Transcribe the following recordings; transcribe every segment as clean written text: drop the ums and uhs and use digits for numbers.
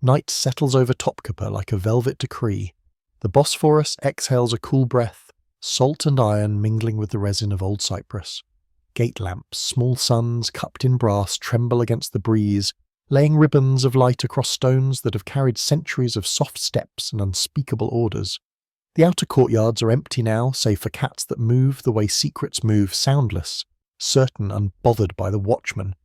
Night settles over Topkapi like a velvet decree. The Bosphorus exhales a cool breath, salt and iron mingling with the resin of old cypress. Gate lamps, small suns cupped in brass, tremble against the breeze, laying ribbons of light across stones that have carried centuries of soft steps and unspeakable orders. The outer courtyards are empty now, save for cats that move the way secrets move, soundless, certain, unbothered by the watchman.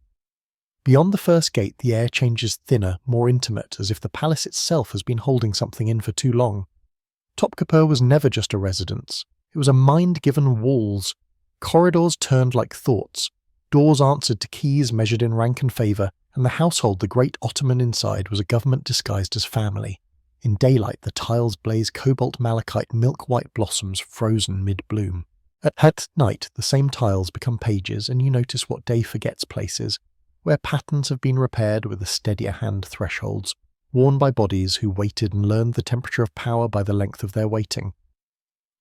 Beyond the first gate, the air changes thinner, more intimate, as if the palace itself has been holding something in for too long. Topkapi was never just a residence. It was a mind given walls. Corridors turned like thoughts. Doors answered to keys measured in rank and favour, and the household the great Ottoman inside was a government disguised as family. In daylight, the tiles blaze cobalt malachite milk-white blossoms frozen mid-bloom. At night, the same tiles become pages, and you notice what day forgets places, where patterns have been repaired with the steadier hand thresholds, worn by bodies who waited and learned the temperature of power by the length of their waiting.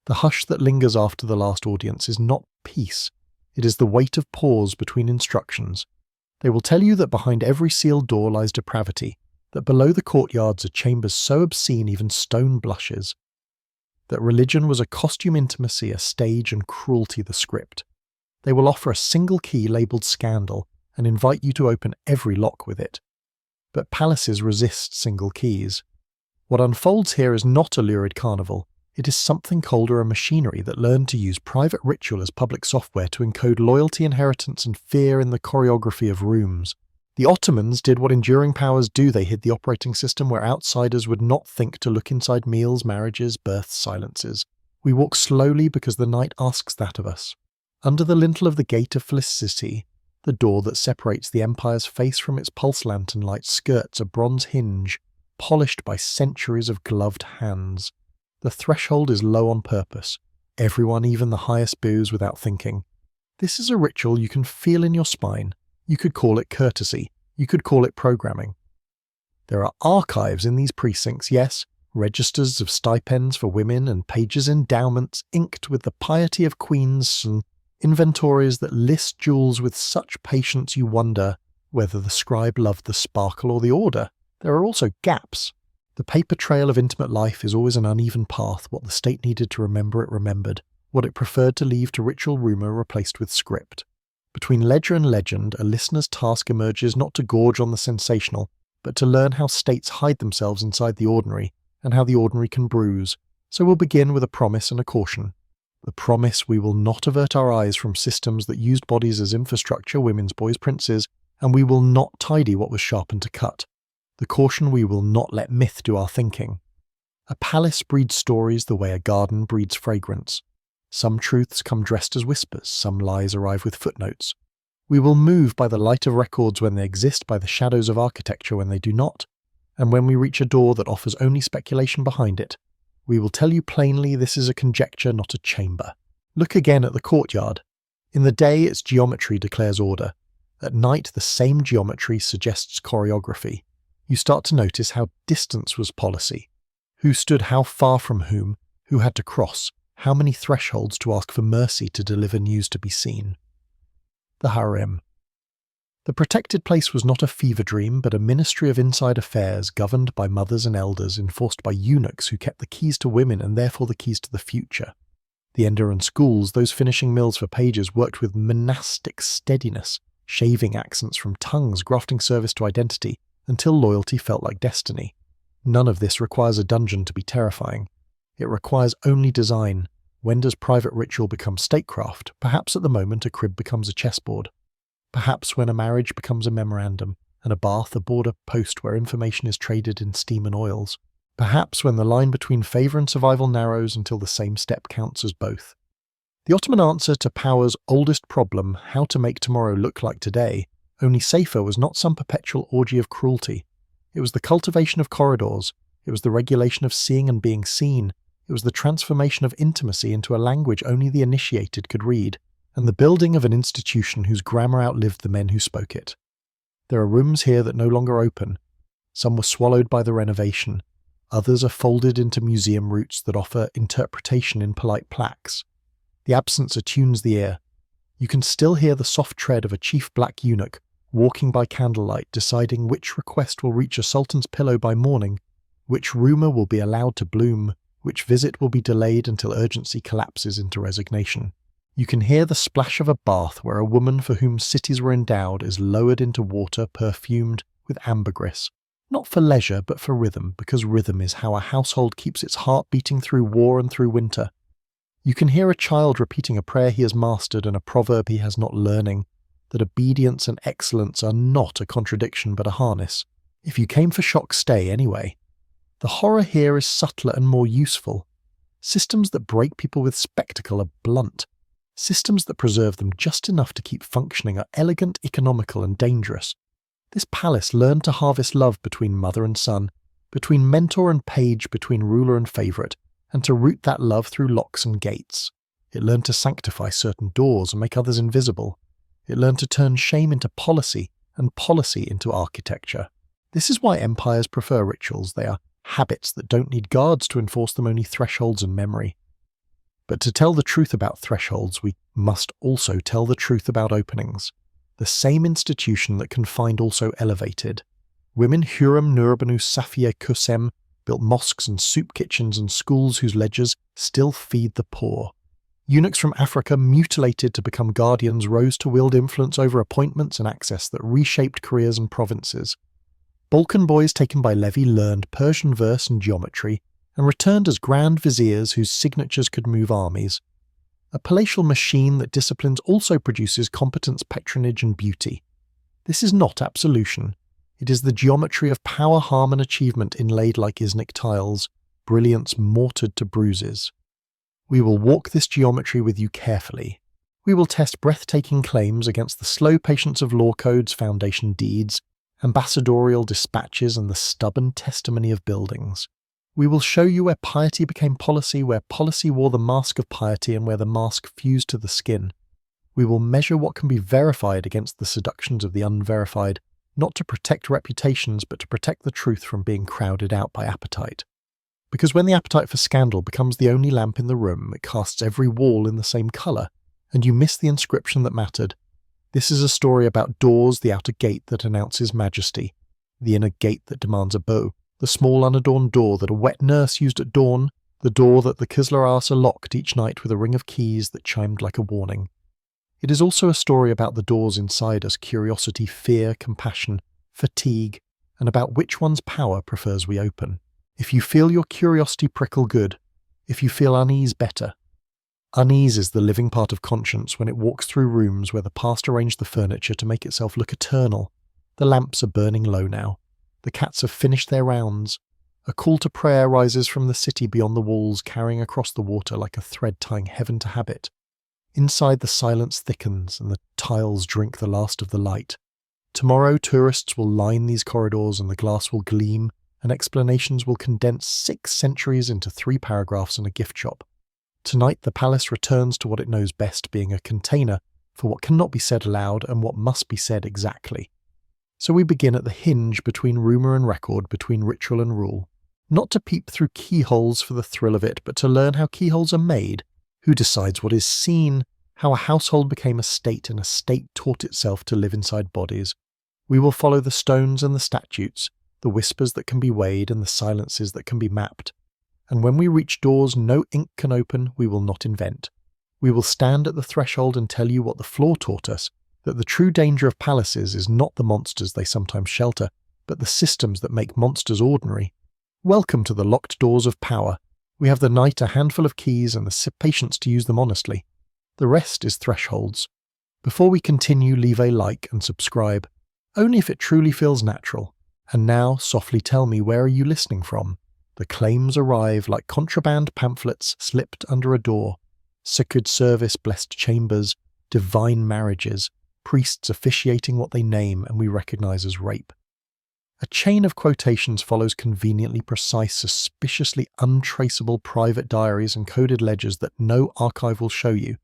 The hush that lingers after the last audience is not peace, it is the weight of pause between instructions. They will tell you that behind every sealed door lies depravity, that below the courtyards are chambers so obscene even stone blushes, that religion was a costume intimacy, a stage, and cruelty the script. They will offer a single key labelled scandal, and invite you to open every lock with it. But palaces resist single keys. What unfolds here is not a lurid carnival, it is something colder, a machinery that learned to use private ritual as public software to encode loyalty, inheritance, and fear in the choreography of rooms. The Ottomans did what enduring powers do, they hid the operating system where outsiders would not think to look inside meals, marriages, births, silences. We walk slowly because the night asks that of us. Under the lintel of the Gate of Felicity, the door that separates the empire's face from its pulse lantern light skirts a bronze hinge, polished by centuries of gloved hands. The threshold is low on purpose. Everyone, even the highest, bows without thinking. This is a ritual you can feel in your spine. You could call it courtesy. You could call it programming. There are archives in these precincts, yes, registers of stipends for women and pages' endowments inked with the piety of queens and inventories that list jewels with such patience you wonder whether the scribe loved the sparkle or the order. There are also gaps. The paper trail of intimate life is always an uneven path. What the state needed to remember it remembered. What it preferred to leave to ritual rumour replaced with script. Between ledger and legend, a listener's task emerges not to gorge on the sensational, but to learn how states hide themselves inside the ordinary, and how the ordinary can bruise. So we'll begin with a promise and a caution. The promise: we will not avert our eyes from systems that used bodies as infrastructure, women's, boys, princes, and we will not tidy what was sharpened to cut. The caution: we will not let myth do our thinking. A palace breeds stories the way a garden breeds fragrance. Some truths come dressed as whispers, some lies arrive with footnotes. We will move by the light of records when they exist, by the shadows of architecture when they do not, and when we reach a door that offers only speculation behind it, we will tell you plainly this is a conjecture, not a chamber. Look again at the courtyard. In the day, its geometry declares order. At night, the same geometry suggests choreography. You start to notice how distance was policy. Who stood how far from whom, who had to cross, how many thresholds to ask for mercy to deliver news to be seen. The harem. The protected place was not a fever dream, but a ministry of inside affairs governed by mothers and elders, enforced by eunuchs who kept the keys to women and therefore the keys to the future. The Enderan schools, those finishing mills for pages, worked with monastic steadiness, shaving accents from tongues, grafting service to identity, until loyalty felt like destiny. None of this requires a dungeon to be terrifying. It requires only design. When does private ritual become statecraft? Perhaps at the moment a crib becomes a chessboard. Perhaps when a marriage becomes a memorandum, and a bath a border post where information is traded in steam and oils. Perhaps when the line between favour and survival narrows until the same step counts as both. The Ottoman answer to power's oldest problem, how to make tomorrow look like today, only safer, was not some perpetual orgy of cruelty. It was the cultivation of corridors. It was the regulation of seeing and being seen. It was the transformation of intimacy into a language only the initiated could read, and the building of an institution whose grammar outlived the men who spoke it. There are rooms here that no longer open. Some were swallowed by the renovation. Others are folded into museum routes that offer interpretation in polite plaques. The absence attunes the ear. You can still hear the soft tread of a chief black eunuch, walking by candlelight, deciding which request will reach a sultan's pillow by morning, which rumour will be allowed to bloom, which visit will be delayed until urgency collapses into resignation. You can hear the splash of a bath where a woman for whom cities were endowed is lowered into water perfumed with ambergris, not for leisure but for rhythm, because rhythm is how a household keeps its heart beating through war and through winter. You can hear a child repeating a prayer he has mastered and a proverb he has not, learning that obedience and excellence are not a contradiction but a harness. If you came for shock, stay anyway. The horror here is subtler and more useful. Systems that break people with spectacle are blunt. Systems that preserve them just enough to keep functioning are elegant, economical, and dangerous. This palace learned to harvest love between mother and son, between mentor and page, between ruler and favourite, and to root that love through locks and gates. It learned to sanctify certain doors and make others invisible. It learned to turn shame into policy and policy into architecture. This is why empires prefer rituals. They are habits that don't need guards to enforce them, only thresholds and memory. But to tell the truth about thresholds, we must also tell the truth about openings. The same institution that confined also elevated. Women Hurrem, Nurbanu, Safiye, Kusem built mosques and soup kitchens and schools whose ledgers still feed the poor. Eunuchs from Africa, mutilated to become guardians, rose to wield influence over appointments and access that reshaped careers and provinces. Balkan boys taken by Levi learned Persian verse and geometry and returned as grand viziers whose signatures could move armies. A palatial machine that disciplines also produces competence, patronage, and beauty. This is not absolution. It is the geometry of power, harm, and achievement inlaid like Iznik tiles, brilliance mortared to bruises. We will walk this geometry with you carefully. We will test breathtaking claims against the slow patience of law codes, foundation deeds, ambassadorial dispatches, and the stubborn testimony of buildings. We will show you where piety became policy, where policy wore the mask of piety, and where the mask fused to the skin. We will measure what can be verified against the seductions of the unverified, not to protect reputations, but to protect the truth from being crowded out by appetite. Because when the appetite for scandal becomes the only lamp in the room, it casts every wall in the same colour, and you miss the inscription that mattered. This is a story about doors, the outer gate that announces majesty, the inner gate that demands a bow, the small unadorned door that a wet nurse used at dawn, the door that the Kislar Asa locked each night with a ring of keys that chimed like a warning. It is also a story about the doors inside us: curiosity, fear, compassion, fatigue, and about which one's power prefers we open. If you feel your curiosity prickle, good. If you feel unease, better. Unease is the living part of conscience when it walks through rooms where the past arranged the furniture to make itself look eternal. The lamps are burning low now. The cats have finished their rounds. A call to prayer rises from the city beyond the walls, carrying across the water like a thread tying heaven to habit. Inside, the silence thickens and the tiles drink the last of the light. Tomorrow, tourists will line these corridors and the glass will gleam, and explanations will condense 6 centuries into 3 paragraphs in a gift shop. Tonight, the palace returns to what it knows best, being a container for what cannot be said aloud and what must be said exactly. So we begin at the hinge between rumour and record, between ritual and rule. Not to peep through keyholes for the thrill of it, but to learn how keyholes are made, who decides what is seen, how a household became a state and a state taught itself to live inside bodies. We will follow the stones and the statutes, the whispers that can be weighed and the silences that can be mapped. And when we reach doors no ink can open, we will not invent. We will stand at the threshold and tell you what the floor taught us, that the true danger of palaces is not the monsters they sometimes shelter, but the systems that make monsters ordinary. Welcome to the locked doors of power. We have the night, a handful of keys, and the patience to use them honestly. The rest is thresholds. Before we continue, leave a like and subscribe, only if it truly feels natural. And now, softly tell me, where are you listening from? The claims arrive like contraband pamphlets slipped under a door. Secured service, blessed chambers, divine marriages, priests officiating what they name and we recognize as rape. A chain of quotations follows conveniently precise, suspiciously untraceable private diaries and coded ledgers that no archive will show you,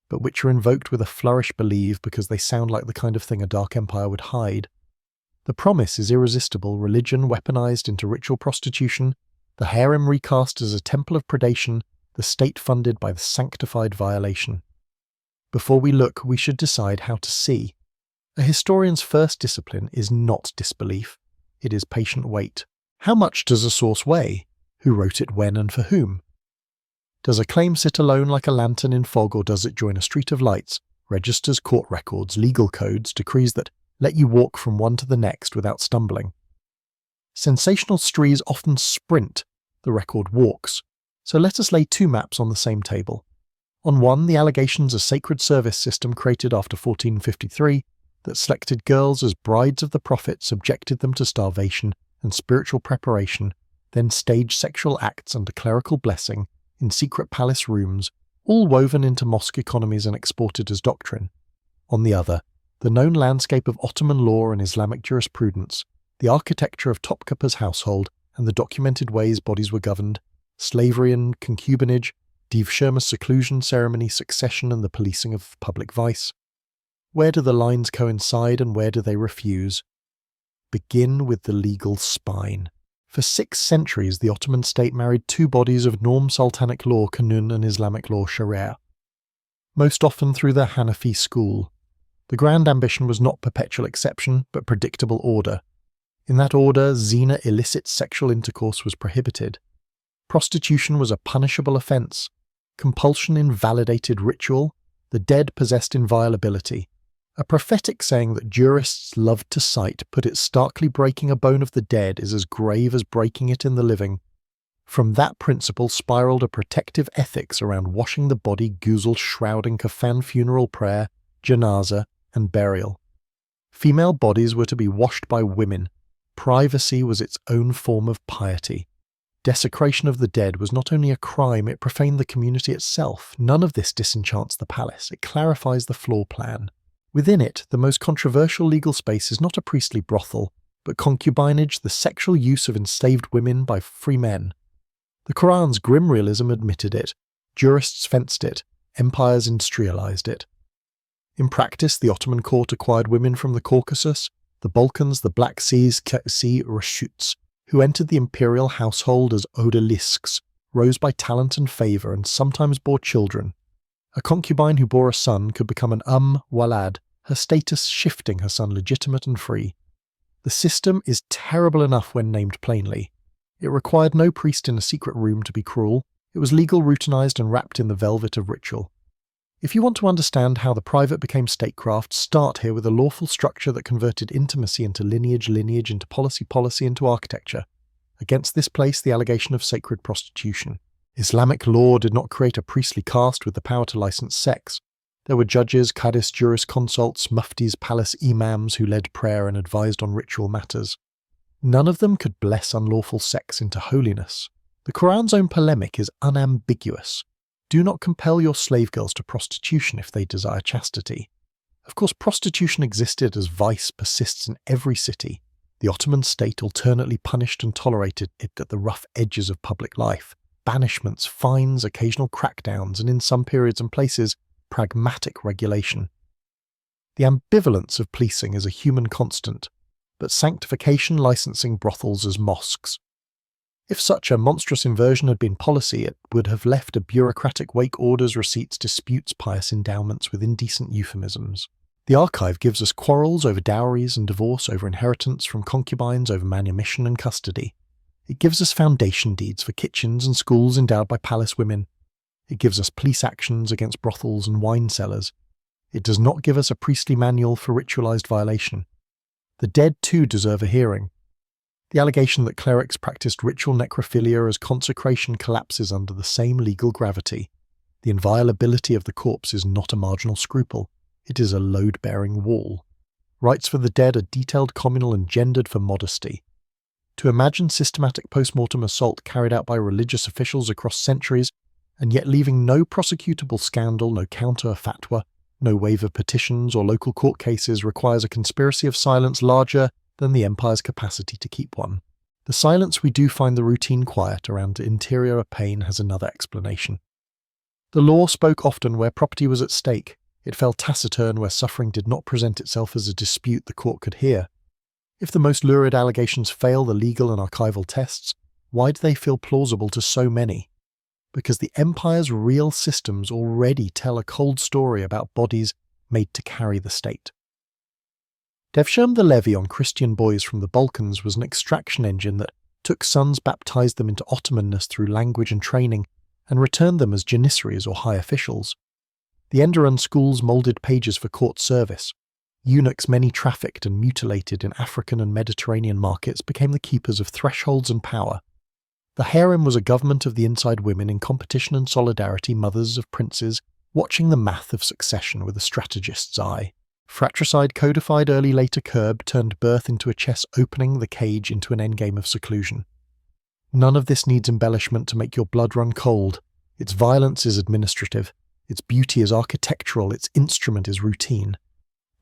but which are invoked with a flourish believe because they sound like the kind of thing a dark empire would hide. The promise is irresistible: religion weaponized into ritual prostitution, the harem recast as a temple of predation, the state funded by the sanctified violation. Before we look, we should decide how to see. A historian's first discipline is not disbelief, it is patient wait. How much does a source weigh? Who wrote it when and for whom? Does a claim sit alone like a lantern in fog, or does it join a street of lights, registers, court records, legal codes, decrees that let you walk from one to the next without stumbling? Sensational stories often sprint, the record walks. So let us lay two maps on the same table. On one, the allegations a sacred service system created after 1453 that selected girls as brides of the prophet, subjected them to starvation and spiritual preparation, then staged sexual acts under clerical blessing in secret palace rooms, all woven into mosque economies and exported as doctrine. On the other, the known landscape of Ottoman law and Islamic jurisprudence, the architecture of Topkapi's household and the documented ways bodies were governed, slavery and concubinage, Devshirma's seclusion ceremony, succession and the policing of public vice. Where do the lines coincide and where do they refuse? Begin with the legal spine. For 6 centuries, the Ottoman state married two bodies of norm sultanic law, Kanun, and Islamic law, Sharia, most often through the Hanafi school. The grand ambition was not perpetual exception, but predictable order. In that order, zina, illicit sexual intercourse, was prohibited. Prostitution was a punishable offence. Compulsion invalidated ritual. The dead possessed inviolability. A prophetic saying that jurists loved to cite put it starkly: breaking a bone of the dead is as grave as breaking it in the living. From that principle spiraled a protective ethics around washing the body, ghusl, shrouding, kafan, funeral prayer, janaza, and burial. Female bodies were to be washed by women. Privacy was its own form of piety. Desecration of the dead was not only a crime, it profaned the community itself. None of this disenchants the palace, it clarifies the floor plan. Within it, the most controversial legal space is not a priestly brothel, but concubinage, the sexual use of enslaved women by free men. The Quran's grim realism admitted it, jurists fenced it, empires industrialized it. In practice, the Ottoman court acquired women from the Caucasus, the Balkans, the Black Seas, Rashuts, who entered the imperial household as odalisks, rose by talent and favour, and sometimes bore children. A concubine who bore a son could become an walad, her status shifting her son legitimate and free. The system is terrible enough when named plainly. It required no priest in a secret room to be cruel. It was legal, routinized, and wrapped in the velvet of ritual. If you want to understand how the private became statecraft, start here with a lawful structure that converted intimacy into lineage, lineage into policy, policy into architecture. Against this placed the allegation of sacred prostitution. Islamic law did not create a priestly caste with the power to license sex. There were judges, qadis, jurisconsults, muftis, palace imams who led prayer and advised on ritual matters. None of them could bless unlawful sex into holiness. The Quran's own polemic is unambiguous. Do not compel your slave girls to prostitution if they desire chastity. Of course, prostitution existed as vice persists in every city. The Ottoman state alternately punished and tolerated it at the rough edges of public life. Banishments, fines, occasional crackdowns, and in some periods and places, pragmatic regulation. The ambivalence of policing is a human constant, but sanctification licensing brothels as mosques. If such a monstrous inversion had been policy, it would have left a bureaucratic wake: orders, receipts, disputes, pious endowments with indecent euphemisms. The archive gives us quarrels over dowries and divorce, over inheritance from concubines, over manumission and custody. It gives us foundation deeds for kitchens and schools endowed by palace women. It gives us police actions against brothels and wine cellars. It does not give us a priestly manual for ritualized violation. The dead too deserve a hearing. The allegation that clerics practiced ritual necrophilia as consecration collapses under the same legal gravity. The inviolability of the corpse is not a marginal scruple. It is a load-bearing wall. Rites for the dead are detailed, communal, and gendered for modesty. To imagine systematic post-mortem assault carried out by religious officials across centuries, and yet leaving no prosecutable scandal, no counter fatwa, no wave of petitions or local court cases, requires a conspiracy of silence larger than the empire's capacity to keep one. The silence we do find the routine quiet around interior pain has another explanation. The law spoke often where property was at stake. It fell taciturn where suffering did not present itself as a dispute the court could hear. If the most lurid allegations fail the legal and archival tests, why do they feel plausible to so many? Because the empire's real systems already tell a cold story about bodies made to carry the state. Devshirme the levy on Christian boys from the Balkans was an extraction engine that took sons, baptized them into Ottomanness through language and training, and returned them as janissaries or high officials. The Enderun schools moulded pages for court service. Eunuchs many trafficked and mutilated in African and Mediterranean markets became the keepers of thresholds and power. The harem was a government of the inside women in competition and solidarity, mothers of princes, watching the math of succession with a strategist's eye. Fratricide codified early later curb turned birth into a chess opening the cage into an endgame of seclusion. None of this needs embellishment to make your blood run cold. Its violence is administrative, its beauty is architectural, its instrument is routine.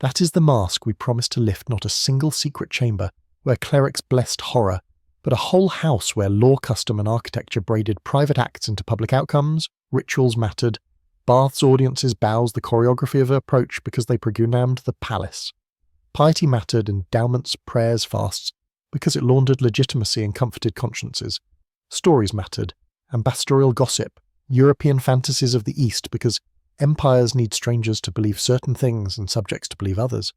That is the mask we promise to lift, not a single secret chamber where clerics blessed horror, but a whole house where law, custom and architecture braided private acts into public outcomes, rituals mattered, baths, audiences, bows, the choreography of approach because they programmed the palace. Piety mattered, endowments, prayers, fasts, because it laundered legitimacy and comforted consciences. Stories mattered, ambassadorial gossip, European fantasies of the East, because empires need strangers to believe certain things and subjects to believe others.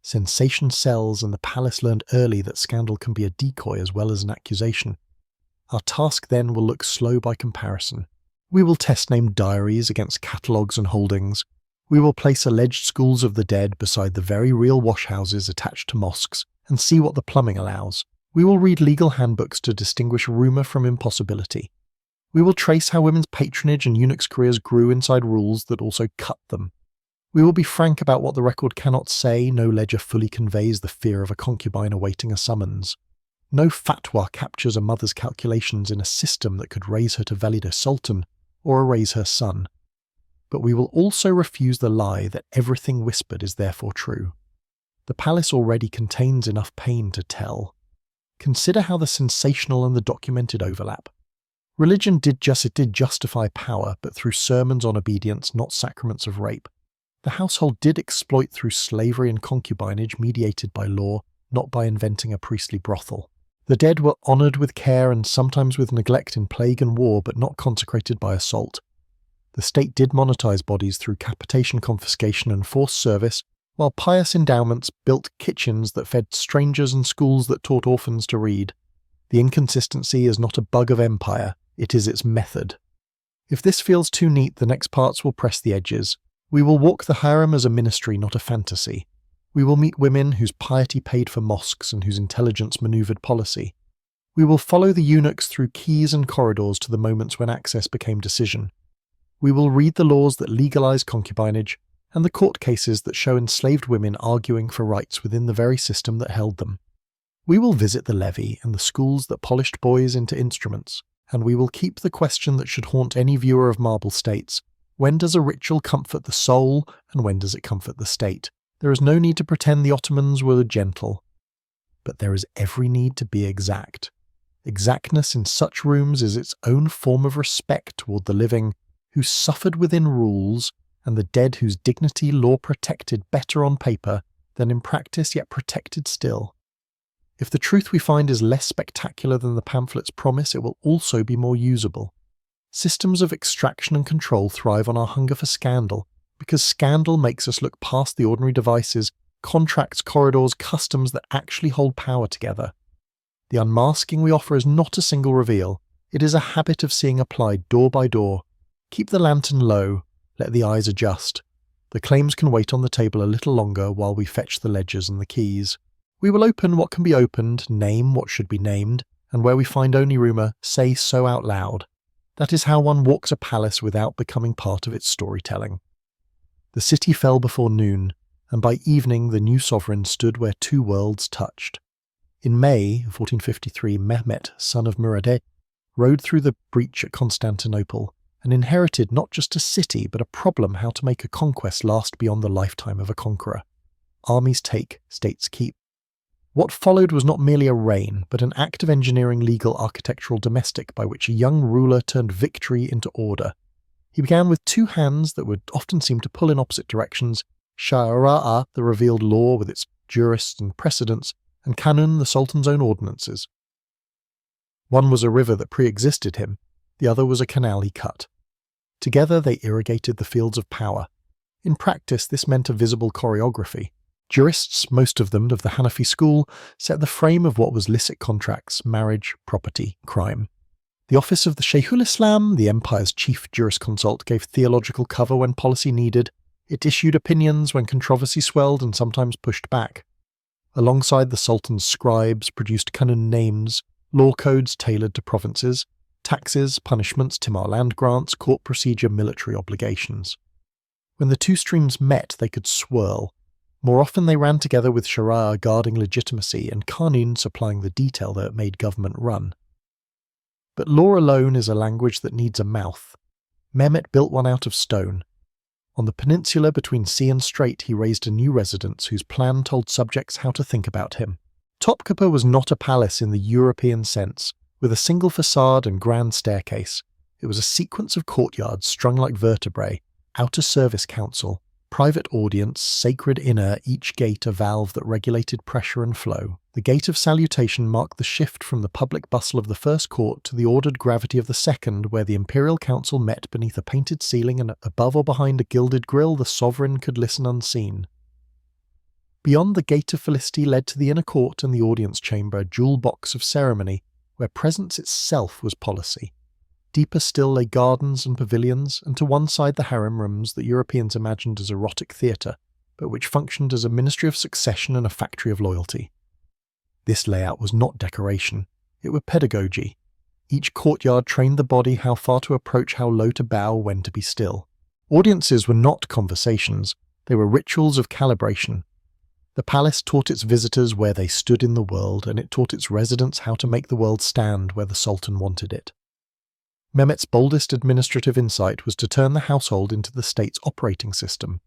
Sensation sells, and the palace learned early that scandal can be a decoy as well as an accusation. Our task then will look slow by comparison. We will test named diaries against catalogues and holdings. We will place alleged schools of the dead beside the very real washhouses attached to mosques and see what the plumbing allows. We will read legal handbooks to distinguish rumour from impossibility. We will trace how women's patronage and eunuchs' careers grew inside rules that also cut them. We will be frank about what the record cannot say. No ledger fully conveys the fear of a concubine awaiting a summons. No fatwa captures a mother's calculations in a system that could raise her to valid a sultan or erase her son. But we will also refuse the lie that everything whispered is therefore true. The palace already contains enough pain to tell. Consider how the sensational and the documented overlap. Religion did justify power, but through sermons on obedience, not sacraments of rape. The household did exploit through slavery and concubinage mediated by law, not by inventing a priestly brothel. The dead were honoured with care and sometimes with neglect in plague and war, but not consecrated by assault. The state did monetize bodies through capitation, confiscation and forced service, while pious endowments built kitchens that fed strangers and schools that taught orphans to read. The inconsistency is not a bug of empire, it is its method. If this feels too neat, the next parts will press the edges. We will walk the harem as a ministry, not a fantasy. We will meet women whose piety paid for mosques and whose intelligence manoeuvred policy. We will follow the eunuchs through keys and corridors to the moments when access became decision. We will read the laws that legalize concubinage and the court cases that show enslaved women arguing for rights within the very system that held them. We will visit the levy and the schools that polished boys into instruments, and we will keep the question that should haunt any viewer of marble states: when does a ritual comfort the soul, and when does it comfort the state? There is no need to pretend the Ottomans were gentle, but there is every need to be exact. Exactness in such rooms is its own form of respect toward the living, who suffered within rules, and the dead whose dignity law protected better on paper than in practice, yet protected still. If the truth we find is less spectacular than the pamphlets promise, it will also be more usable. Systems of extraction and control thrive on our hunger for scandal, because scandal makes us look past the ordinary devices, contracts, corridors, customs that actually hold power together. The unmasking we offer is not a single reveal, it is a habit of seeing applied door by door. Keep the lantern low, let the eyes adjust. The claims can wait on the table a little longer while we fetch the ledgers and the keys. We will open what can be opened, name what should be named, and where we find only rumour, say so out loud. That is how one walks a palace without becoming part of its storytelling. The city fell before noon, and by evening the new sovereign stood where two worlds touched. In May 1453, Mehmet, son of Muradeh, rode through the breach at Constantinople, and inherited not just a city but a problem how to make a conquest last beyond the lifetime of a conqueror. Armies take, states keep. What followed was not merely a reign, but an act of engineering, legal, architectural, domestic, by which a young ruler turned victory into order. He began with two hands that would often seem to pull in opposite directions: Shari'ah, the revealed law with its jurists and precedents, and Kanun, the Sultan's own ordinances. One was a river that pre-existed him, the other was a canal he cut. Together they irrigated the fields of power. In practice, this meant a visible choreography. Jurists, most of them of the Hanafi school, set the frame of what was licit contracts, marriage, property, crime. The office of the Shaykhul Islam, the empire's chief jurisconsult, gave theological cover when policy needed. It issued opinions when controversy swelled and sometimes pushed back. Alongside the Sultan's scribes, produced canon names, law codes tailored to provinces, taxes, punishments, timar land grants, court procedure, military obligations. When the two streams met, they could swirl. More often they ran together with sharia guarding legitimacy and qanun supplying the detail that made government run. But law alone is a language that needs a mouth. Mehmet built one out of stone. On the peninsula between sea and strait, he raised a new residence whose plan told subjects how to think about him. Topkapi was not a palace in the European sense, with a single facade and grand staircase. It was a sequence of courtyards strung like vertebrae, outer service council, private audience, sacred inner, each gate a valve that regulated pressure and flow. The gate of salutation marked the shift from the public bustle of the first court to the ordered gravity of the second, where the imperial council met beneath a painted ceiling and above or behind a gilded grille the sovereign could listen unseen. Beyond the gate of felicity led to the inner court and the audience chamber, a jewel box of ceremony, where presence itself was policy. Deeper still lay gardens and pavilions, and to one side the harem rooms that Europeans imagined as erotic theatre, but which functioned as a ministry of succession and a factory of loyalty. This layout was not decoration, it was pedagogy. Each courtyard trained the body how far to approach, how low to bow, when to be still. Audiences were not conversations, they were rituals of calibration. The palace taught its visitors where they stood in the world, and it taught its residents how to make the world stand where the Sultan wanted it. Mehmet's boldest administrative insight was to turn the household into the state's operating system.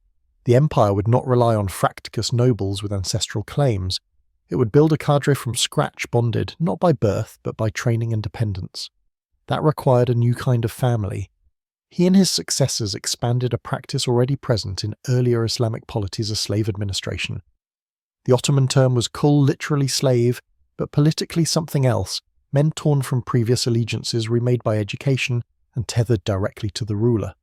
The empire would not rely on fractious nobles with ancestral claims. It would build a cadre from scratch, bonded not by birth but by training and dependence. That required a new kind of family. He and his successors expanded a practice already present in earlier Islamic polities of slave administration. The Ottoman term was kul, literally slave, but politically something else. Men torn from previous allegiances, remade by education, and tethered directly to the ruler.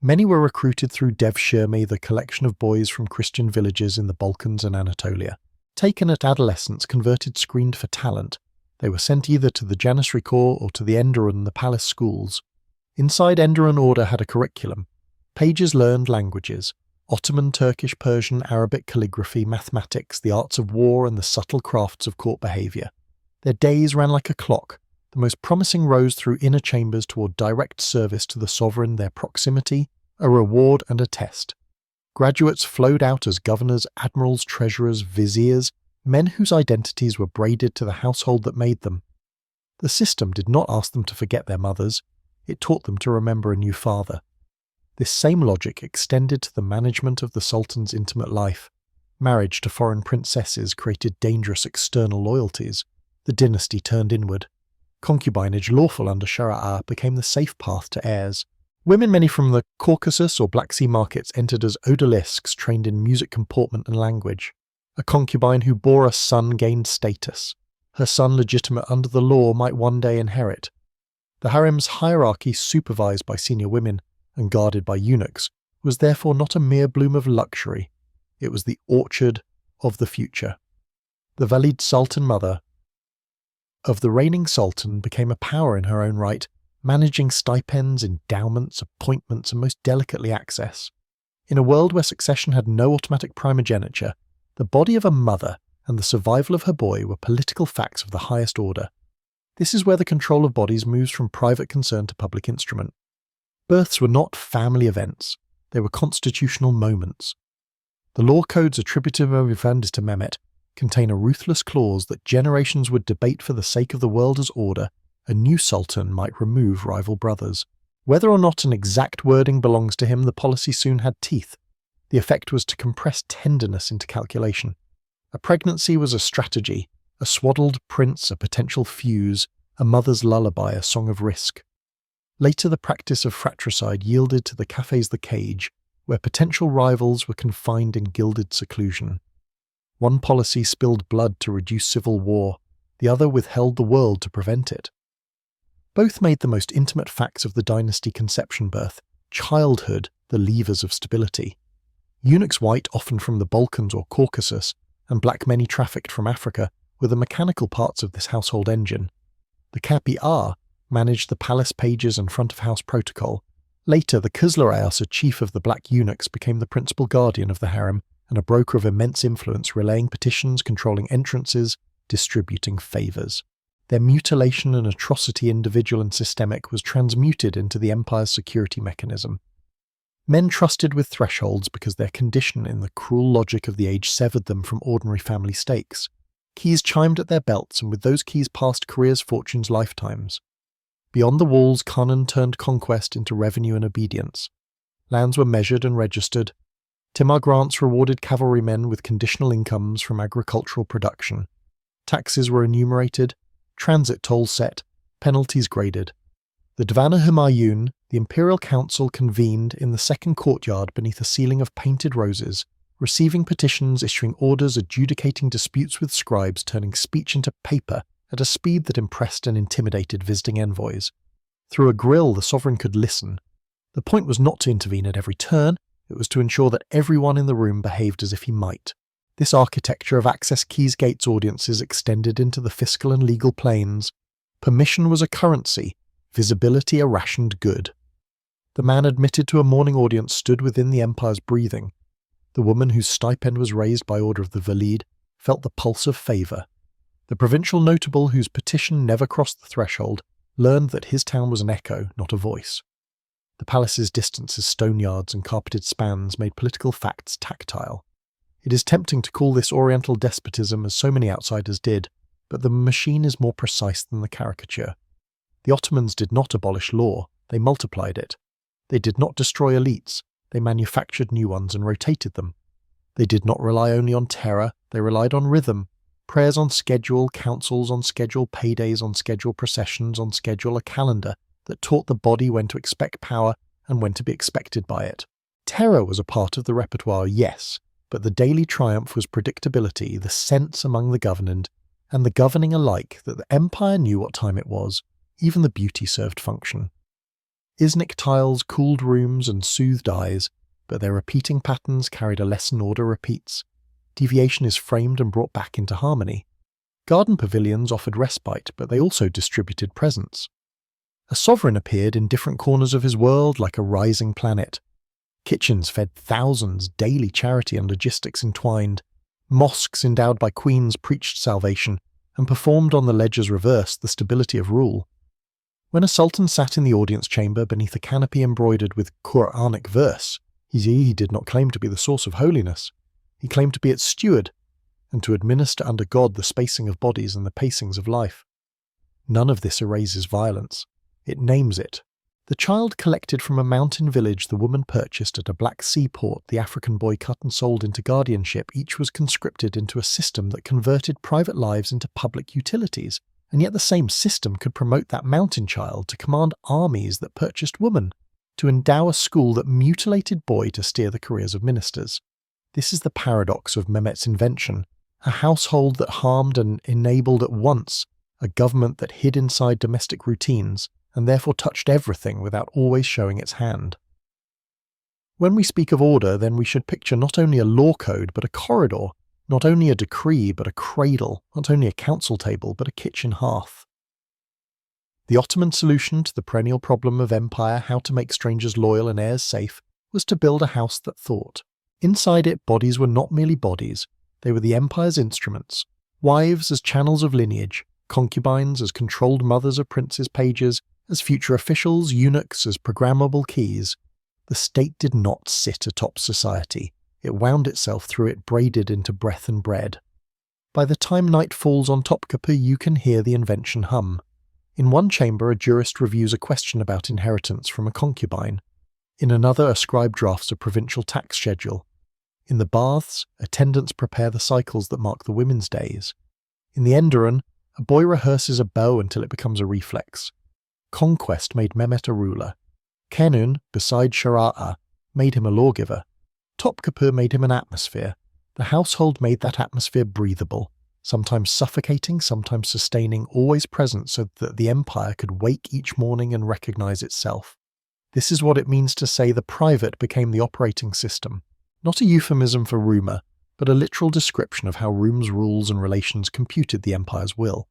Many were recruited through Devshirme, the collection of boys from Christian villages in the Balkans and Anatolia. Taken at adolescence, converted screened for talent, they were sent either to the Janissary Corps or to the Enderun, the palace schools. Inside Enderun order had a curriculum. Pages learned languages: Ottoman, Turkish, Persian, Arabic, calligraphy, mathematics, the arts of war, and the subtle crafts of court behaviour. Their days ran like a clock. The most promising rose through inner chambers toward direct service to the sovereign, their proximity, a reward and a test. Graduates flowed out as governors, admirals, treasurers, viziers, men whose identities were braided to the household that made them. The system did not ask them to forget their mothers, it taught them to remember a new father. This same logic extended to the management of the Sultan's intimate life. Marriage to foreign princesses created dangerous external loyalties. The dynasty turned inward. Concubinage, lawful under Sharia, became the safe path to heirs. Women, many from the Caucasus or Black Sea markets, entered as odalisques trained in music, comportment and language. A concubine who bore a son gained status. Her son, legitimate under the law, might one day inherit. The harem's hierarchy, supervised by senior women and guarded by eunuchs, was therefore not a mere bloom of luxury. It was the orchard of the future. The Valid Sultan mother of the reigning sultan became a power in her own right, managing stipends, endowments, appointments, and most delicately access. In a world where succession had no automatic primogeniture, the body of a mother and the survival of her boy were political facts of the highest order. This is where the control of bodies moves from private concern to public instrument. Births were not family events, they were constitutional moments. The law codes attributed by Efendis to Mehmet contain a ruthless clause that generations would debate for the sake of the world as order. A new sultan might remove rival brothers. Whether or not an exact wording belongs to him, the policy soon had teeth. The effect was to compress tenderness into calculation. A pregnancy was a strategy, a swaddled prince a potential fuse, a mother's lullaby a song of risk. Later the practice of fratricide yielded to the cafes the cage, where potential rivals were confined in gilded seclusion. One policy spilled blood to reduce civil war, the other withheld the world to prevent it. Both made the most intimate facts of the dynasty conception birth, childhood the levers of stability. Eunuchs white, often from the Balkans or Caucasus, and black many trafficked from Africa, were the mechanical parts of this household engine. The Kapi-A managed the palace pages and front-of-house protocol. Later, the Kızlarayası, chief of the black eunuchs, became the principal guardian of the harem and a broker of immense influence, relaying petitions, controlling entrances, distributing favours. Their mutilation and atrocity, individual and systemic, was transmuted into the empire's security mechanism. Men trusted with thresholds because their condition in the cruel logic of the age severed them from ordinary family stakes. Keys chimed at their belts, and with those keys passed careers, fortunes, lifetimes. Beyond the walls, Canaan turned conquest into revenue and obedience. Lands were measured and registered. Timar grants rewarded cavalrymen with conditional incomes from agricultural production. Taxes were enumerated, transit tolls set, penalties graded. The Divan-i Humayun, the imperial council, convened in the second courtyard beneath a ceiling of painted roses, receiving petitions, issuing orders, adjudicating disputes with scribes, turning speech into paper at a speed that impressed and intimidated visiting envoys. Through a grille, the sovereign could listen. The point was not to intervene at every turn, it was to ensure that everyone in the room behaved as if he might. This architecture of access keys, gates, audiences extended into the fiscal and legal planes. Permission was a currency, visibility a rationed good. The man admitted to a morning audience stood within the empire's breathing. The woman whose stipend was raised by order of the Valid felt the pulse of favour. The provincial notable whose petition never crossed the threshold learned that his town was an echo, not a voice. The palace's distances, stone yards and carpeted spans made political facts tactile. It is tempting to call this oriental despotism, as so many outsiders did, but the machine is more precise than the caricature. The Ottomans did not abolish law, they multiplied it. They did not destroy elites, they manufactured new ones and rotated them. They did not rely only on terror, they relied on rhythm. Prayers on schedule, councils on schedule, paydays on schedule, processions on schedule, a calendar that taught the body when to expect power and when to be expected by it. Terror was a part of the repertoire, yes, but the daily triumph was predictability, the sense among the governed, and the governing alike that the empire knew what time it was. Even the beauty served function. Iznik tiles cooled rooms and soothed eyes, but their repeating patterns carried a lesson order repeats. Deviation is framed and brought back into harmony. Garden pavilions offered respite, but they also distributed presents. A sovereign appeared in different corners of his world like a rising planet. Kitchens fed thousands, daily charity and logistics entwined. Mosques endowed by queens preached salvation and performed on the ledger's reverse the stability of rule. When a sultan sat in the audience chamber beneath a canopy embroidered with Quranic verse, he did not claim to be the source of holiness. He claimed to be its steward, and to administer under God the spacing of bodies and the pacings of life. None of this erases violence. It names it. The child collected from a mountain village the woman purchased at a Black Sea port, the African boy cut and sold into guardianship, each was conscripted into a system that converted private lives into public utilities. And yet the same system could promote that mountain child to command armies that purchased woman, to endow a school that mutilated boy to steer the careers of ministers. This is the paradox of Mehmet's invention, a household that harmed and enabled at once, a government that hid inside domestic routines and therefore touched everything without always showing its hand. When we speak of order, then we should picture not only a law code but a corridor, not only a decree but a cradle, not only a council table but a kitchen hearth. The Ottoman solution to the perennial problem of empire, how to make strangers loyal and heirs safe, was to build a house that thought. Inside it, bodies were not merely bodies, they were the empire's instruments, wives as channels of lineage, concubines as controlled mothers of princes' pages, as future officials, eunuchs as programmable keys. The state did not sit atop society. It wound itself through it, braided into breath and bread. By the time night falls on Topkapı, you can hear the invention hum. In one chamber, a jurist reviews a question about inheritance from a concubine. In another, a scribe drafts a provincial tax schedule. In the baths, attendants prepare the cycles that mark the women's days. In the Enderun, a boy rehearses a bow until it becomes a reflex. Conquest made Mehmet a ruler. Kenun, beside Shara'a, made him a lawgiver. Topkapı made him an atmosphere. The household made that atmosphere breathable, sometimes suffocating, sometimes sustaining, always present so that the empire could wake each morning and recognize itself. This is what it means to say the private became the operating system, not a euphemism for rumour, but a literal description of how Rome's rules and relations computed the empire's will.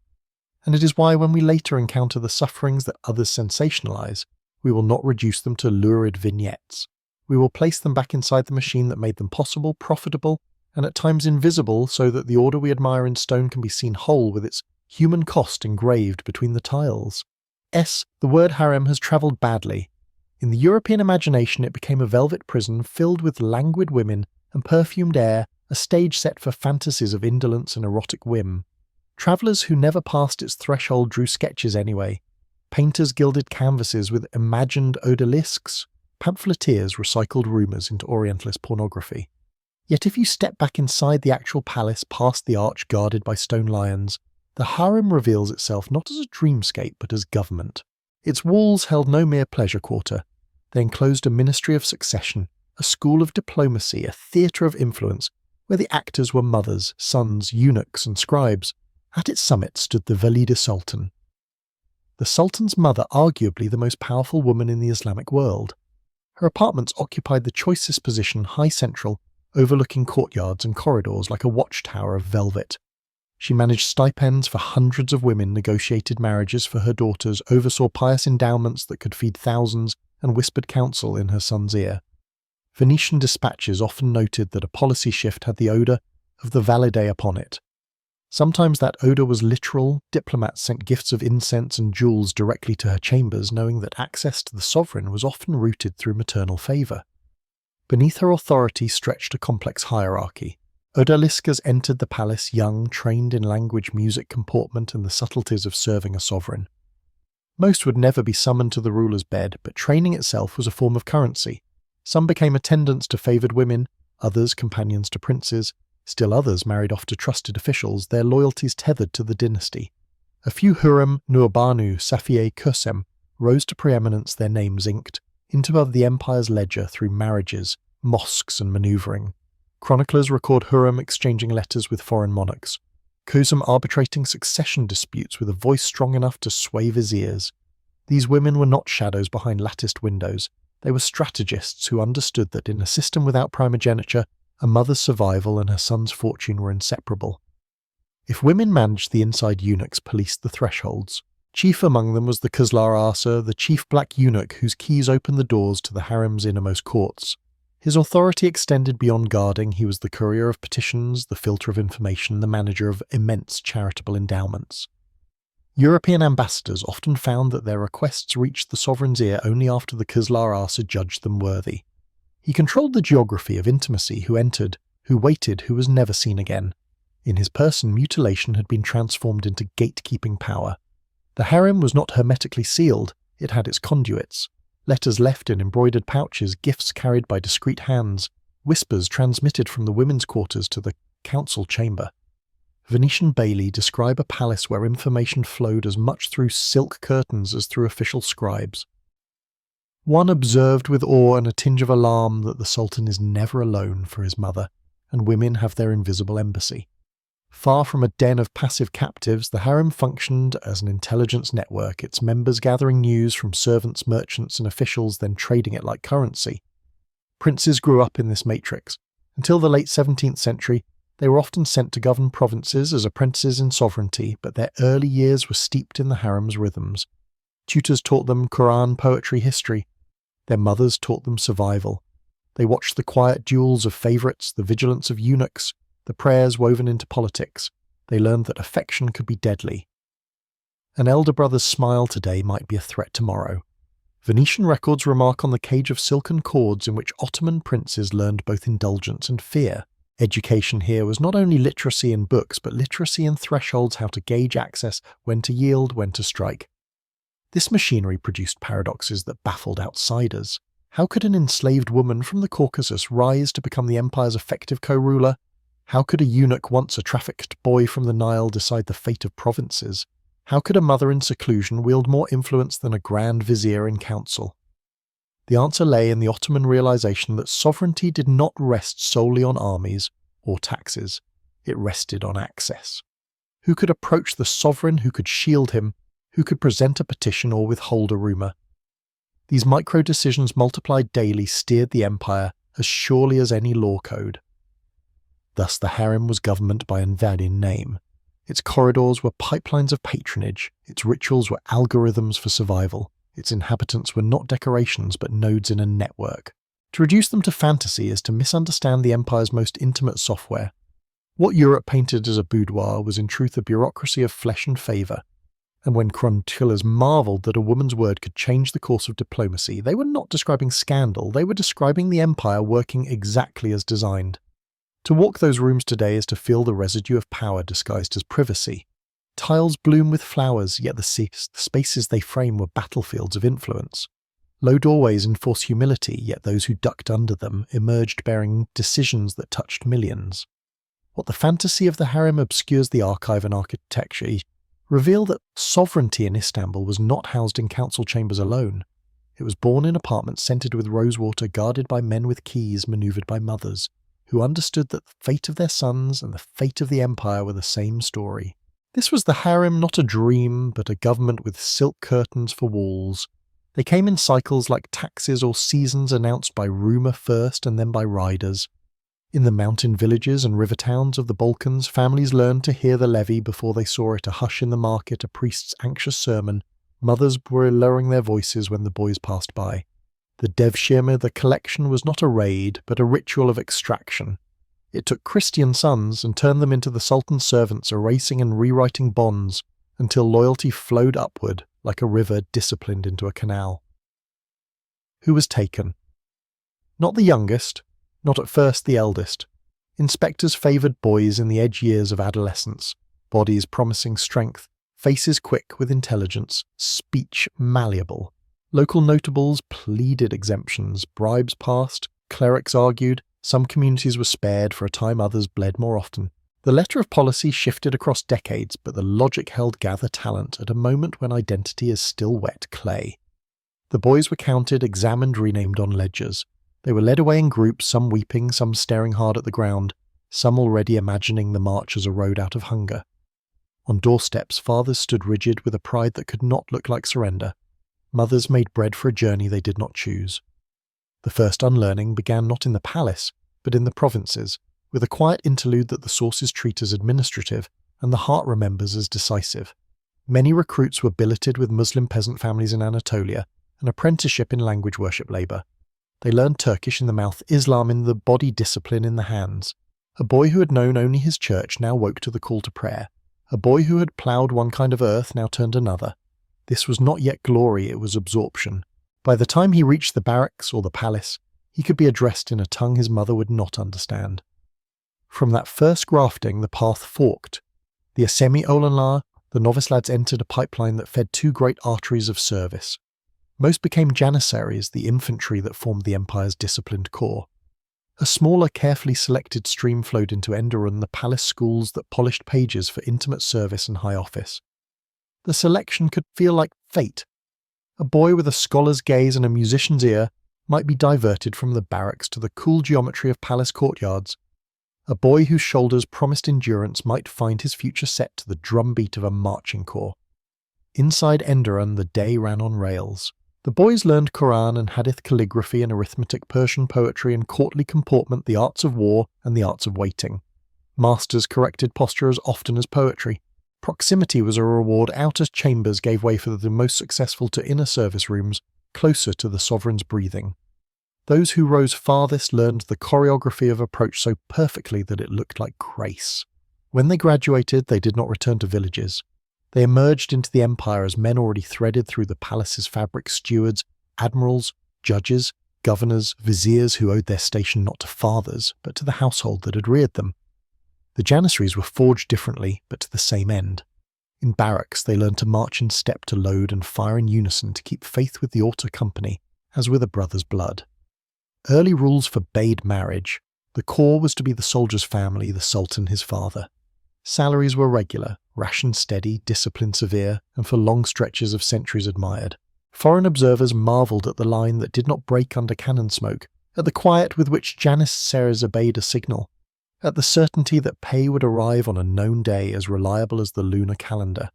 And it is why when we later encounter the sufferings that others sensationalise, we will not reduce them to lurid vignettes. We will place them back inside the machine that made them possible, profitable, and at times invisible, so that the order we admire in stone can be seen whole with its human cost engraved between the tiles. The word harem has travelled badly. In the European imagination it became a velvet prison filled with languid women and perfumed air, a stage set for fantasies of indolence and erotic whim. Travellers who never passed its threshold drew sketches anyway. Painters gilded canvases with imagined odalisques. Pamphleteers recycled rumours into Orientalist pornography. Yet if you step back inside the actual palace past the arch guarded by stone lions, the harem reveals itself not as a dreamscape but as government. Its walls held no mere pleasure quarter. They enclosed a ministry of succession, a school of diplomacy, a theatre of influence, where the actors were mothers, sons, eunuchs and scribes. At its summit stood the Valide Sultan. The Sultan's mother, arguably the most powerful woman in the Islamic world. Her apartments occupied the choicest position high central, overlooking courtyards and corridors like a watchtower of velvet. She managed stipends for hundreds of women, negotiated marriages for her daughters, oversaw pious endowments that could feed thousands, and whispered counsel in her son's ear. Venetian dispatches often noted that a policy shift had the odour of the Valide upon it. Sometimes that odour was literal. Diplomats sent gifts of incense and jewels directly to her chambers, knowing that access to the sovereign was often routed through maternal favour. Beneath her authority stretched a complex hierarchy. Odalisques entered the palace young, trained in language, music, comportment and the subtleties of serving a sovereign. Most would never be summoned to the ruler's bed, but training itself was a form of currency. Some became attendants to favoured women, others companions to princes, still others married off to trusted officials, their loyalties tethered to the dynasty. A few Hurrem, Nurbanu, Safiye Kursem rose to preeminence, their names inked into the empire's ledger through marriages, mosques and manoeuvring. Chroniclers record Hurrem exchanging letters with foreign monarchs, Kusum arbitrating succession disputes with a voice strong enough to sway viziers. These women were not shadows behind latticed windows. They were strategists who understood that in a system without primogeniture, a mother's survival and her son's fortune were inseparable. If women managed, the inside eunuchs policed the thresholds. Chief among them was the Kızlar Asa, the chief black eunuch whose keys opened the doors to the harem's innermost courts. His authority extended beyond guarding. He was the courier of petitions, the filter of information, the manager of immense charitable endowments. European ambassadors often found that their requests reached the sovereign's ear only after the Kızlar Asa judged them worthy. He controlled the geography of intimacy, who entered, who waited, who was never seen again. In his person, mutilation had been transformed into gatekeeping power. The harem was not hermetically sealed, it had its conduits. Letters left in embroidered pouches, gifts carried by discreet hands, whispers transmitted from the women's quarters to the council chamber. Venetian Bailey describe a palace where information flowed as much through silk curtains as through official scribes. One observed with awe and a tinge of alarm that the Sultan is never alone for his mother, and women have their invisible embassy. Far from a den of passive captives, the harem functioned as an intelligence network, its members gathering news from servants, merchants and officials, then trading it like currency. Princes grew up in this matrix. Until the late 17th century, they were often sent to govern provinces as apprentices in sovereignty, but their early years were steeped in the harem's rhythms. Tutors taught them Quran, poetry, history. Their mothers taught them survival. They watched the quiet duels of favourites, the vigilance of eunuchs, the prayers woven into politics. They learned that affection could be deadly. An elder brother's smile today might be a threat tomorrow. Venetian records remark on the cage of silken cords in which Ottoman princes learned both indulgence and fear. Education here was not only literacy in books, but literacy in thresholds, how to gauge access, when to yield, when to strike. This machinery produced paradoxes that baffled outsiders. How could an enslaved woman from the Caucasus rise to become the empire's effective co-ruler? How could a eunuch, once a trafficked boy from the Nile, decide the fate of provinces? How could a mother in seclusion wield more influence than a grand vizier in council? The answer lay in the Ottoman realization that sovereignty did not rest solely on armies or taxes. It rested on access. Who could approach the sovereign, who could shield him, who could present a petition or withhold a rumour? These micro-decisions multiplied daily steered the empire as surely as any law code. Thus the harem was government by Anvadian name. Its corridors were pipelines of patronage, its rituals were algorithms for survival, its inhabitants were not decorations but nodes in a network. To reduce them to fantasy is to misunderstand the empire's most intimate software. What Europe painted as a boudoir was in truth a bureaucracy of flesh and favour. And when chroniclers marvelled that a woman's word could change the course of diplomacy, they were not describing scandal, they were describing the empire working exactly as designed. To walk those rooms today is to feel the residue of power disguised as privacy. Tiles bloom with flowers, yet the spaces they frame were battlefields of influence. Low doorways enforce humility, yet those who ducked under them emerged bearing decisions that touched millions. What the fantasy of the harem obscures the archive and architecture reveal that sovereignty in Istanbul was not housed in council chambers alone. It was born in apartments scented with rosewater, guarded by men with keys manoeuvred by mothers, who understood that the fate of their sons and the fate of the empire were the same story. This was the harem, not a dream, but a government with silk curtains for walls. They came in cycles like taxes or seasons announced by rumour first and then by riders. In the mountain villages and river towns of the Balkans, families learned to hear the levy before they saw it, a hush in the market, a priest's anxious sermon. Mothers were lowering their voices when the boys passed by. The devshirme, the collection, was not a raid, but a ritual of extraction. It took Christian sons and turned them into the Sultan's servants, erasing and rewriting bonds, until loyalty flowed upward like a river disciplined into a canal. Who was taken? Not the youngest, not at first the eldest. Inspectors favoured boys in the edge years of adolescence, bodies promising strength, faces quick with intelligence, speech malleable. Local notables pleaded exemptions, bribes passed, clerics argued, some communities were spared for a time, others bled more often. The letter of policy shifted across decades, but the logic held gather talent at a moment when identity is still wet clay. The boys were counted, examined, renamed on ledgers. They were led away in groups, some weeping, some staring hard at the ground, some already imagining the march as a road out of hunger. On doorsteps, fathers stood rigid with a pride that could not look like surrender. Mothers made bread for a journey they did not choose. The first unlearning began not in the palace, but in the provinces, with a quiet interlude that the sources treat as administrative and the heart remembers as decisive. Many recruits were billeted with Muslim peasant families in Anatolia, an apprenticeship in language worship labour. They learned Turkish in the mouth, Islam in the body, discipline in the hands. A boy who had known only his church now woke to the call to prayer. A boy who had ploughed one kind of earth now turned another. This was not yet glory, it was absorption. By the time he reached the barracks or the palace, he could be addressed in a tongue his mother would not understand. From that first grafting, the path forked. The Assemi Olanlar, the novice lads entered a pipeline that fed two great arteries of service. Most became janissaries, the infantry that formed the empire's disciplined core. A smaller, carefully selected stream flowed into Enderun, the palace schools that polished pages for intimate service and high office. The selection could feel like fate. A boy with a scholar's gaze and a musician's ear might be diverted from the barracks to the cool geometry of palace courtyards. A boy whose shoulders promised endurance might find his future set to the drumbeat of a marching corps. Inside Enderun, the day ran on rails. The boys learned Quran and Hadith calligraphy and arithmetic, Persian poetry and courtly comportment, the arts of war and the arts of waiting. Masters corrected posture as often as poetry. Proximity was a reward. Outer chambers gave way for the most successful to inner service rooms, closer to the sovereign's breathing. Those who rose farthest learned the choreography of approach so perfectly that it looked like grace. When they graduated, they did not return to villages. They emerged into the empire as men already threaded through the palace's fabric, stewards, admirals, judges, governors, viziers who owed their station not to fathers, but to the household that had reared them. The janissaries were forged differently, but to the same end. In barracks, they learned to march in step, to load and fire in unison, to keep faith with the auto company, as with a brother's blood. Early rules forbade marriage. The core was to be the soldier's family, the Sultan his father. Salaries were regular, ration steady, discipline severe, and for long stretches of centuries admired. Foreign observers marvelled at the line that did not break under cannon smoke, at the quiet with which janissaries obeyed a signal, at the certainty that pay would arrive on a known day as reliable as the lunar calendar.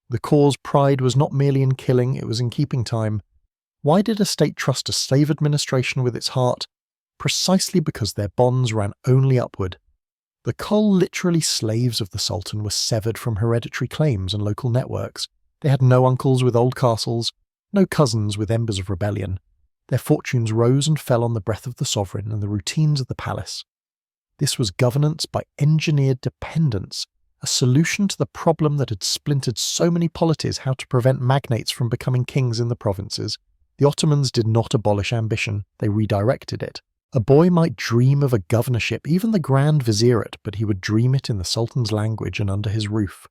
The corps' pride was not merely in killing, it was in keeping time. Why did a state trust a slave administration with its heart? precisely because their bonds ran only upward. The Kol, literally slaves of the Sultan, were severed from hereditary claims and local networks. They had no uncles with old castles, no cousins with embers of rebellion. Their fortunes rose and fell on the breath of the sovereign and the routines of the palace. This was governance by engineered dependence, a solution to the problem that had splintered so many polities: how to prevent magnates from becoming kings in the provinces. The Ottomans did not abolish ambition, they redirected it. A boy might dream of a governorship, even the Grand Vizierate, but he would dream it in the Sultan's language and under his roof.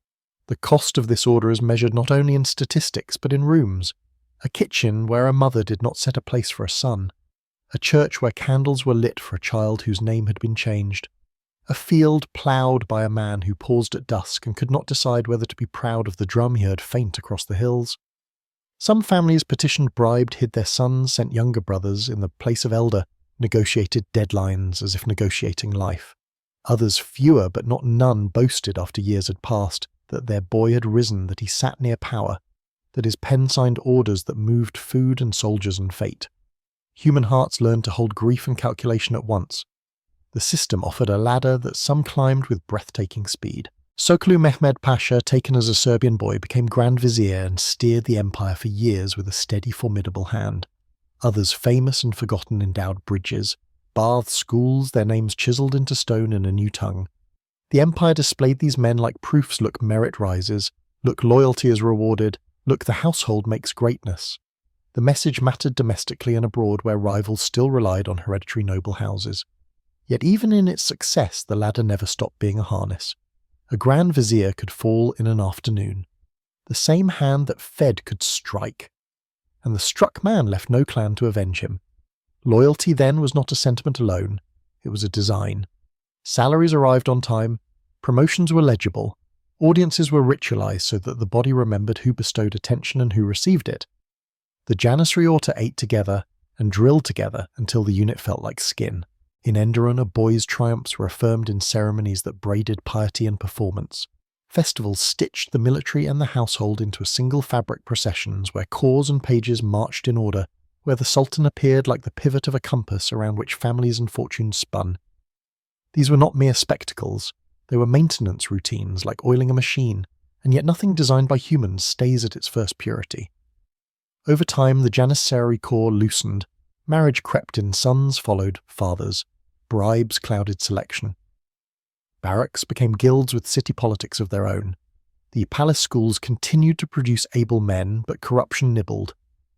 The cost of this order is measured not only in statistics but in rooms. A kitchen where a mother did not set a place for a son. A church where candles were lit for a child whose name had been changed. A field ploughed by a man who paused at dusk and could not decide whether to be proud of the drum he heard faint across the hills. Some families petitioned, bribed, hid their sons, sent younger brothers in the place of elder, negotiated deadlines as if negotiating life. Others, fewer but not none, boasted after years had passed that their boy had risen, that he sat near power, that his pen signed orders that moved food and soldiers and fate. Human hearts learned to hold grief and calculation at once. The system offered a ladder that some climbed with breathtaking speed. Sokolu Mehmed Pasha, taken as a Serbian boy, became Grand Vizier and steered the empire for years with a steady, formidable hand. Others, famous and forgotten, endowed bridges, baths, schools, their names chiselled into stone in a new tongue. The empire displayed these men like proofs: look, merit rises, look, loyalty is rewarded, look, the household makes greatness. The message mattered domestically and abroad, where rivals still relied on hereditary noble houses. Yet even in its success, the ladder never stopped being a harness. A Grand Vizier could fall in an afternoon. The same hand that fed could strike. And the struck man left no clan to avenge him. Loyalty then was not a sentiment alone, it was a design. Salaries arrived on time, promotions were legible, audiences were ritualized so that the body remembered who bestowed attention and who received it. The Janissary order ate together and drilled together until the unit felt like skin. In Enderun, a boy's triumphs were affirmed in ceremonies that braided piety and performance. Festivals stitched the military and the household into a single fabric, processions where corps and pages marched in order, where the Sultan appeared like the pivot of a compass around which families and fortunes spun. These were not mere spectacles, they were maintenance routines like oiling a machine, and yet nothing designed by humans stays at its first purity. Over time, the Janissary corps loosened. Marriage crept in, sons followed fathers, bribes clouded selection. Barracks became guilds with city politics of their own. The palace schools continued to produce able men, but corruption nibbled.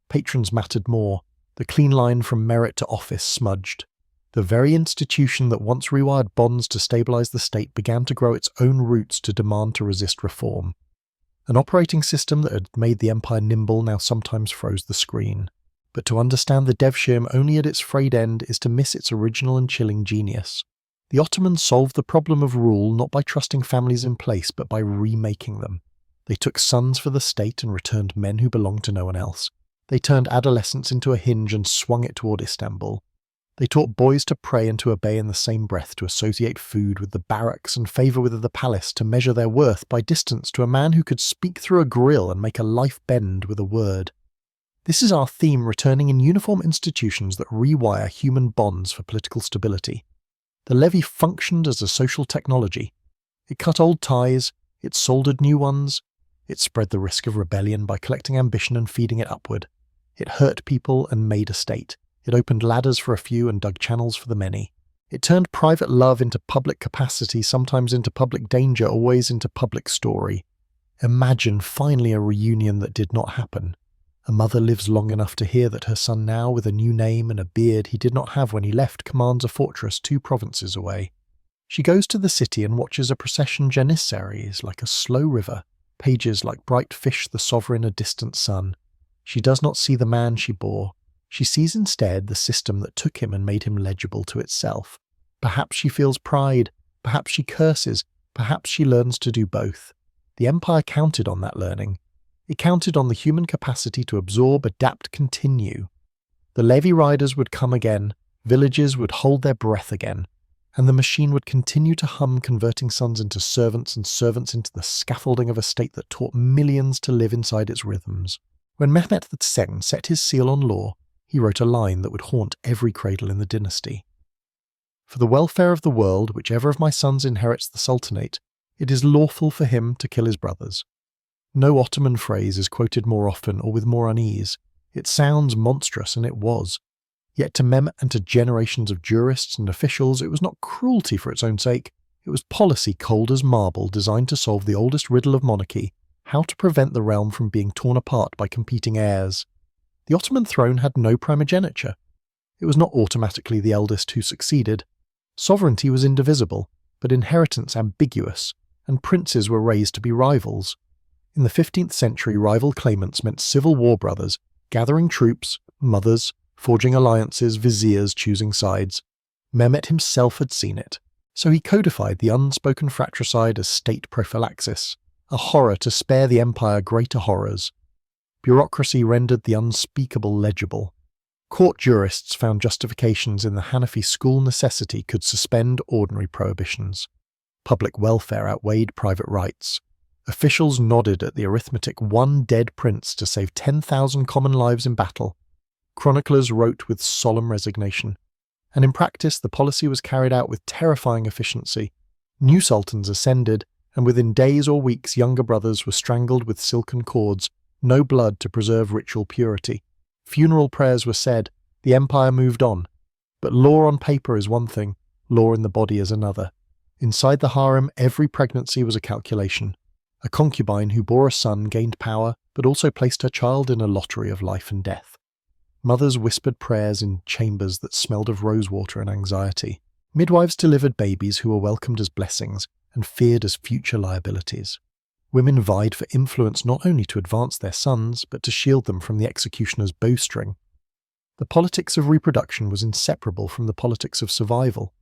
Patrons mattered more. The clean line from merit to office smudged. The very institution that once rewired bonds to stabilize the state began to grow its own roots to demand to resist reform. An operating system that had made the empire nimble now sometimes froze the screen. But to understand the Devshirme only at its frayed end is to miss its original and chilling genius. The Ottomans solved the problem of rule not by trusting families in place, but by remaking them. They took sons for the state and returned men who belonged to no one else. They turned adolescence into a hinge and swung it toward Istanbul. They taught boys to pray and to obey in the same breath, to associate food with the barracks and favour with the palace, to measure their worth by distance to a man who could speak through a grill and make a life bend with a word. This is our theme, returning in uniform institutions that rewire human bonds for political stability. The levy functioned as a social technology. It cut old ties, it soldered new ones, it spread the risk of rebellion by collecting ambition and feeding it upward. It hurt people and made a state. It opened ladders for a few and dug channels for the many. It turned private love into public capacity, sometimes into public danger, always into public story. Imagine finally a reunion that did not happen. A mother lives long enough to hear that her son now, with a new name and a beard he did not have when he left, commands a fortress 2 provinces away. She goes to the city and watches a procession Janissaries like a slow river, pages like bright fish the sovereign a distant sun. She does not see the man she bore. She sees instead the system that took him and made him legible to itself. Perhaps she feels pride, perhaps she curses, perhaps she learns to do both. The empire counted on that learning. It counted on the human capacity to absorb, adapt, continue. The levy riders would come again, villages would hold their breath again, and the machine would continue to hum, converting sons into servants and servants into the scaffolding of a state that taught millions to live inside its rhythms. When Mehmet II set his seal on law, he wrote a line that would haunt every cradle in the dynasty. For the welfare of the world, whichever of my sons inherits the Sultanate, it is lawful for him to kill his brothers. No Ottoman phrase is quoted more often or with more unease. It sounds monstrous, and it was. Yet to Mehmet and to generations of jurists and officials, it was not cruelty for its own sake. It was policy cold as marble, designed to solve the oldest riddle of monarchy: how to prevent the realm from being torn apart by competing heirs. The Ottoman throne had no primogeniture. It was not automatically the eldest who succeeded. Sovereignty was indivisible, but inheritance ambiguous, and princes were raised to be rivals. In the 15th century, rival claimants meant civil war brothers, gathering troops, mothers, forging alliances, viziers choosing sides. Mehmet himself had seen it, so he codified the unspoken fratricide as state prophylaxis, a horror to spare the empire greater horrors. Bureaucracy rendered the unspeakable legible. Court jurists found justifications in the Hanafi school necessity could suspend ordinary prohibitions. Public welfare outweighed private rights. Officials nodded at the arithmetic one dead prince to save 10,000 common lives in battle. Chroniclers wrote with solemn resignation. And in practice, the policy was carried out with terrifying efficiency. New sultans ascended, and within days or weeks younger brothers were strangled with silken cords, no blood to preserve ritual purity. Funeral prayers were said, the empire moved on. But law on paper is one thing, law in the body is another. Inside the harem, every pregnancy was a calculation. A concubine who bore a son gained power, but also placed her child in a lottery of life and death. Mothers whispered prayers in chambers that smelled of rosewater and anxiety. Midwives delivered babies who were welcomed as blessings and feared as future liabilities. Women vied for influence not only to advance their sons, but to shield them from the executioner's bowstring. The politics of reproduction was inseparable from the politics of survival.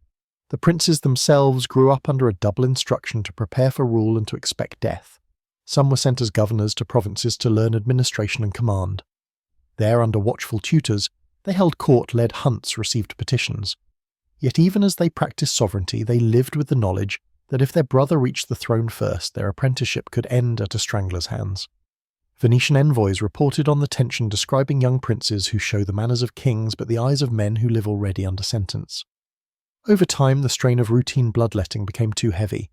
The princes themselves grew up under a double instruction to prepare for rule and to expect death. Some were sent as governors to provinces to learn administration and command. There, under watchful tutors, they held court-led hunts, received petitions. Yet even as they practiced sovereignty, they lived with the knowledge that if their brother reached the throne first, their apprenticeship could end at a strangler's hands. Venetian envoys reported on the tension, describing young princes who show the manners of kings but the eyes of men who live already under sentence. Over time, the strain of routine bloodletting became too heavy.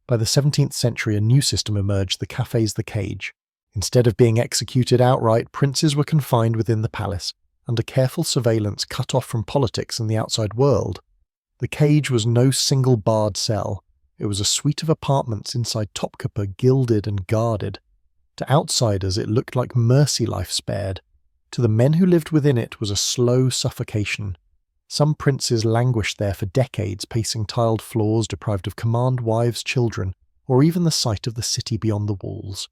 By the 17th century, a new system emerged, the cafes the cage. Instead of being executed outright, princes were confined within the palace, under careful surveillance, cut off from politics and the outside world. The cage was no single barred cell. It was a suite of apartments inside Topkapi, gilded and guarded. To outsiders, it looked like mercy life spared. To the men who lived within it was a slow suffocation. Some princes languished there for decades, pacing tiled floors, deprived of command, wives, children, or even the sight of the city beyond the walls.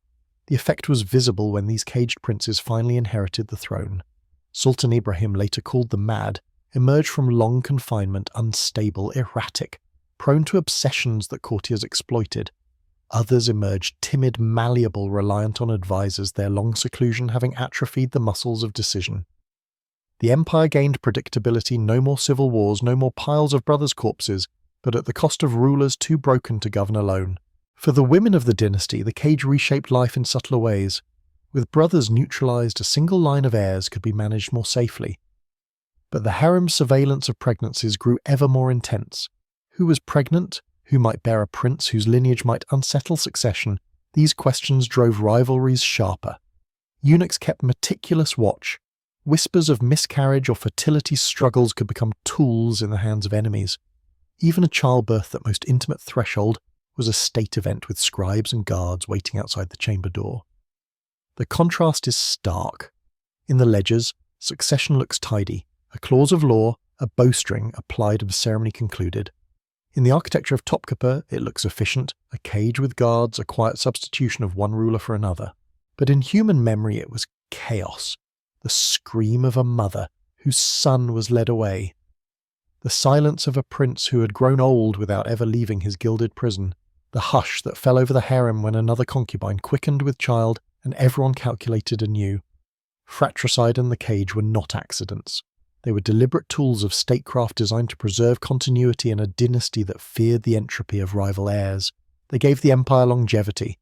The effect was visible when these caged princes finally inherited the throne. Sultan Ibrahim, later called the Mad, emerged from long confinement unstable, erratic, prone to obsessions that courtiers exploited. Others emerged timid, malleable, reliant on advisors, their long seclusion having atrophied the muscles of decision. The empire gained predictability, no more civil wars, no more piles of brothers' corpses, but at the cost of rulers too broken to govern alone. For the women of the dynasty, the cage reshaped life in subtler ways. With brothers neutralized, a single line of heirs could be managed more safely. But the harem's surveillance of pregnancies grew ever more intense. Who was pregnant? Who might bear a prince whose lineage might unsettle succession? These questions drove rivalries sharper. Eunuchs kept meticulous watch. Whispers of miscarriage or fertility struggles could become tools in the hands of enemies. Even a childbirth at most intimate threshold was a state event, with scribes and guards waiting outside the chamber door. The contrast is stark. In the ledgers, succession looks tidy, a clause of law, a bowstring applied and ceremony concluded. In the architecture of Topkapi, it looks efficient, a cage with guards, a quiet substitution of one ruler for another. But in human memory it was chaos. The scream of a mother whose son was led away. The silence of a prince who had grown old without ever leaving his gilded prison. The hush that fell over the harem when another concubine quickened with child and everyone calculated anew. Fratricide and the cage were not accidents. They were deliberate tools of statecraft designed to preserve continuity in a dynasty that feared the entropy of rival heirs. They gave the empire longevity,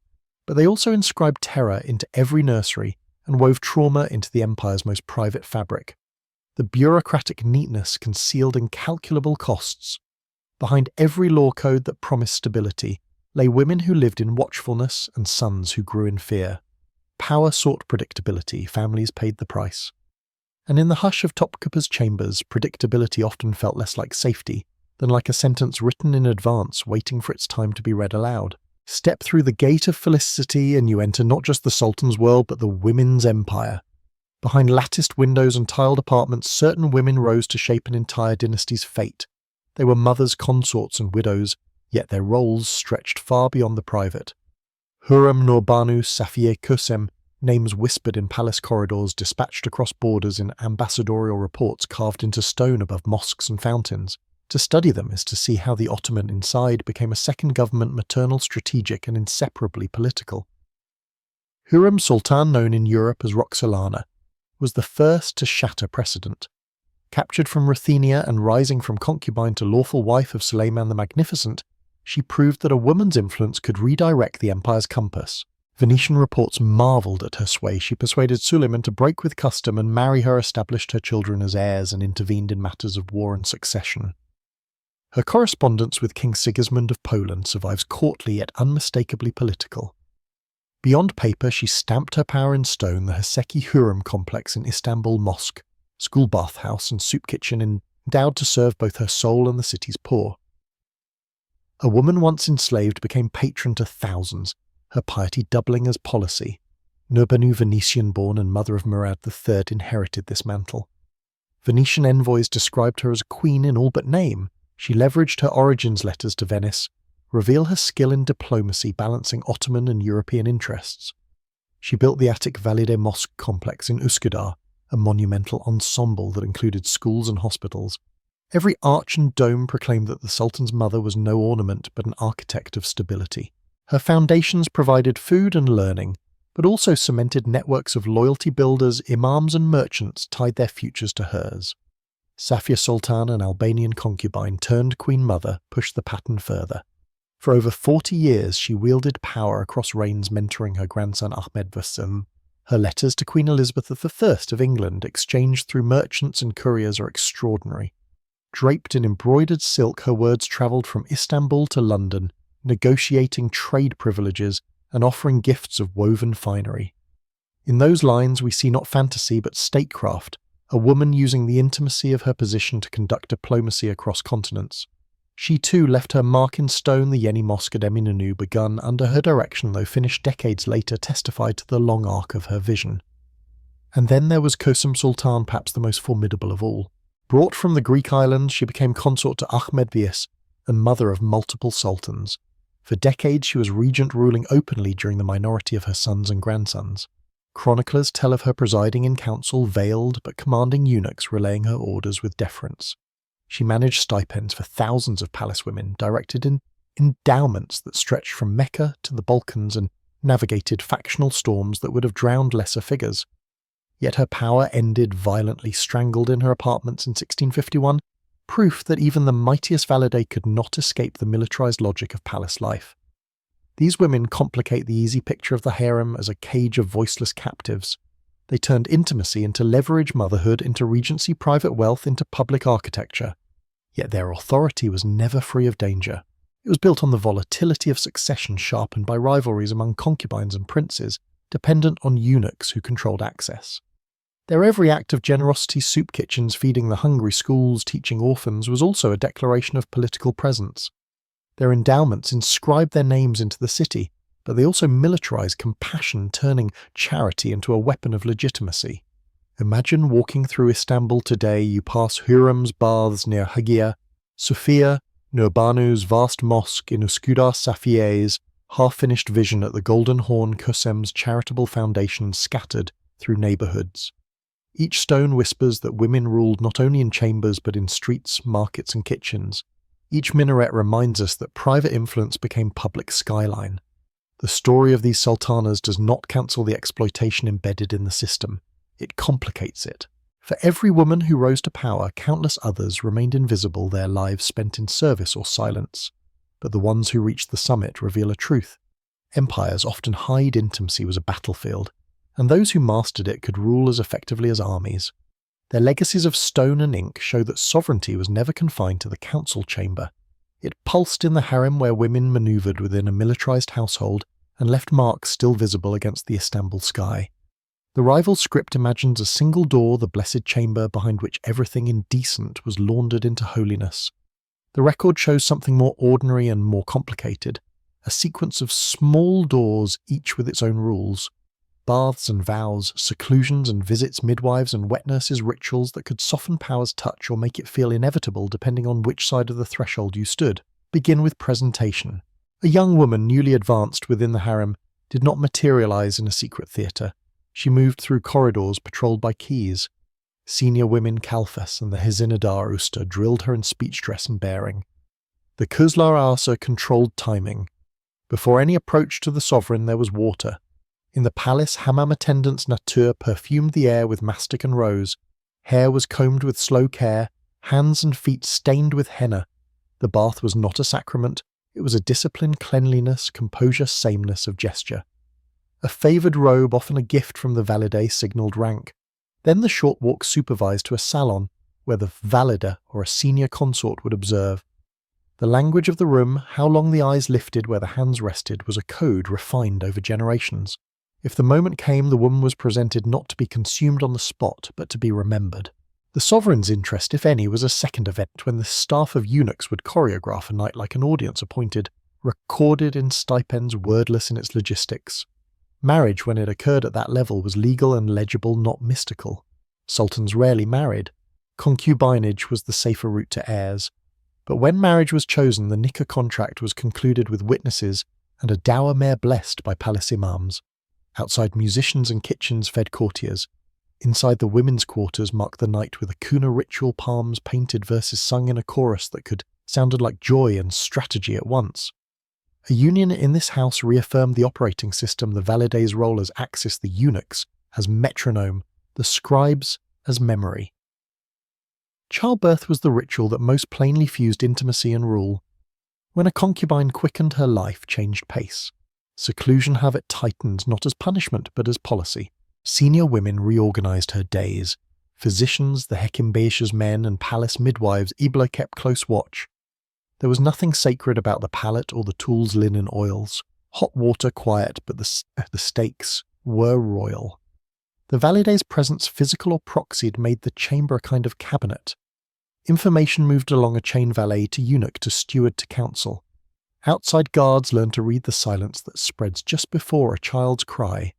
but they also inscribed terror into every nursery and wove trauma into the empire's most private fabric. The bureaucratic neatness concealed incalculable costs. Behind every law code that promised stability lay women who lived in watchfulness and sons who grew in fear. Power sought predictability, families paid the price. And in the hush of Topkapa's chambers, predictability often felt less like safety than like a sentence written in advance waiting for its time to be read aloud. Step through the gate of felicity and you enter not just the Sultan's world but the women's empire. Behind latticed windows and tiled apartments, certain women rose to shape an entire dynasty's fate. They were mothers, consorts and widows, yet their roles stretched far beyond the private. Hurrem Nurbanu Safiye Kusem, names whispered in palace corridors, dispatched across borders in ambassadorial reports carved into stone above mosques and fountains. To study them is to see how the Ottoman inside became a second government, maternal, strategic and inseparably political. Hurrem Sultan, known in Europe as Roxolana, was the first to shatter precedent. Captured from Ruthenia and rising from concubine to lawful wife of Suleiman the Magnificent, she proved that a woman's influence could redirect the empire's compass. Venetian reports marvelled at her sway. She persuaded Suleiman to break with custom and marry her, established her children as heirs, and intervened in matters of war and succession. Her correspondence with King Sigismund of Poland survives courtly yet unmistakably political. Beyond paper, she stamped her power in stone. The Haseki Hurrem complex in Istanbul mosque, school bathhouse and soup kitchen endowed to serve both her soul and the city's poor. A woman once enslaved became patron to thousands, her piety doubling as policy. Nurbanu, Venetian-born and mother of Murad III, inherited this mantle. Venetian envoys described her as a queen in all but name. She leveraged her origins letters to Venice, reveal her skill in diplomacy balancing Ottoman and European interests. She built the Atik Valide Mosque complex in Üsküdar, a monumental ensemble that included schools and hospitals. Every arch and dome proclaimed that the Sultan's mother was no ornament but an architect of stability. Her foundations provided food and learning, but also cemented networks of loyalty builders, imams and merchants tied their futures to hers. Safia Sultan, an Albanian concubine turned Queen Mother, pushed the pattern further. For over 40 years she wielded power across reigns, mentoring her grandson Ahmed Vasem. Her letters to Queen Elizabeth I of England, exchanged through merchants and couriers, are extraordinary. Draped in embroidered silk, her words travelled from Istanbul to London, negotiating trade privileges and offering gifts of woven finery. In those lines we see not fantasy but statecraft, a woman using the intimacy of her position to conduct diplomacy across continents. She too left her mark in stone. The Yeni Mosque at Eminönü, begun under her direction though finished decades later, testified to the long arc of her vision. And then there was Kösem Sultan, perhaps the most formidable of all. Brought from the Greek islands, she became consort to Ahmed Vias and mother of multiple sultans. For decades she was regent, ruling openly during the minority of her sons and grandsons. Chroniclers tell of her presiding in council, veiled but commanding eunuchs relaying her orders with deference. She managed stipends for thousands of palace women, directed endowments that stretched from Mecca to the Balkans, and navigated factional storms that would have drowned lesser figures. Yet her power ended violently, strangled in her apartments in 1651, proof that even the mightiest Valide could not escape the militarized logic of palace life. These women complicate the easy picture of the harem as a cage of voiceless captives. They turned intimacy into leverage, motherhood into regency, private wealth into public architecture. Yet their authority was never free of danger. It was built on the volatility of succession, sharpened by rivalries among concubines and princes, dependent on eunuchs who controlled access. Their every act of generosity, soup kitchens, feeding the hungry, schools, teaching orphans, was also a declaration of political presence. Their endowments inscribed their names into the city, but they also militarized compassion, turning charity into a weapon of legitimacy. Imagine walking through Istanbul today. You pass Hürrem's baths near Hagia Sophia, Nurbanu's vast mosque in Üsküdar, Safiye's half-finished vision at the Golden Horn, Kösem's charitable foundations scattered through neighborhoods. Each stone whispers that women ruled not only in chambers but in streets, markets and kitchens. Each minaret reminds us that private influence became public skyline. The story of these sultanas does not cancel the exploitation embedded in the system. It complicates it. For every woman who rose to power, countless others remained invisible, their lives spent in service or silence. But the ones who reached the summit reveal a truth. Empires often hide intimacy was a battlefield, and those who mastered it could rule as effectively as armies. Their legacies of stone and ink show that sovereignty was never confined to the council chamber. It pulsed in the harem where women maneuvered within a militarized household and left marks still visible against the Istanbul sky. The rival script imagines a single door, the blessed chamber behind which everything indecent was laundered into holiness. The record shows something more ordinary and more complicated, a sequence of small doors, each with its own rules. Baths and vows, seclusions and visits, midwives and wet nurses, rituals that could soften power's touch or make it feel inevitable depending on which side of the threshold you stood. Begin with presentation. A young woman newly advanced within the harem did not materialize in a secret theatre. She moved through corridors patrolled by keys. Senior women Kalfas and the Hezinadar Usta drilled her in speech dress and bearing. The Kuzlar Asa controlled timing. Before any approach to the sovereign there was water. In the palace, hammam attendants Natur perfumed the air with mastic and rose. Hair was combed with slow care, hands and feet stained with henna. The bath was not a sacrament, it was a disciplined cleanliness, composure, sameness of gesture. A favoured robe, often a gift from the valide, signalled rank. Then the short walk supervised to a salon, where the valida or a senior consort would observe. The language of the room, how long the eyes lifted where the hands rested, was a code refined over generations. If the moment came, the woman was presented not to be consumed on the spot, but to be remembered. The sovereign's interest, if any, was a second event when the staff of eunuchs would choreograph a night like an audience appointed, recorded in stipends, wordless in its logistics. Marriage, when it occurred at that level, was legal and legible, not mystical. Sultans rarely married. Concubinage was the safer route to heirs. But when marriage was chosen, the nikah contract was concluded with witnesses and a dower mare blessed by palace imams. Outside, musicians and kitchens fed courtiers. Inside, the women's quarters marked the night with a kuna ritual, palms, painted verses sung in a chorus that sounded like joy and strategy at once. A union in this house reaffirmed the operating system, the valide's role as axis, the eunuchs as metronome, the scribes as memory. Childbirth was the ritual that most plainly fused intimacy and rule. When a concubine quickened, her life changed pace. Seclusion habit tightened not as punishment but as policy. Senior women reorganized her days. Physicians, the Hekimbeish's men, and palace midwives, Ibla kept close watch. There was nothing sacred about the palette or the tool's linen oils. Hot water quiet, but the stakes were royal. The valide's presence, physical or proxied, made the chamber a kind of cabinet. Information moved along a chain valet to eunuch to steward to council. Outside, guards learned to read the silence that spreads just before a child's cry.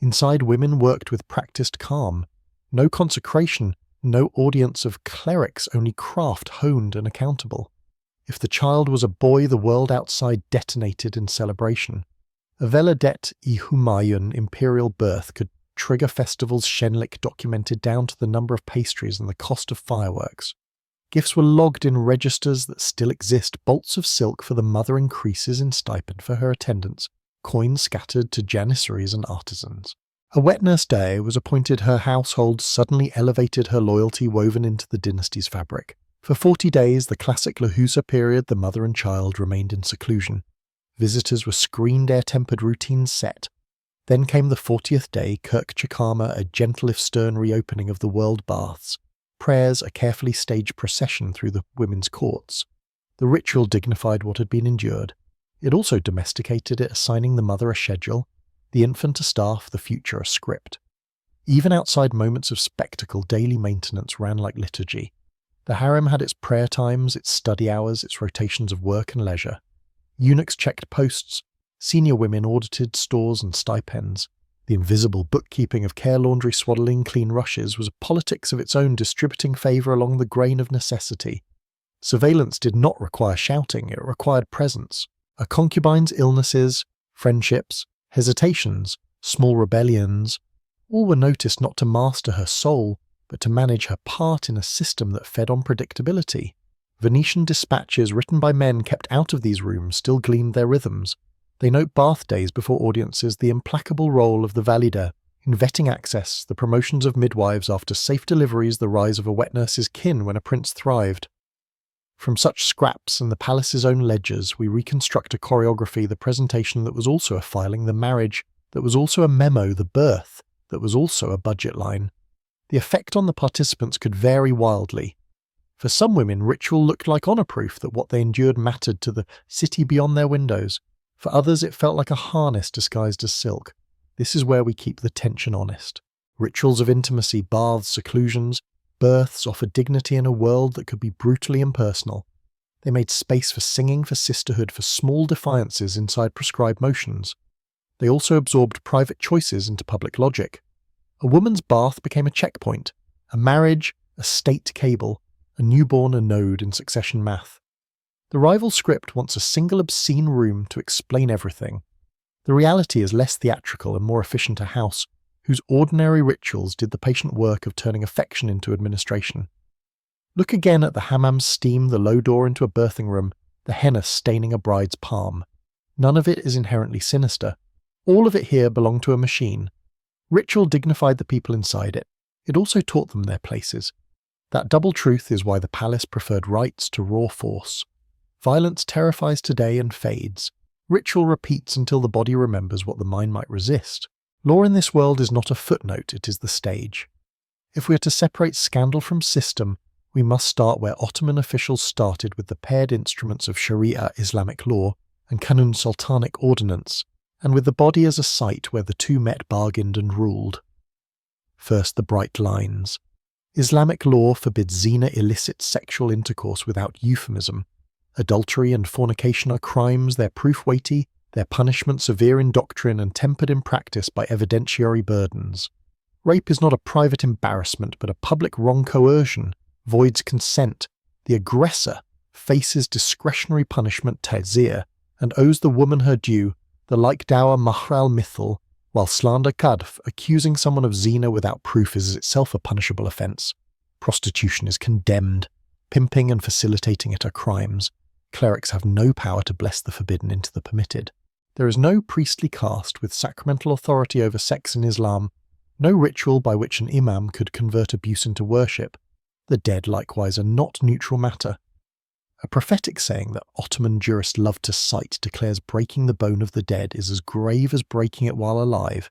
Inside, women worked with practiced calm. No consecration, no audience of clerics, only craft honed and accountable. If the child was a boy, the world outside detonated in celebration. A Veladet-i Humayun imperial birth could trigger festivals Shenlik documented down to the number of pastries and the cost of fireworks. Gifts were logged in registers that still exist, bolts of silk for the mother, increases in stipend for her attendants, coins scattered to janissaries and artisans. A wet nurse day was appointed, her household suddenly elevated, her loyalty woven into the dynasty's fabric. For 40 days, the classic Lahusa period, the mother and child remained in seclusion. Visitors were screened, air-tempered routines set. Then came the 40th day, Kirk Chakama, a gentle if stern reopening of the world baths. Prayers, a carefully staged procession through the women's courts. The ritual dignified what had been endured. It also domesticated it, assigning the mother a schedule, the infant a staff, the future a script. Even outside moments of spectacle, daily maintenance ran like liturgy. The harem had its prayer times, its study hours, its rotations of work and leisure. Eunuchs checked posts. Senior women audited stores and stipends. The invisible bookkeeping of care, laundry, swaddling, clean rushes was a politics of its own, distributing favour along the grain of necessity. Surveillance did not require shouting, it required presence. A concubine's illnesses, friendships, hesitations, small rebellions, all were noticed not to master her soul, but to manage her part in a system that fed on predictability. Venetian dispatches written by men kept out of these rooms still gleaned their rhythms. They note bath days before audiences, the implacable role of the valida, in vetting access, the promotions of midwives after safe deliveries, the rise of a wet nurse's kin when a prince thrived. From such scraps and the palace's own ledgers, we reconstruct a choreography, the presentation that was also a filing, the marriage that was also a memo, the birth that was also a budget line. The effect on the participants could vary wildly. For some women, ritual looked like honor proof that what they endured mattered to the city beyond their windows. For others, it felt like a harness disguised as silk. This is where we keep the tension honest. Rituals of intimacy, baths, seclusions, births offered dignity in a world that could be brutally impersonal. They made space for singing, for sisterhood, for small defiances inside prescribed motions. They also absorbed private choices into public logic. A woman's bath became a checkpoint, a marriage, a state cable, a newborn a node in succession math. The rival script wants a single obscene room to explain everything. The reality is less theatrical and more efficient, a house whose ordinary rituals did the patient work of turning affection into administration. Look again at the hammam's steam, the low door into a birthing room, the henna staining a bride's palm. None of it is inherently sinister. All of it here belonged to a machine. Ritual dignified the people inside it. It also taught them their places. That double truth is why the palace preferred rites to raw force. Violence terrifies today and fades. Ritual repeats until the body remembers what the mind might resist. Law in this world is not a footnote, it is the stage. If we are to separate scandal from system, we must start where Ottoman officials started, with the paired instruments of Sharia Islamic law and Kanun Sultanic ordinance, and with the body as a site where the two met, bargained and ruled. First, the bright lines. Islamic law forbids zina, illicit sexual intercourse, without euphemism. Adultery and fornication are crimes, their proof weighty, their punishment severe in doctrine and tempered in practice by evidentiary burdens. Rape is not a private embarrassment but a public wrong. Coercion voids consent. The aggressor faces discretionary punishment ta'zir and owes the woman her due, the like dower mahr al-mithal, while slander kadf, accusing someone of zina without proof, is itself a punishable offence. Prostitution is condemned. Pimping and facilitating it are crimes. Clerics have no power to bless the forbidden into the permitted. There is no priestly caste with sacramental authority over sex in Islam, no ritual by which an imam could convert abuse into worship. The dead, likewise, are not neutral matter. A prophetic saying that Ottoman jurists love to cite declares breaking the bone of the dead is as grave as breaking it while alive.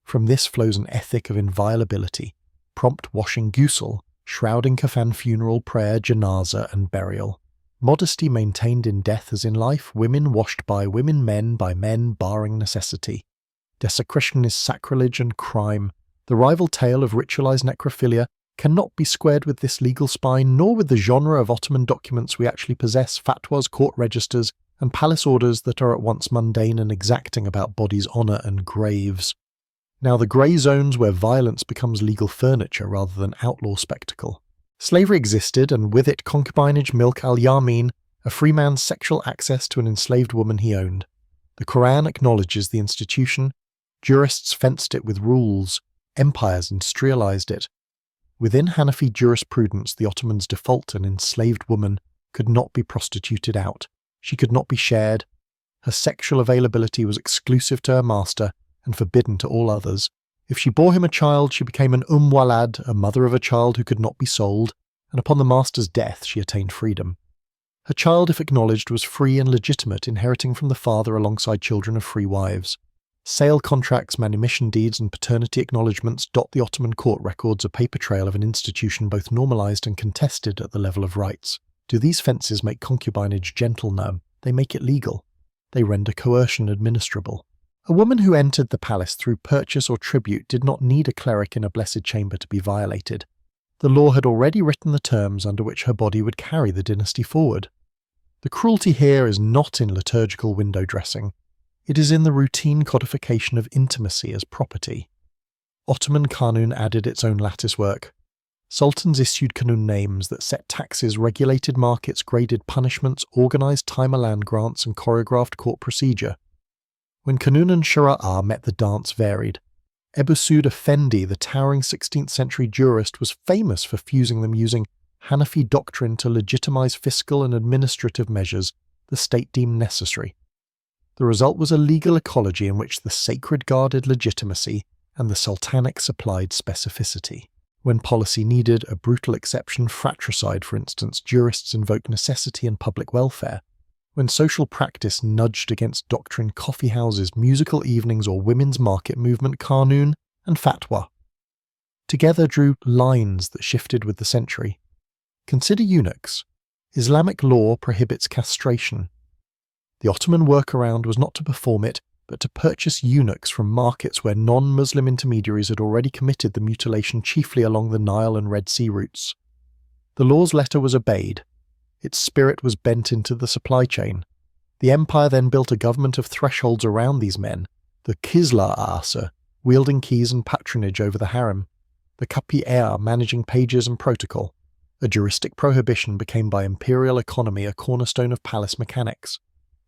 From this flows an ethic of inviolability, prompt washing ghusl, shrouding kafan, funeral, prayer, janazah and burial. Modesty maintained in death as in life, women washed by women, men by men, barring necessity. Desecration is sacrilege and crime. The rival tale of ritualized necrophilia cannot be squared with this legal spine, nor with the genre of Ottoman documents we actually possess, fatwas, court registers, and palace orders that are at once mundane and exacting about bodies' honour and graves. Now the grey zones where violence becomes legal furniture rather than outlaw spectacle. Slavery existed, and with it concubinage, milk al-yamin, a free man's sexual access to an enslaved woman he owned. The Quran acknowledges the institution. Jurists fenced it with rules. Empires industrialized it. Within Hanafi jurisprudence, the Ottomans' default, an enslaved woman could not be prostituted out. She could not be shared. Her sexual availability was exclusive to her master and forbidden to all others. If she bore him a child, she became an walad, a mother of a child who could not be sold, and upon the master's death she attained freedom. Her child, if acknowledged, was free and legitimate, inheriting from the father alongside children of free wives. Sale contracts, manumission deeds and paternity acknowledgements dot the Ottoman court records, a paper trail of an institution both normalised and contested at the level of rights. Do these fences make concubinage gentle? No, they make it legal. They render coercion administrable. A woman who entered the palace through purchase or tribute did not need a cleric in a blessed chamber to be violated. The law had already written the terms under which her body would carry the dynasty forward. The cruelty here is not in liturgical window dressing. It is in the routine codification of intimacy as property. Ottoman Kanun added its own latticework. Sultans issued Kanun names that set taxes, regulated markets, graded punishments, organised time of land grants and choreographed court procedure. When Kanun and Shari'ah met, the dance varied. Ebu Suud Effendi, the towering 16th century jurist, was famous for fusing them using Hanafi doctrine to legitimise fiscal and administrative measures the state deemed necessary. The result was a legal ecology in which the sacred guarded legitimacy and the sultanic supplied specificity. When policy needed a brutal exception, fratricide for instance, jurists invoked necessity and public welfare. When social practice nudged against doctrine, coffee houses, musical evenings or women's market movement, Kanun and fatwa together drew lines that shifted with the century. Consider eunuchs. Islamic law prohibits castration. The Ottoman workaround was not to perform it, but to purchase eunuchs from markets where non-Muslim intermediaries had already committed the mutilation, chiefly along the Nile and Red Sea routes. The law's letter was obeyed. Its spirit was bent into the supply chain. The empire then built a government of thresholds around these men, the Kislar Asa, wielding keys and patronage over the harem, the Kapi-Er managing pages and protocol. A juristic prohibition became by imperial economy a cornerstone of palace mechanics.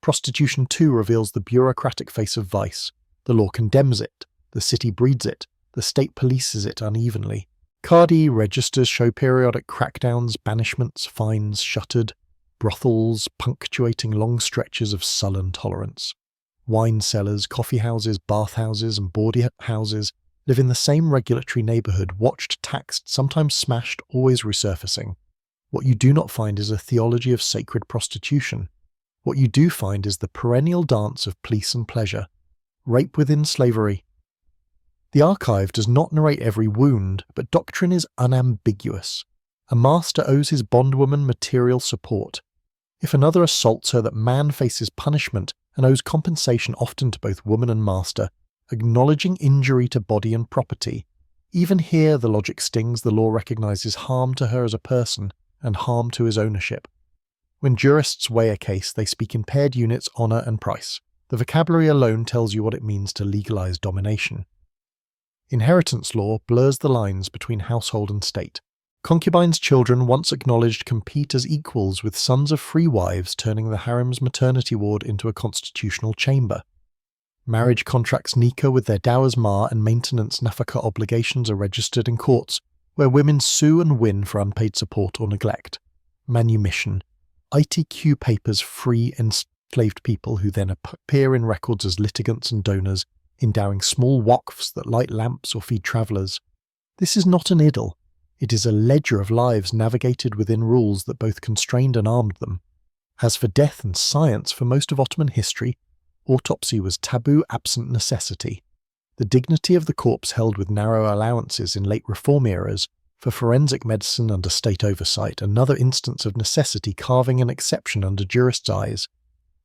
Prostitution too reveals the bureaucratic face of vice. The law condemns it, the city breeds it, the state polices it unevenly. Cadi registers show periodic crackdowns, banishments, fines, shuttered, brothels punctuating long stretches of sullen tolerance. Wine cellars, coffee houses, bathhouses, and bawdy houses live in the same regulatory neighbourhood, watched, taxed, sometimes smashed, always resurfacing. What you do not find is a theology of sacred prostitution. What you do find is the perennial dance of police and pleasure, rape within slavery. The archive does not narrate every wound, but doctrine is unambiguous. A master owes his bondwoman material support. If another assaults her, that man faces punishment and owes compensation often to both woman and master, acknowledging injury to body and property. Even here the logic stings. The law recognises harm to her as a person and harm to his ownership. When jurists weigh a case, they speak in paired units, honour and price. The vocabulary alone tells you what it means to legalise domination. Inheritance law blurs the lines between household and state. Concubines' children, once acknowledged, compete as equals with sons of free wives, turning the harem's maternity ward into a constitutional chamber. Marriage contracts nikah with their dowers ma and maintenance nafaka obligations are registered in courts, where women sue and win for unpaid support or neglect. Manumission. ITQ papers free enslaved people who then appear in records as litigants and donors, endowing small waqfs that light lamps or feed travellers. This is not an idyll. It is a ledger of lives navigated within rules that both constrained and armed them. As for death and science, for most of Ottoman history, autopsy was taboo absent necessity. The dignity of the corpse held with narrow allowances in late reform eras, for forensic medicine under state oversight, another instance of necessity carving an exception under jurists' eyes.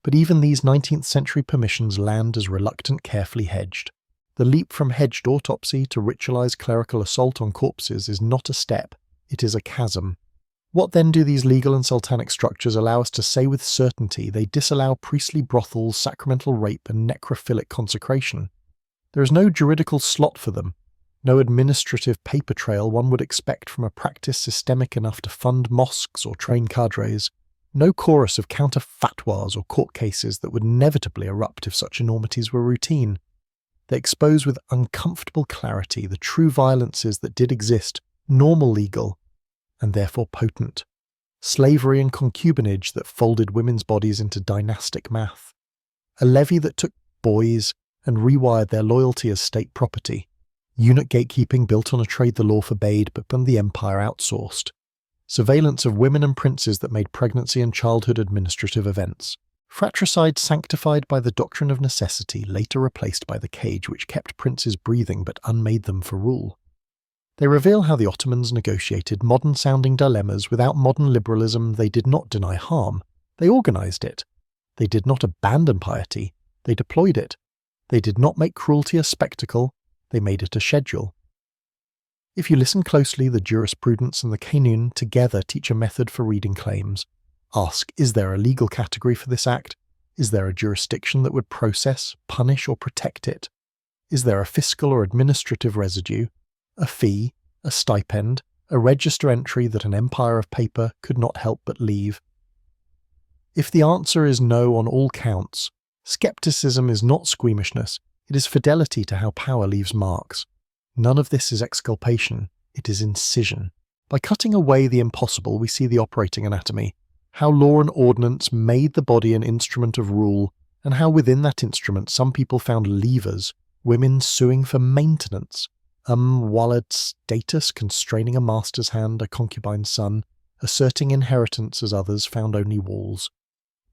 But even these 19th century permissions land as reluctant, carefully hedged. The leap from hedged autopsy to ritualized clerical assault on corpses is not a step, it is a chasm. What then do these legal and sultanic structures allow us to say with certainty? They disallow priestly brothels, sacramental rape, and necrophilic consecration. There is no juridical slot for them, no administrative paper trail one would expect from a practice systemic enough to fund mosques or train cadres, no chorus of counter-fatwas or court cases that would inevitably erupt if such enormities were routine. They expose with uncomfortable clarity the true violences that did exist, normal legal, and therefore potent. Slavery and concubinage that folded women's bodies into dynastic math. A levy that took boys and rewired their loyalty as state property. Eunuch gatekeeping built on a trade the law forbade but the empire outsourced. Surveillance of women and princes that made pregnancy and childhood administrative events. Fratricide sanctified by the doctrine of necessity, later replaced by the cage which kept princes breathing but unmade them for rule. They reveal how the Ottomans negotiated modern-sounding dilemmas. Without modern liberalism, they did not deny harm. They organised it. They did not abandon piety. They deployed it. They did not make cruelty a spectacle. They made it a schedule. If you listen closely, the jurisprudence and the Kanun together teach a method for reading claims. Ask, is there a legal category for this act? Is there a jurisdiction that would process, punish, or protect it? Is there a fiscal or administrative residue, a fee, a stipend, a register entry that an empire of paper could not help but leave? If the answer is no on all counts, skepticism is not squeamishness, it is fidelity to how power leaves marks. None of this is exculpation, it is incision. By cutting away the impossible, we see the operating anatomy, how law and ordinance made the body an instrument of rule, and how within that instrument some people found levers, women suing for maintenance, wallad status constraining a master's hand, a concubine's son, asserting inheritance as others found only walls.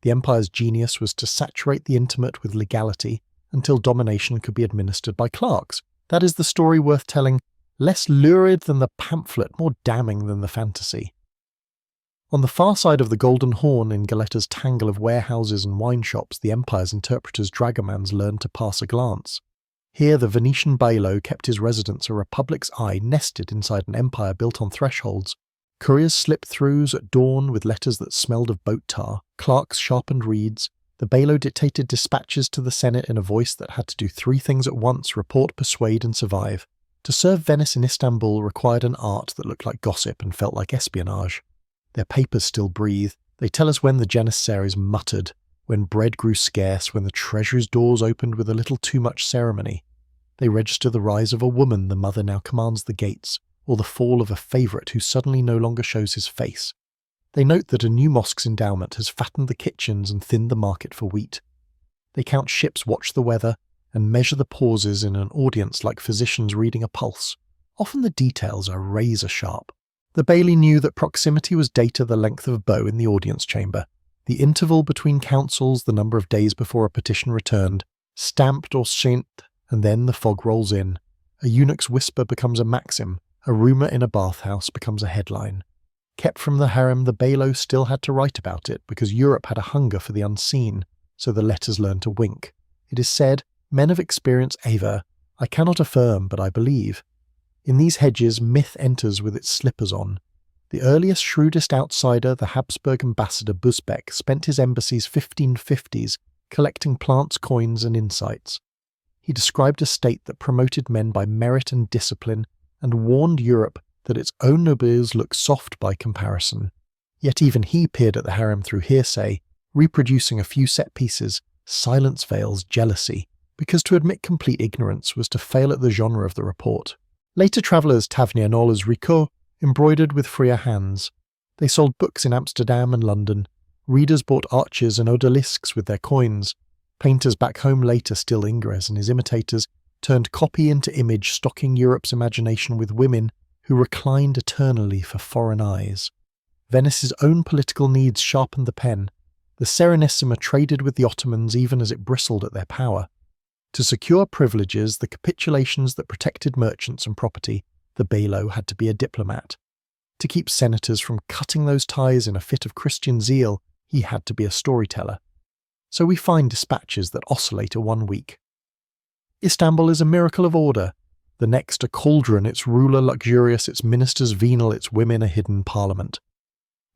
The empire's genius was to saturate the intimate with legality until domination could be administered by clerks. That is the story worth telling, less lurid than the pamphlet, more damning than the fantasy. On the far side of the Golden Horn in Galetta's tangle of warehouses and wine shops, the Empire's interpreters Dragomans learned to pass a glance. Here the Venetian bailo kept his residence a republic's eye nested inside an empire built on thresholds. Couriers slipped throughs at dawn with letters that smelled of boat tar, clerks sharpened reeds. The bailo dictated dispatches to the Senate in a voice that had to do three things at once: report, persuade, and survive. To serve Venice in Istanbul required an art that looked like gossip and felt like espionage. Their papers still breathe. They tell us when the janissaries muttered, when bread grew scarce, when the treasury's doors opened with a little too much ceremony. They register the rise of a woman the mother now commands the gates, or the fall of a favourite who suddenly no longer shows his face. They note that a new mosque's endowment has fattened the kitchens and thinned the market for wheat. They count ships, watch the weather, and measure the pauses in an audience like physicians reading a pulse. Often the details are razor sharp. The Bailey knew that proximity was data the length of a bow in the audience chamber, the interval between councils the number of days before a petition returned, stamped or shint, and then the fog rolls in. A eunuch's whisper becomes a maxim, a rumour in a bathhouse becomes a headline. Kept from the harem, the bailo still had to write about it because Europe had a hunger for the unseen, so the letters learned to wink. It is said, men of experience aver, I cannot affirm, but I believe. In these hedges, myth enters with its slippers on. The earliest, shrewdest outsider, the Habsburg ambassador Busbeck, spent his embassy's 1550s collecting plants, coins, and insights. He described a state that promoted men by merit and discipline, and warned Europe that its own nobles looked soft by comparison. Yet even he peered at the harem through hearsay, reproducing a few set pieces. Silence veils jealousy, because to admit complete ignorance was to fail at the genre of the report. Later travellers Tavernier Rico embroidered with freer hands. They sold books in Amsterdam and London. Readers bought arches and odalisques with their coins. Painters back home later, still Ingres and his imitators, turned copy into image, stocking Europe's imagination with women who reclined eternally for foreign eyes. Venice's own political needs sharpened the pen. The Serenissima traded with the Ottomans even as it bristled at their power. To secure privileges, the capitulations that protected merchants and property, the bailo had to be a diplomat. To keep senators from cutting those ties in a fit of Christian zeal, he had to be a storyteller. So we find dispatches that oscillate a 1 week. Istanbul is a miracle of order. The next a cauldron, its ruler luxurious, its ministers venal, its women a hidden parliament.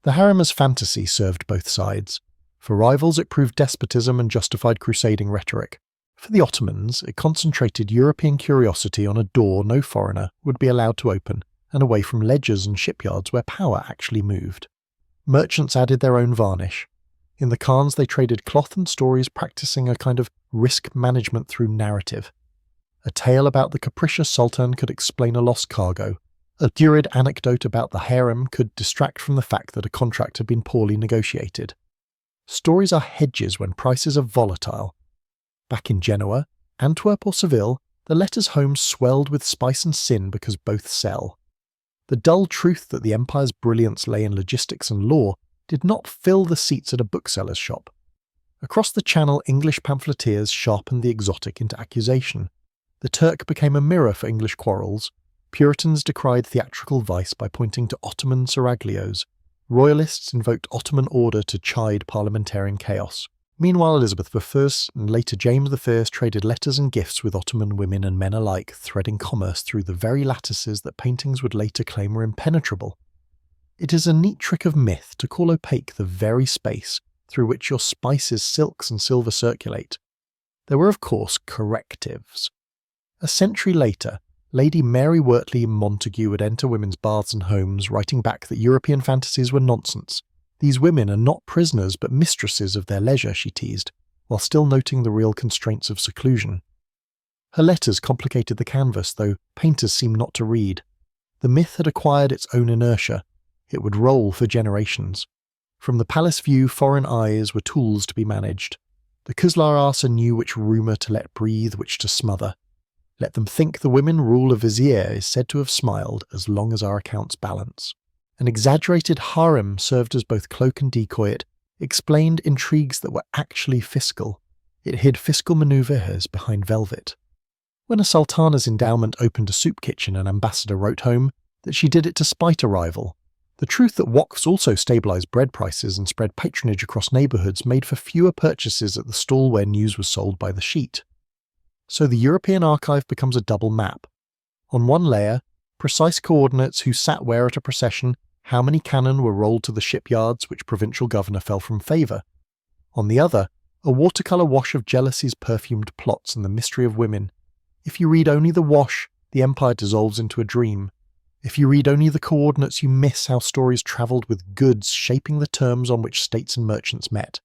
The harem as fantasy served both sides. For rivals it proved despotism and justified crusading rhetoric. For the Ottomans, it concentrated European curiosity on a door no foreigner would be allowed to open, and away from ledgers and shipyards where power actually moved. Merchants added their own varnish. In the khans they traded cloth and stories, practicing a kind of risk management through narrative. A tale about the capricious Sultan could explain a lost cargo. A lurid anecdote about the harem could distract from the fact that a contract had been poorly negotiated. Stories are hedges when prices are volatile. Back in Genoa, Antwerp or Seville, the letters home swelled with spice and sin because both sell. The dull truth that the empire's brilliance lay in logistics and law did not fill the seats at a bookseller's shop. Across the channel, English pamphleteers sharpened the exotic into accusation. The Turk became a mirror for English quarrels. Puritans decried theatrical vice by pointing to Ottoman seraglios. Royalists invoked Ottoman order to chide parliamentarian chaos. Meanwhile, Elizabeth I and later James I traded letters and gifts with Ottoman women and men alike, threading commerce through the very lattices that paintings would later claim were impenetrable. It is a neat trick of myth to call opaque the very space through which your spices, silks and silver circulate. There were, of course, correctives. A century later, Lady Mary Wortley Montagu would enter women's baths and homes, writing back that European fantasies were nonsense. These women are not prisoners but mistresses of their leisure, she teased, while still noting the real constraints of seclusion. Her letters complicated the canvas, though painters seemed not to read. The myth had acquired its own inertia. It would roll for generations. From the palace view, foreign eyes were tools to be managed. The Kuzlar Asa knew which rumour to let breathe, which to smother. Let them think the women rule a vizier is said to have smiled as long as our accounts balance. An exaggerated harem served as both cloak and decoy. It explained intrigues that were actually fiscal. It hid fiscal manoeuvres behind velvet. When a sultana's endowment opened a soup kitchen, an ambassador wrote home that she did it to spite a rival. The truth that waqfs also stabilised bread prices and spread patronage across neighbourhoods made for fewer purchases at the stall where news was sold by the sheet. So the European archive becomes a double map. On one layer, precise coordinates who sat where at a procession, how many cannon were rolled to the shipyards which provincial governor fell from favour. On the other, a watercolour wash of jealousy's perfumed plots and the mystery of women. If you read only the wash, the empire dissolves into a dream. If you read only the coordinates, you miss how stories travelled with goods shaping the terms on which states and merchants met.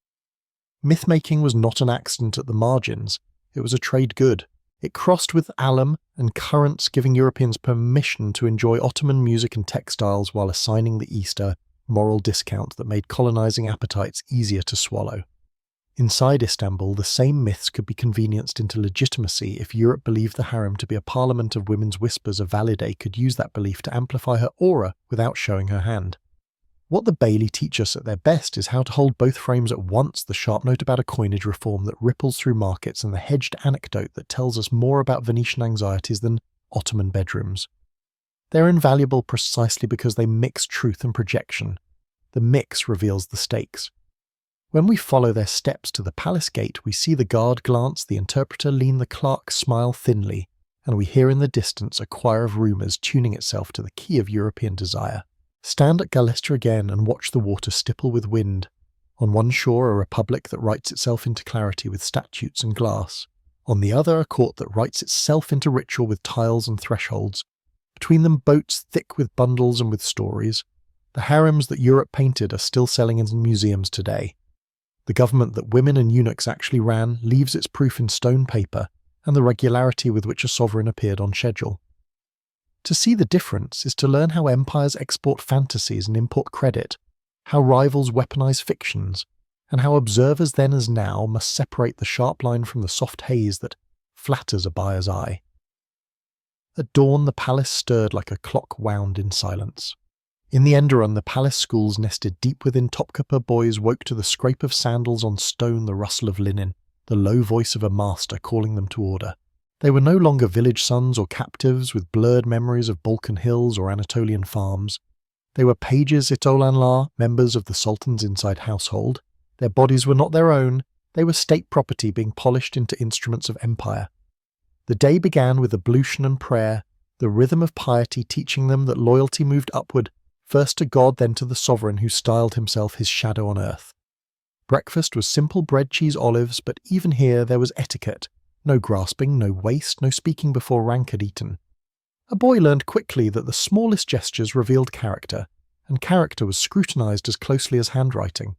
Myth-making was not an accident at the margins, it was a trade good. It crossed with alum and currents, giving Europeans permission to enjoy Ottoman music and textiles while assigning the East a moral discount that made colonising appetites easier to swallow. Inside Istanbul, the same myths could be convenienced into legitimacy if Europe believed the harem to be a parliament of women's whispers. A valide could use that belief to amplify her aura without showing her hand. What the Bailey teach us at their best is how to hold both frames at once, the sharp note about a coinage reform that ripples through markets and the hedged anecdote that tells us more about Venetian anxieties than Ottoman bedrooms. They're invaluable precisely because they mix truth and projection. The mix reveals the stakes. When we follow their steps to the palace gate, we see the guard glance, the interpreter lean, the clerk smile thinly, and we hear in the distance a choir of rumours tuning itself to the key of European desire. Stand at Galesta again and watch the water stipple with wind. On one shore a republic that writes itself into clarity with statutes and glass. On the other a court that writes itself into ritual with tiles and thresholds. Between them boats thick with bundles and with stories. The harems that Europe painted are still selling in museums today. The government that women and eunuchs actually ran leaves its proof in stone paper and the regularity with which a sovereign appeared on schedule. To see the difference is to learn how empires export fantasies and import credit, how rivals weaponize fictions, and how observers then as now must separate the sharp line from the soft haze that flatters a buyer's eye. At dawn the palace stirred like a clock wound in silence. In the Enderun, the palace schools nested deep within Topkapi boys woke to the scrape of sandals on stone, the rustle of linen, the low voice of a master calling them to order. They were no longer village sons or captives with blurred memories of Balkan hills or Anatolian farms. They were pages itolanlar, members of the Sultan's inside household. Their bodies were not their own, they were state property being polished into instruments of empire. The day began with ablution and prayer, the rhythm of piety teaching them that loyalty moved upward, first to God, then to the sovereign who styled himself his shadow on earth. Breakfast was simple bread, cheese, olives, but even here there was etiquette. No grasping, no waste, no speaking before rank had eaten. A boy learned quickly that the smallest gestures revealed character, and character was scrutinized as closely as handwriting.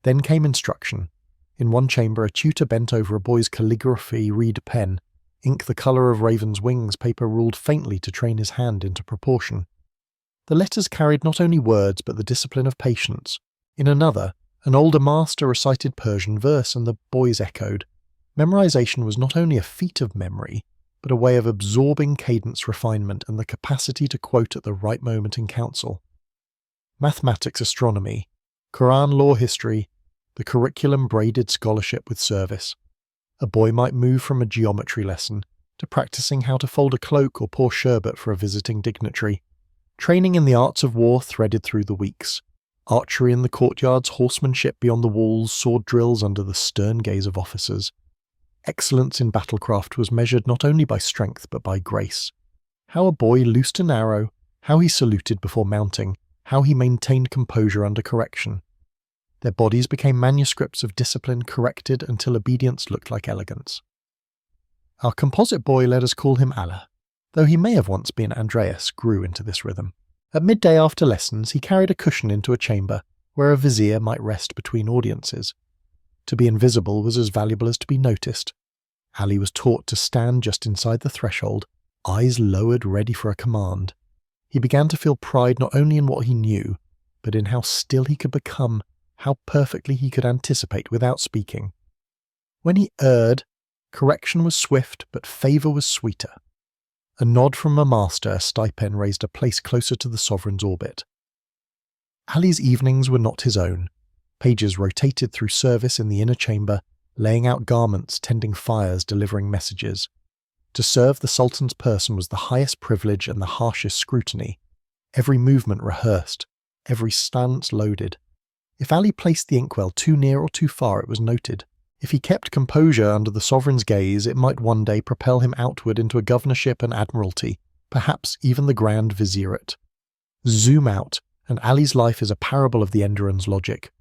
Then came instruction. In one chamber, a tutor bent over a boy's calligraphy reed pen. Ink the colour of raven's wings, paper ruled faintly to train his hand into proportion. The letters carried not only words but the discipline of patience. In another, an older master recited Persian verse, and the boys echoed. Memorization was not only a feat of memory, but a way of absorbing cadence refinement and the capacity to quote at the right moment in council. Mathematics, astronomy, Quran law history, the curriculum braided scholarship with service. A boy might move from a geometry lesson to practicing how to fold a cloak or pour sherbet for a visiting dignitary. Training in the arts of war threaded through the weeks. Archery in the courtyards, horsemanship beyond the walls, sword drills under the stern gaze of officers. Excellence in battlecraft was measured not only by strength but by grace. How a boy loosed an arrow, how he saluted before mounting, how he maintained composure under correction. Their bodies became manuscripts of discipline corrected until obedience looked like elegance. Our composite boy, let us call him Allah, though he may have once been Andreas, grew into this rhythm. At midday after lessons, he carried a cushion into a chamber where a vizier might rest between audiences. To be invisible was as valuable as to be noticed. Ali was taught to stand just inside the threshold, eyes lowered ready for a command. He began to feel pride not only in what he knew, but in how still he could become, how perfectly he could anticipate without speaking. When he erred, correction was swift, but favour was sweeter. A nod from a master, a stipend raised a place closer to the sovereign's orbit. Ali's evenings were not his own. Pages rotated through service in the inner chamber, laying out garments, tending fires, delivering messages. To serve the Sultan's person was the highest privilege and the harshest scrutiny. Every movement rehearsed, every stance loaded. If Ali placed the inkwell too near or too far, it was noted. If he kept composure under the sovereign's gaze, it might one day propel him outward into a governorship and admiralty, perhaps even the Grand Vizierate. Zoom out, and Ali's life is a parable of the Enderun's logic.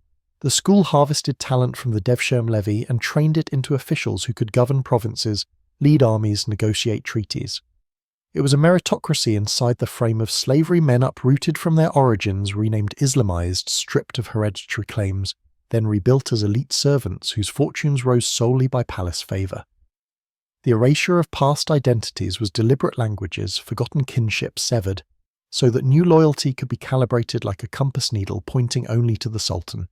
The school harvested talent from the Devshirme levy and trained it into officials who could govern provinces, lead armies, negotiate treaties. It was a meritocracy inside the frame of slavery, men uprooted from their origins, renamed Islamized, stripped of hereditary claims, then rebuilt as elite servants whose fortunes rose solely by palace favour. The erasure of past identities was deliberate languages, forgotten kinships severed, so that new loyalty could be calibrated like a compass needle pointing only to the Sultan.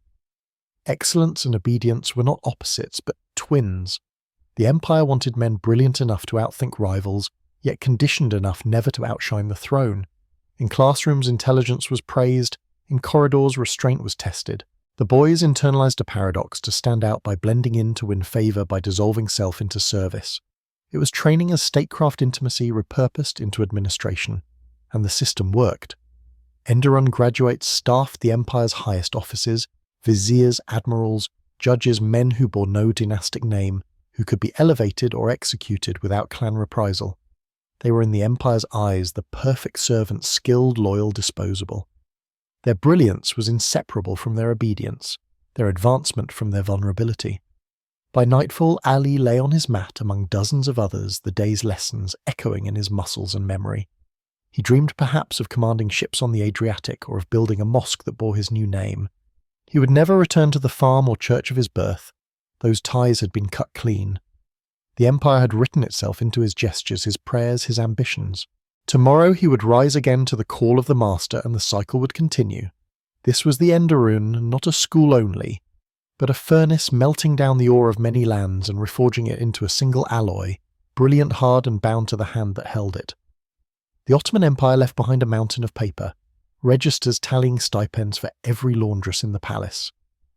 Excellence and obedience were not opposites, but twins. The empire wanted men brilliant enough to outthink rivals, yet conditioned enough never to outshine the throne. In classrooms, intelligence was praised. In corridors, restraint was tested. The boys internalized a paradox to stand out by blending in to win favor by dissolving self into service. It was training as statecraft intimacy repurposed into administration. And the system worked. Enderun graduates staffed the empire's highest offices, viziers, admirals, judges, men who bore no dynastic name, who could be elevated or executed without clan reprisal. They were in the empire's eyes the perfect servants, skilled, loyal, disposable. Their brilliance was inseparable from their obedience, their advancement from their vulnerability. By nightfall, Ali lay on his mat among dozens of others, the day's lessons echoing in his muscles and memory. He dreamed perhaps of commanding ships on the Adriatic or of building a mosque that bore his new name. He would never return to the farm or church of his birth. Those ties had been cut clean. The empire had written itself into his gestures, his prayers, his ambitions. Tomorrow he would rise again to the call of the master and the cycle would continue. This was the Enderun, not a school only, but a furnace melting down the ore of many lands and reforging it into a single alloy, brilliant, hard and bound to the hand that held it. The Ottoman Empire left behind a mountain of paper, registers tallying stipends for every laundress in the palace,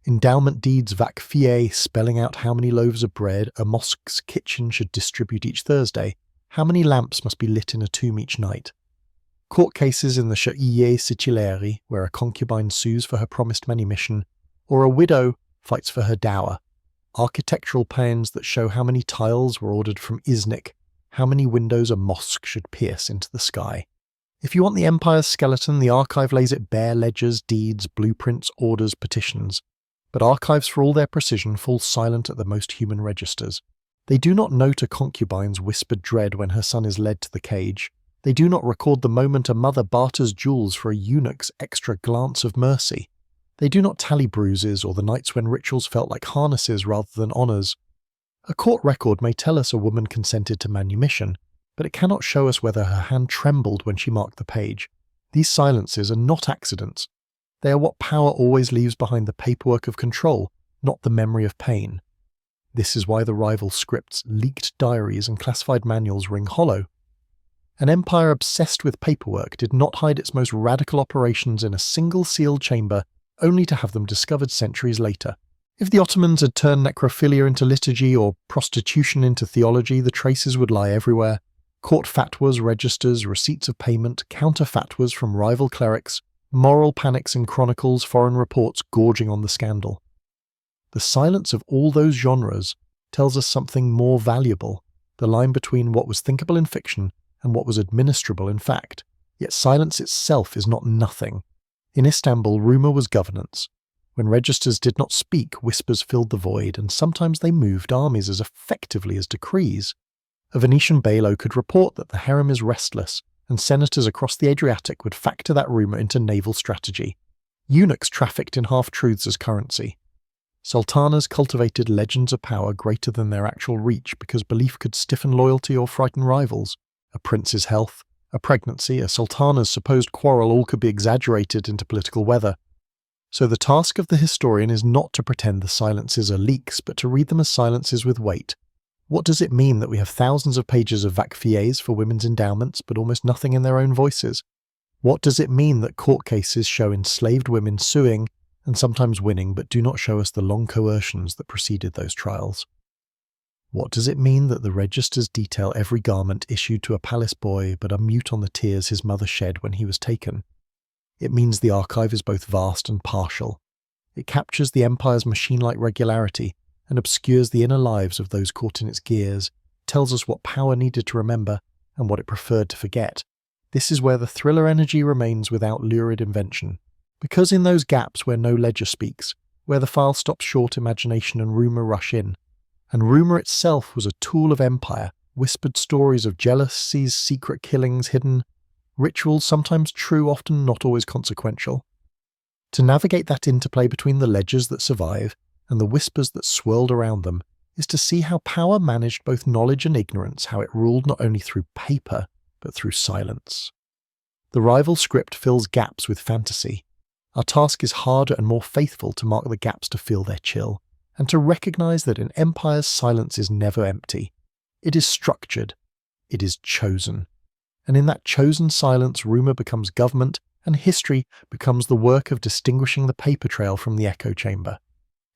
endowment deeds vakfiye spelling out how many loaves of bread a mosque's kitchen should distribute each Thursday, how many lamps must be lit in a tomb each night, court cases in the Chaiye Sicilieri where a concubine sues for her promised manumission, or a widow fights for her dower, architectural plans that show how many tiles were ordered from Iznik, how many windows a mosque should pierce into the sky. If you want the empire's skeleton, the archive lays it bare: ledgers, deeds, blueprints, orders, petitions. But archives, for all their precision, fall silent at the most human registers. They do not note a concubine's whispered dread when her son is led to the cage. They do not record the moment a mother barters jewels for a eunuch's extra glance of mercy. They do not tally bruises or the nights when rituals felt like harnesses rather than honours. A court record may tell us a woman consented to manumission, but it cannot show us whether her hand trembled when she marked the page. These silences are not accidents. They are what power always leaves behind: the paperwork of control, not the memory of pain. This is why the rival scripts, leaked diaries and classified manuals ring hollow. An empire obsessed with paperwork did not hide its most radical operations in a single sealed chamber, only to have them discovered centuries later. If the Ottomans had turned necrophilia into liturgy or prostitution into theology, the traces would lie everywhere. Court fatwas, registers, receipts of payment, counter fatwas from rival clerics, moral panics in chronicles, foreign reports gorging on the scandal. The silence of all those genres tells us something more valuable, the line between what was thinkable in fiction and what was administrable in fact. Yet silence itself is not nothing. In Istanbul, rumour was governance. When registers did not speak, whispers filled the void, and sometimes they moved armies as effectively as decrees. A Venetian bailo could report that the harem is restless, and senators across the Adriatic would factor that rumour into naval strategy. Eunuchs trafficked in half-truths as currency. Sultanas cultivated legends of power greater than their actual reach because belief could stiffen loyalty or frighten rivals. A prince's health, a pregnancy, a sultana's supposed quarrel all could be exaggerated into political weather. So the task of the historian is not to pretend the silences are leaks, but to read them as silences with weight. What does it mean that we have thousands of pages of vakfiyes for women's endowments, but almost nothing in their own voices? What does it mean that court cases show enslaved women suing, and sometimes winning, but do not show us the long coercions that preceded those trials? What does it mean that the registers detail every garment issued to a palace boy, but are mute on the tears his mother shed when he was taken? It means the archive is both vast and partial. It captures the empire's machine-like regularity and obscures the inner lives of those caught in its gears, tells us what power needed to remember and what it preferred to forget. This is where the thriller energy remains without lurid invention. Because in those gaps where no ledger speaks, where the file stops short, imagination and rumour rush in, and rumour itself was a tool of empire, whispered stories of jealousies, secret killings, hidden rituals, sometimes true, often not always consequential. To navigate that interplay between the ledgers that survive and the whispers that swirled around them is to see how power managed both knowledge and ignorance, how it ruled not only through paper, but through silence. The rival script fills gaps with fantasy. Our task is harder and more faithful to mark the gaps to feel their chill, and to recognize that in empires silence is never empty. It is structured. It is chosen. And in that chosen silence, rumour becomes government, and history becomes the work of distinguishing the paper trail from the echo chamber.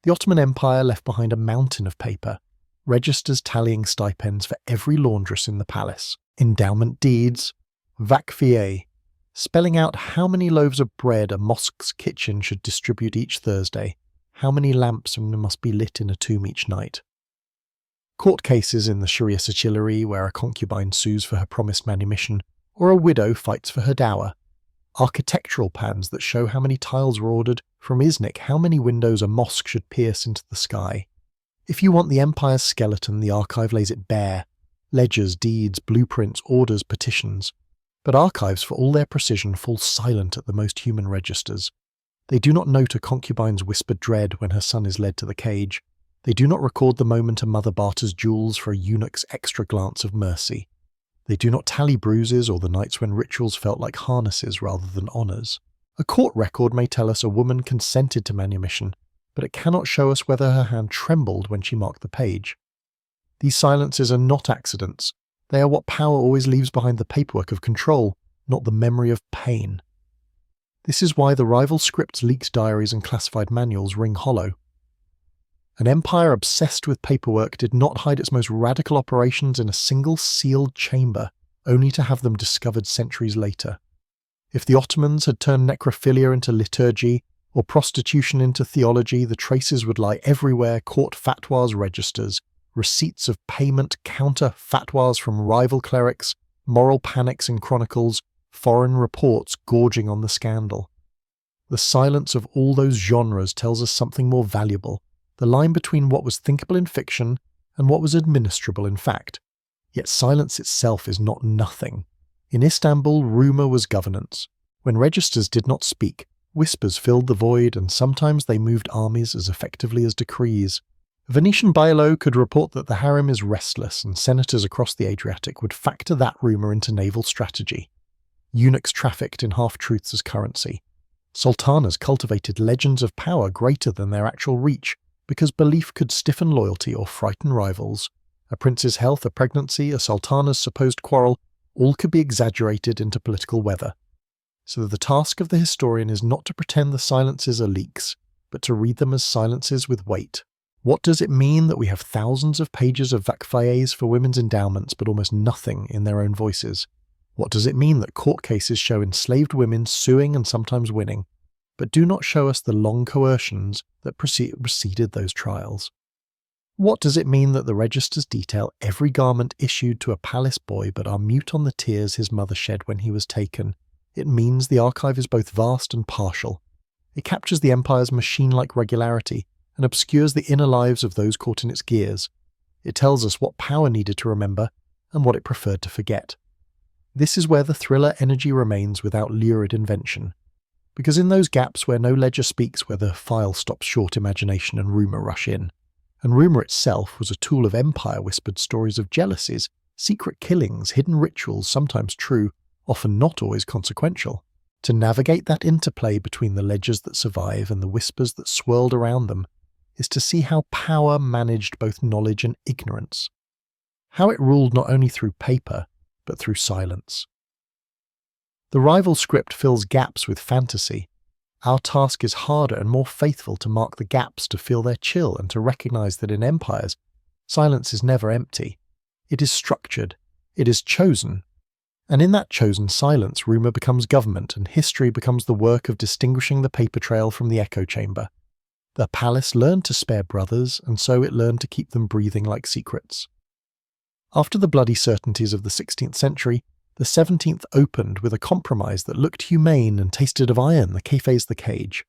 The Ottoman Empire left behind a mountain of paper, registers tallying stipends for every laundress in the palace, endowment deeds, vakfiye, spelling out how many loaves of bread a mosque's kitchen should distribute each Thursday, how many lamps must be lit in a tomb each night. Court cases in the Sharia Siciliary where a concubine sues for her promised manumission, or a widow fights for her dower. Architectural plans that show how many tiles were ordered from Iznik, how many windows a mosque should pierce into the sky. If you want the empire's skeleton, the archive lays it bare. Ledgers, deeds, blueprints, orders, petitions. But archives, for all their precision, fall silent at the most human registers. They do not note a concubine's whispered dread when her son is led to the cage. They do not record the moment a mother barters jewels for a eunuch's extra glance of mercy. They do not tally bruises or the nights when rituals felt like harnesses rather than honours. A court record may tell us a woman consented to manumission, but it cannot show us whether her hand trembled when she marked the page. These silences are not accidents. They are what power always leaves behind the paperwork of control, not the memory of pain. This is why the rival scripts, leaked diaries and classified manuals ring hollow. An empire obsessed with paperwork did not hide its most radical operations in a single sealed chamber, only to have them discovered centuries later. If the Ottomans had turned necrophilia into liturgy, or prostitution into theology, the traces would lie everywhere: court fatwas registers, receipts of payment, counter fatwas from rival clerics, moral panics in chronicles, foreign reports gorging on the scandal. The silence of all those genres tells us something more valuable: the line between what was thinkable in fiction and what was administrable in fact. Yet silence itself is not nothing. In Istanbul, rumour was governance. When registers did not speak, whispers filled the void, and sometimes they moved armies as effectively as decrees. A Venetian bailo could report that the harem is restless, and senators across the Adriatic would factor that rumour into naval strategy. Eunuchs trafficked in half-truths as currency. Sultanas cultivated legends of power greater than their actual reach, because belief could stiffen loyalty or frighten rivals. A prince's health, a pregnancy, a sultana's supposed quarrel, all could be exaggerated into political weather. So the task of the historian is not to pretend the silences are leaks, but to read them as silences with weight. What does it mean that we have thousands of pages of vakfayes for women's endowments, but almost nothing in their own voices? What does it mean that court cases show enslaved women suing and sometimes winning, but do not show us the long coercions that preceded those trials? What does it mean that the registers detail every garment issued to a palace boy but are mute on the tears his mother shed when he was taken? It means the archive is both vast and partial. It captures the empire's machine-like regularity and obscures the inner lives of those caught in its gears. It tells us what power needed to remember and what it preferred to forget. This is where the thriller energy remains without lurid invention. Because in those gaps where no ledger speaks, where the file stops short, imagination and rumour rush in. And rumour itself was a tool of empire, whispered stories of jealousies, secret killings, hidden rituals, sometimes true, often not always consequential. To navigate that interplay between the ledgers that survive and the whispers that swirled around them is to see how power managed both knowledge and ignorance. How it ruled not only through paper, but through silence. The rival script fills gaps with fantasy. Our task is harder and more faithful to mark the gaps, to feel their chill, and to recognize that in empires, silence is never empty. It is structured, it is chosen, And in that chosen silence, rumour becomes government, and history becomes the work of distinguishing the paper trail from the echo chamber. The palace learned to spare brothers, and so it learned to keep them breathing like secrets. After the bloody certainties of the 16th century, the 17th opened with a compromise that looked humane and tasted of iron, the cafes the cage.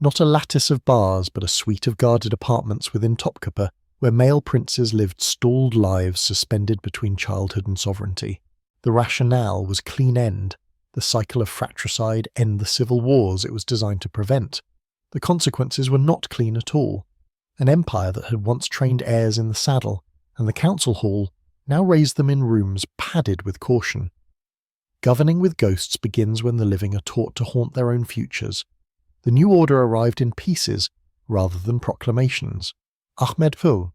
Not a lattice of bars, but a suite of guarded apartments within Topkapi, where male princes lived stalled lives suspended between childhood and sovereignty. The rationale was clean end, the cycle of fratricide, end the civil wars it was designed to prevent. The consequences were not clean at all. An empire that had once trained heirs in the saddle, and the council hall, now raised them in rooms padded with caution. Governing with ghosts begins when the living are taught to haunt their own futures. The new order arrived in pieces rather than proclamations. Ahmed Ful,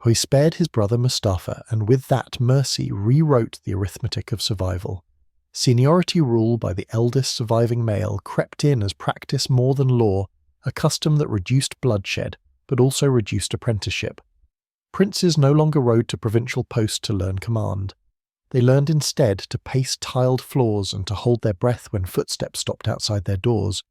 he spared his brother Mustafa, and with that mercy rewrote the arithmetic of survival. Seniority rule by the eldest surviving male crept in as practice more than law, a custom that reduced bloodshed, but also reduced apprenticeship. Princes no longer rode to provincial posts to learn command. They learned instead to pace tiled floors and to hold their breath when footsteps stopped outside their doors.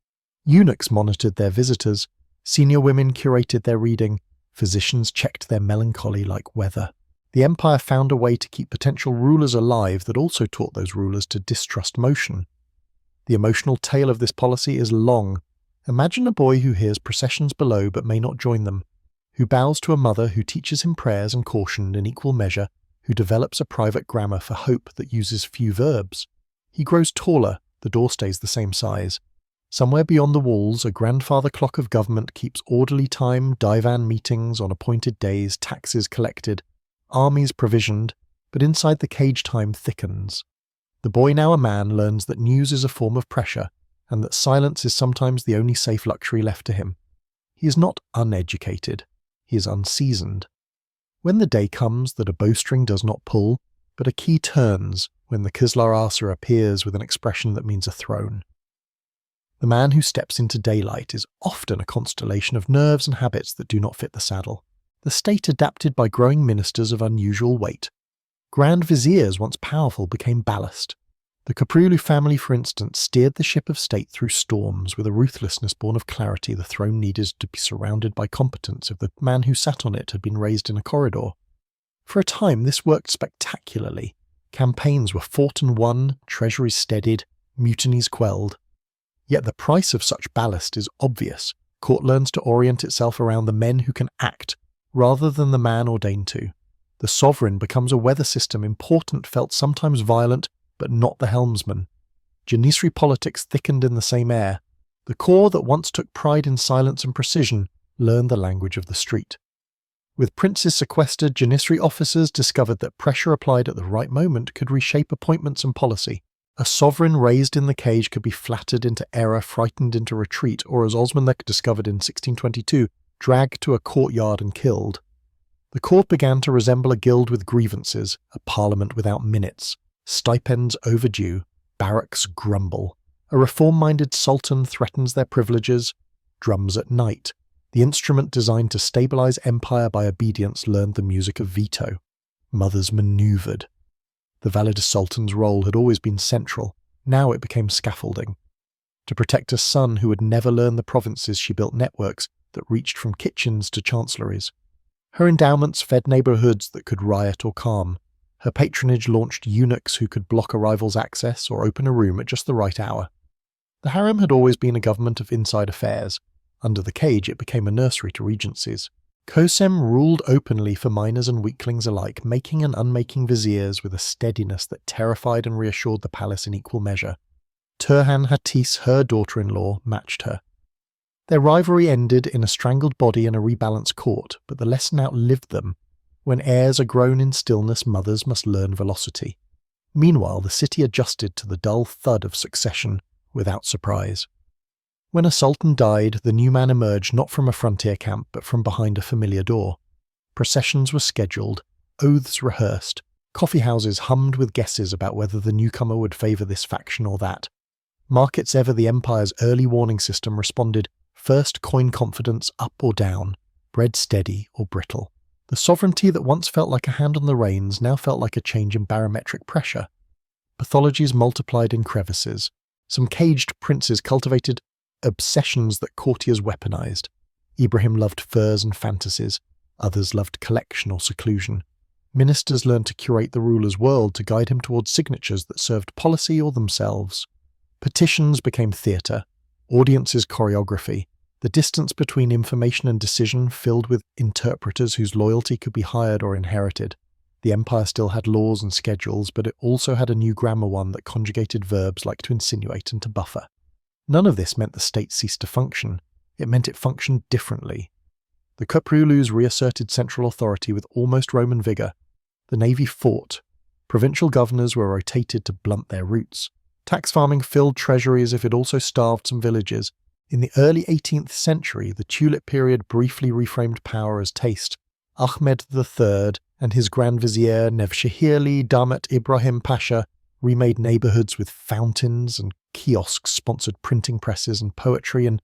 Eunuchs monitored their visitors, senior women curated their reading, physicians checked their melancholy like weather. The empire found a way to keep potential rulers alive that also taught those rulers to distrust motion. The emotional tale of this policy is long. Imagine a boy who hears processions below but may not join them, who bows to a mother who teaches him prayers and caution in equal measure, who develops a private grammar for hope that uses few verbs. He grows taller, the door stays the same size. Somewhere beyond the walls, a grandfather clock of government keeps orderly time, divan meetings on appointed days, taxes collected, armies provisioned, but inside the cage time thickens. The boy, now a man, learns that news is a form of pressure, and that silence is sometimes the only safe luxury left to him. He is not uneducated, he is unseasoned. When the day comes that a bowstring does not pull, but a key turns, when the Kislar Asa appears with an expression that means a throne. The man who steps into daylight is often a constellation of nerves and habits that do not fit the saddle. The state adapted by growing ministers of unusual weight. Grand viziers, once powerful, became ballast. The Kapriulu family, for instance, steered the ship of state through storms with a ruthlessness born of clarity the throne needed to be surrounded by competence if the man who sat on it had been raised in a corridor. For a time this worked spectacularly. Campaigns were fought and won, treasuries steadied, mutinies quelled. Yet the price of such ballast is obvious. Court learns to orient itself around the men who can act, rather than the man ordained to. The sovereign becomes a weather system, important, felt sometimes violent, but not the helmsman. Janissary politics thickened in the same air. The corps that once took pride in silence and precision learned the language of the street. With princes sequestered, Janissary officers discovered that pressure applied at the right moment could reshape appointments and policy. A sovereign raised in the cage could be flattered into error, frightened into retreat, or as Osmanlek discovered in 1622, dragged to a courtyard and killed. The court began to resemble a guild with grievances, a parliament without minutes, stipends overdue, barracks grumble. A reform-minded sultan threatens their privileges, drums at night. The instrument designed to stabilize empire by obedience learned the music of veto. Mothers maneuvered. The valid sultan's role had always been central, now it became scaffolding. To protect a son who would never learn the provinces, she built networks that reached from kitchens to chancelleries. Her endowments fed neighbourhoods that could riot or calm. Her patronage launched eunuchs who could block a rival's access or open a room at just the right hour. The harem had always been a government of inside affairs. Under the cage it became a nursery to regencies. Kosem ruled openly for minors and weaklings alike, making and unmaking viziers with a steadiness that terrified and reassured the palace in equal measure. Turhan Hatis, her daughter-in-law, matched her. Their rivalry ended in a strangled body and a rebalanced court, but the lesson outlived them. When heirs are grown in stillness, mothers must learn velocity. Meanwhile, the city adjusted to the dull thud of succession without surprise. When a sultan died, the new man emerged not from a frontier camp, but from behind a familiar door. Processions were scheduled, oaths rehearsed, coffeehouses hummed with guesses about whether the newcomer would favour this faction or that. Markets ever the empire's early warning system responded, first coin confidence up or down, bread steady or brittle. The sovereignty that once felt like a hand on the reins now felt like a change in barometric pressure. Pathologies multiplied in crevices. Some caged princes cultivated obsessions that courtiers weaponized. Ibrahim loved furs and fantasies. Others loved collection or seclusion. Ministers learned to curate the ruler's world to guide him towards signatures that served policy or themselves. Petitions became theatre, audiences choreography. The distance between information and decision filled with interpreters whose loyalty could be hired or inherited. The empire still had laws and schedules, but it also had a new grammar one that conjugated verbs like to insinuate and to buffer. None of this meant the state ceased to function. It meant it functioned differently. The Köprülüs reasserted central authority with almost Roman vigour. The navy fought. Provincial governors were rotated to blunt their roots. Tax farming filled treasuries if it also starved some villages. In the early 18th century, the Tulip period briefly reframed power as taste. Ahmed III and his Grand Vizier Nevşehirli Damat Ibrahim Pasha remade neighbourhoods with fountains and kiosks, sponsored printing presses and poetry, and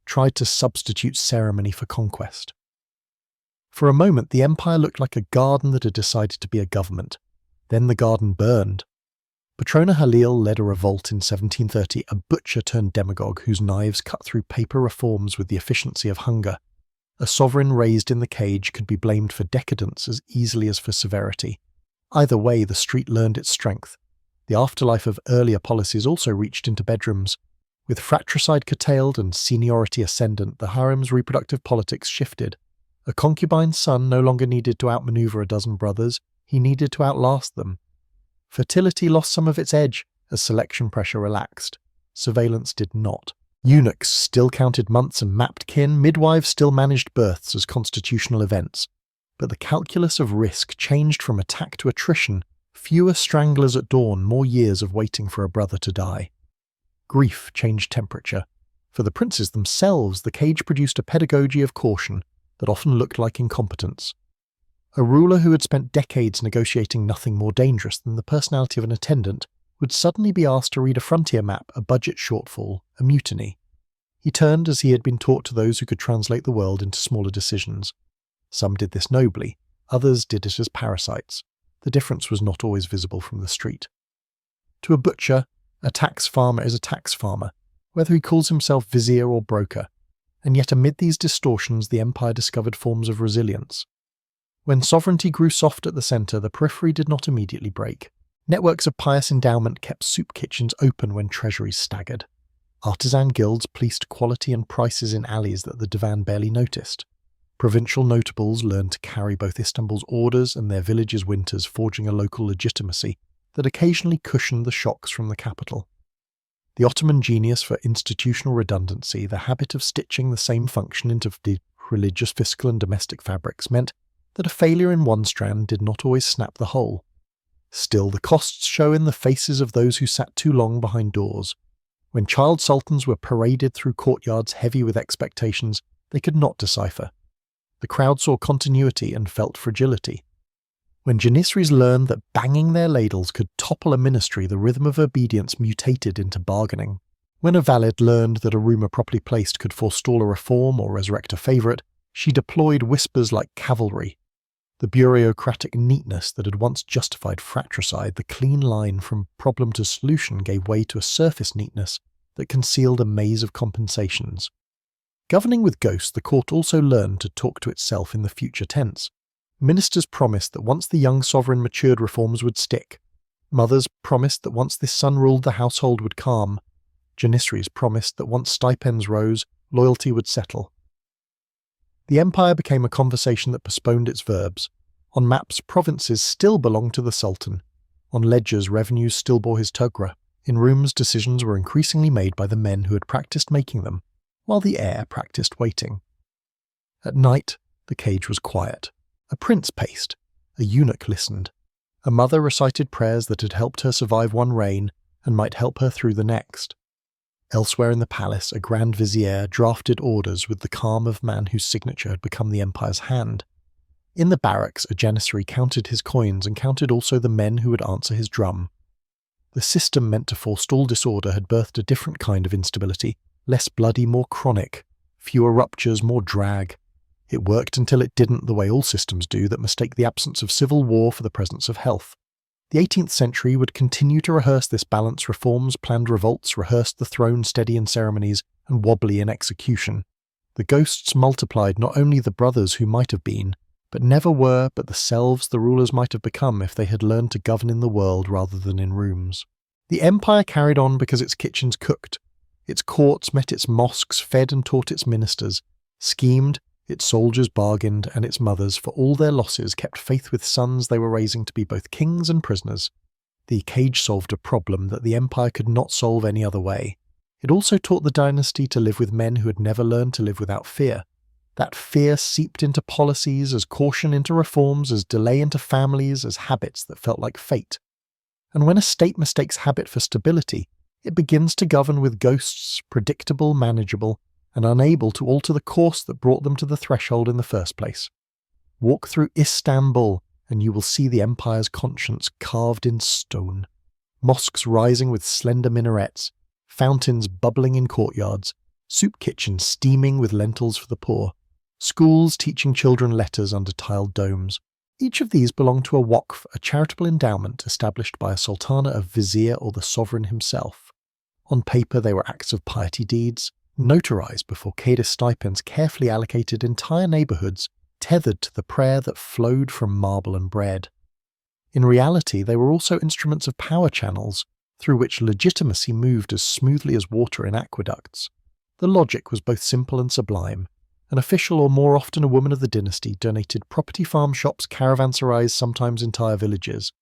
tried to substitute ceremony for conquest. For a moment, the empire looked like a garden that had decided to be a government. Then the garden burned. Patrona Halil led a revolt in 1730, a butcher turned demagogue whose knives cut through paper reforms with the efficiency of hunger. A sovereign raised in the cage could be blamed for decadence as easily as for severity. Either way, the street learned its strength. The afterlife of earlier policies also reached into bedrooms. With fratricide curtailed and seniority ascendant, the harem's reproductive politics shifted. A concubine's son no longer needed to outmaneuver a dozen brothers, he needed to outlast them. Fertility lost some of its edge as selection pressure relaxed. Surveillance did not. Eunuchs still counted months and mapped kin, midwives still managed births as constitutional events. But the calculus of risk changed from attack to attrition, fewer stranglers at dawn, more years of waiting for a brother to die. Grief changed temperature. For the princes themselves, the cage produced a pedagogy of caution that often looked like incompetence. A ruler who had spent decades negotiating nothing more dangerous than the personality of an attendant would suddenly be asked to read a frontier map, a budget shortfall, a mutiny. He turned as he had been taught to those who could translate the world into smaller decisions. Some did this nobly, others did it as parasites. The difference was not always visible from the street. To a butcher, a tax farmer is a tax farmer, whether he calls himself vizier or broker. And yet amid these distortions, the empire discovered forms of resilience. When sovereignty grew soft at the centre, the periphery did not immediately break. Networks of pious endowment kept soup kitchens open when treasuries staggered. Artisan guilds policed quality and prices in alleys that the divan barely noticed. Provincial notables learned to carry both Istanbul's orders and their villages' winters, forging a local legitimacy that occasionally cushioned the shocks from the capital. The Ottoman genius for institutional redundancy, the habit of stitching the same function into the religious, fiscal and domestic fabrics, meant that a failure in one strand did not always snap the whole. Still, the costs show in the faces of those who sat too long behind doors. When child sultans were paraded through courtyards heavy with expectations, they could not decipher. The crowd saw continuity and felt fragility. When janissaries learned that banging their ladles could topple a ministry, the rhythm of obedience mutated into bargaining. When a valid learned that a rumour properly placed could forestall a reform or resurrect a favourite, she deployed whispers like cavalry. The bureaucratic neatness that had once justified fratricide, the clean line from problem to solution, gave way to a surface neatness that concealed a maze of compensations. Governing with ghosts, the court also learned to talk to itself in the future tense. Ministers promised that once the young sovereign matured, reforms would stick. Mothers promised that once this son ruled, the household would calm. Janissaries promised that once stipends rose, loyalty would settle. The empire became a conversation that postponed its verbs. On maps, provinces still belonged to the Sultan. On ledgers, revenues still bore his togra. In rooms, decisions were increasingly made by the men who had practiced making them, while the heir practiced waiting. At night, the cage was quiet. A prince paced. A eunuch listened. A mother recited prayers that had helped her survive one reign and might help her through the next. Elsewhere in the palace, a grand vizier drafted orders with the calm of man whose signature had become the empire's hand. In the barracks, a janissary counted his coins and counted also the men who would answer his drum. The system meant to forestall disorder had birthed a different kind of instability, less bloody, more chronic, fewer ruptures, more drag. It worked until it didn't, the way all systems do that mistake the absence of civil war for the presence of health. The 18th century would continue to rehearse this balance. Reforms, planned revolts, rehearsed the throne steady in ceremonies and wobbly in execution. The ghosts multiplied not only the brothers who might have been, but never were, but the selves the rulers might have become if they had learned to govern in the world rather than in rooms. The empire carried on because its kitchens cooked, its courts met its mosques, fed and taught its ministers, schemed, its soldiers bargained, and its mothers, for all their losses, kept faith with sons they were raising to be both kings and prisoners. The cage solved a problem that the empire could not solve any other way. It also taught the dynasty to live with men who had never learned to live without fear. That fear seeped into policies, as caution into reforms, as delay into families, as habits that felt like fate. And when a state mistakes habit for stability, it begins to govern with ghosts, predictable, manageable, and unable to alter the course that brought them to the threshold in the first place. Walk through Istanbul, and you will see the empire's conscience carved in stone. Mosques rising with slender minarets, fountains bubbling in courtyards, soup kitchens steaming with lentils for the poor, schools teaching children letters under tiled domes. Each of these belonged to a waqf, a charitable endowment established by a sultana, a vizier, or the sovereign himself. On paper they were acts of piety deeds, notarized before Qadis stipends carefully allocated entire neighborhoods, tethered to the prayer that flowed from marble and bread. In reality, they were also instruments of power channels, through which legitimacy moved as smoothly as water in aqueducts. The logic was both simple and sublime. An official, or more often a woman of the dynasty, donated property, farm shops, caravanserais, sometimes entire villages.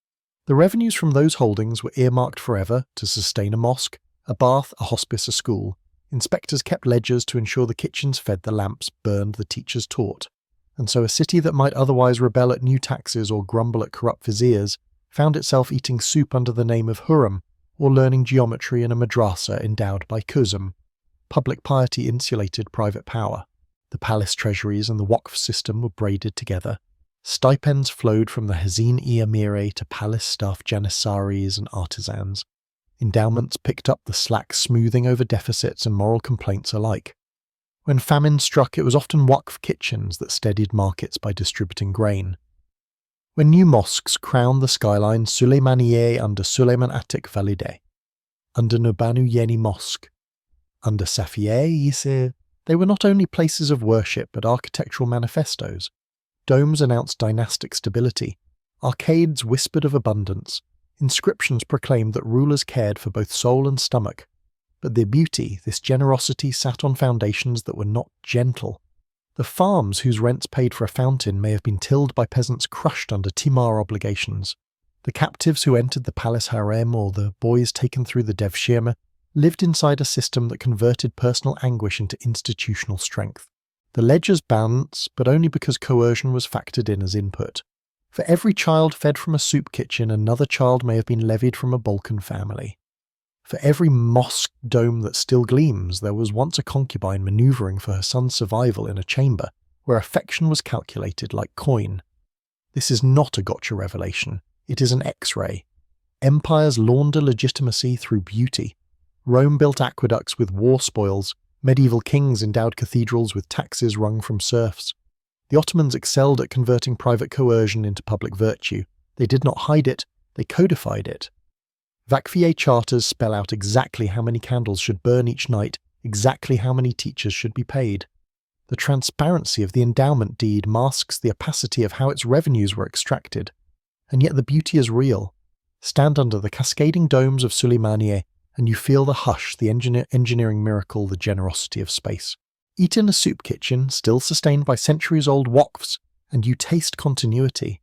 The revenues from those holdings were earmarked forever to sustain a mosque, a bath, a hospice, a school. Inspectors kept ledgers to ensure the kitchens fed the lamps, burned the teachers taught. And so a city that might otherwise rebel at new taxes or grumble at corrupt viziers found itself eating soup under the name of harem, or learning geometry in a madrasa endowed by Kuzum. Public piety insulated private power. The palace treasuries and the waqf system were braided together. Stipends flowed from the Hazin-i Amire to palace staff, janissaries and artisans. Endowments picked up the slack, smoothing over deficits and moral complaints alike. When famine struck, it was often waqf kitchens that steadied markets by distributing grain. When new mosques crowned the skyline, Süleymaniye under Süleyman Atik Valide, under Nubanu Yeni Mosque, under Safiye Yise, they were not only places of worship but architectural manifestos. Domes announced dynastic stability. Arcades whispered of abundance. Inscriptions proclaimed that rulers cared for both soul and stomach. But their beauty, this generosity, sat on foundations that were not gentle. The farms whose rents paid for a fountain may have been tilled by peasants crushed under timar obligations. The captives who entered the palace harem, or the boys taken through the devshirme, lived inside a system that converted personal anguish into institutional strength. The ledgers balance, but only because coercion was factored in as input. For every child fed from a soup kitchen, another child may have been levied from a Balkan family. For every mosque dome that still gleams, there was once a concubine manoeuvring for her son's survival in a chamber where affection was calculated like coin. This is not a gotcha revelation. It is an X-ray. Empires launder legitimacy through beauty. Rome built aqueducts with war spoils. Medieval kings endowed cathedrals with taxes wrung from serfs. The Ottomans excelled at converting private coercion into public virtue. They did not hide it, they codified it. Vakfiye charters spell out exactly how many candles should burn each night, exactly how many teachers should be paid. The transparency of the endowment deed masks the opacity of how its revenues were extracted. And yet the beauty is real. Stand under the cascading domes of Süleymaniye, and you feel the hush, the engineering miracle, the generosity of space. Eat in a soup kitchen, still sustained by centuries-old waqfs, and you taste continuity.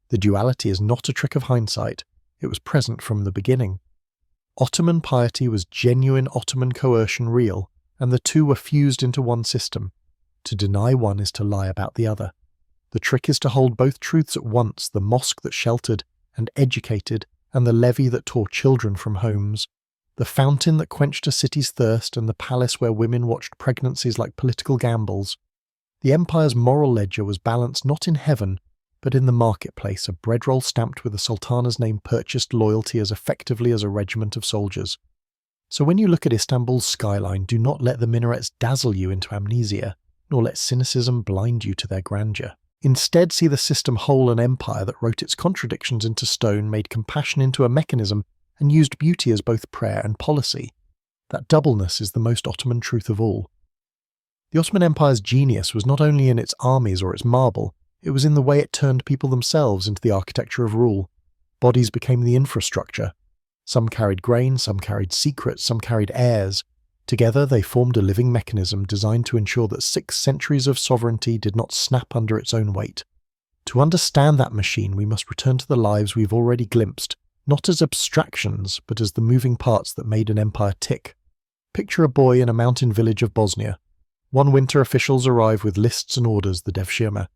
The duality is not a trick of hindsight. It was present from the beginning. Ottoman piety was genuine Ottoman coercion real, and the two were fused into one system. To deny one is to lie about the other. The trick is to hold both truths at once, the mosque that sheltered and educated, and the levee that tore children from homes. The fountain that quenched a city's thirst, and the palace where women watched pregnancies like political gambles. The empire's moral ledger was balanced not in heaven, but in the marketplace. A bread roll stamped with the sultana's name purchased loyalty as effectively as a regiment of soldiers. So when you look at Istanbul's skyline, do not let the minarets dazzle you into amnesia, nor let cynicism blind you to their grandeur. Instead, see the system whole an empire that wrote its contradictions into stone, made compassion into a mechanism, and used beauty as both prayer and policy. That doubleness is the most Ottoman truth of all. The Ottoman Empire's genius was not only in its armies or its marble, it was in the way it turned people themselves into the architecture of rule. Bodies became the infrastructure. Some carried grain, some carried secrets, some carried heirs. Together they formed a living mechanism designed to ensure that 6 centuries of sovereignty did not snap under its own weight. To understand that machine, we must return to the lives we've already glimpsed, not as abstractions, but as the moving parts that made an empire tick. Picture a boy in a mountain village of Bosnia. One winter, officials arrive with lists and orders, the devshirme.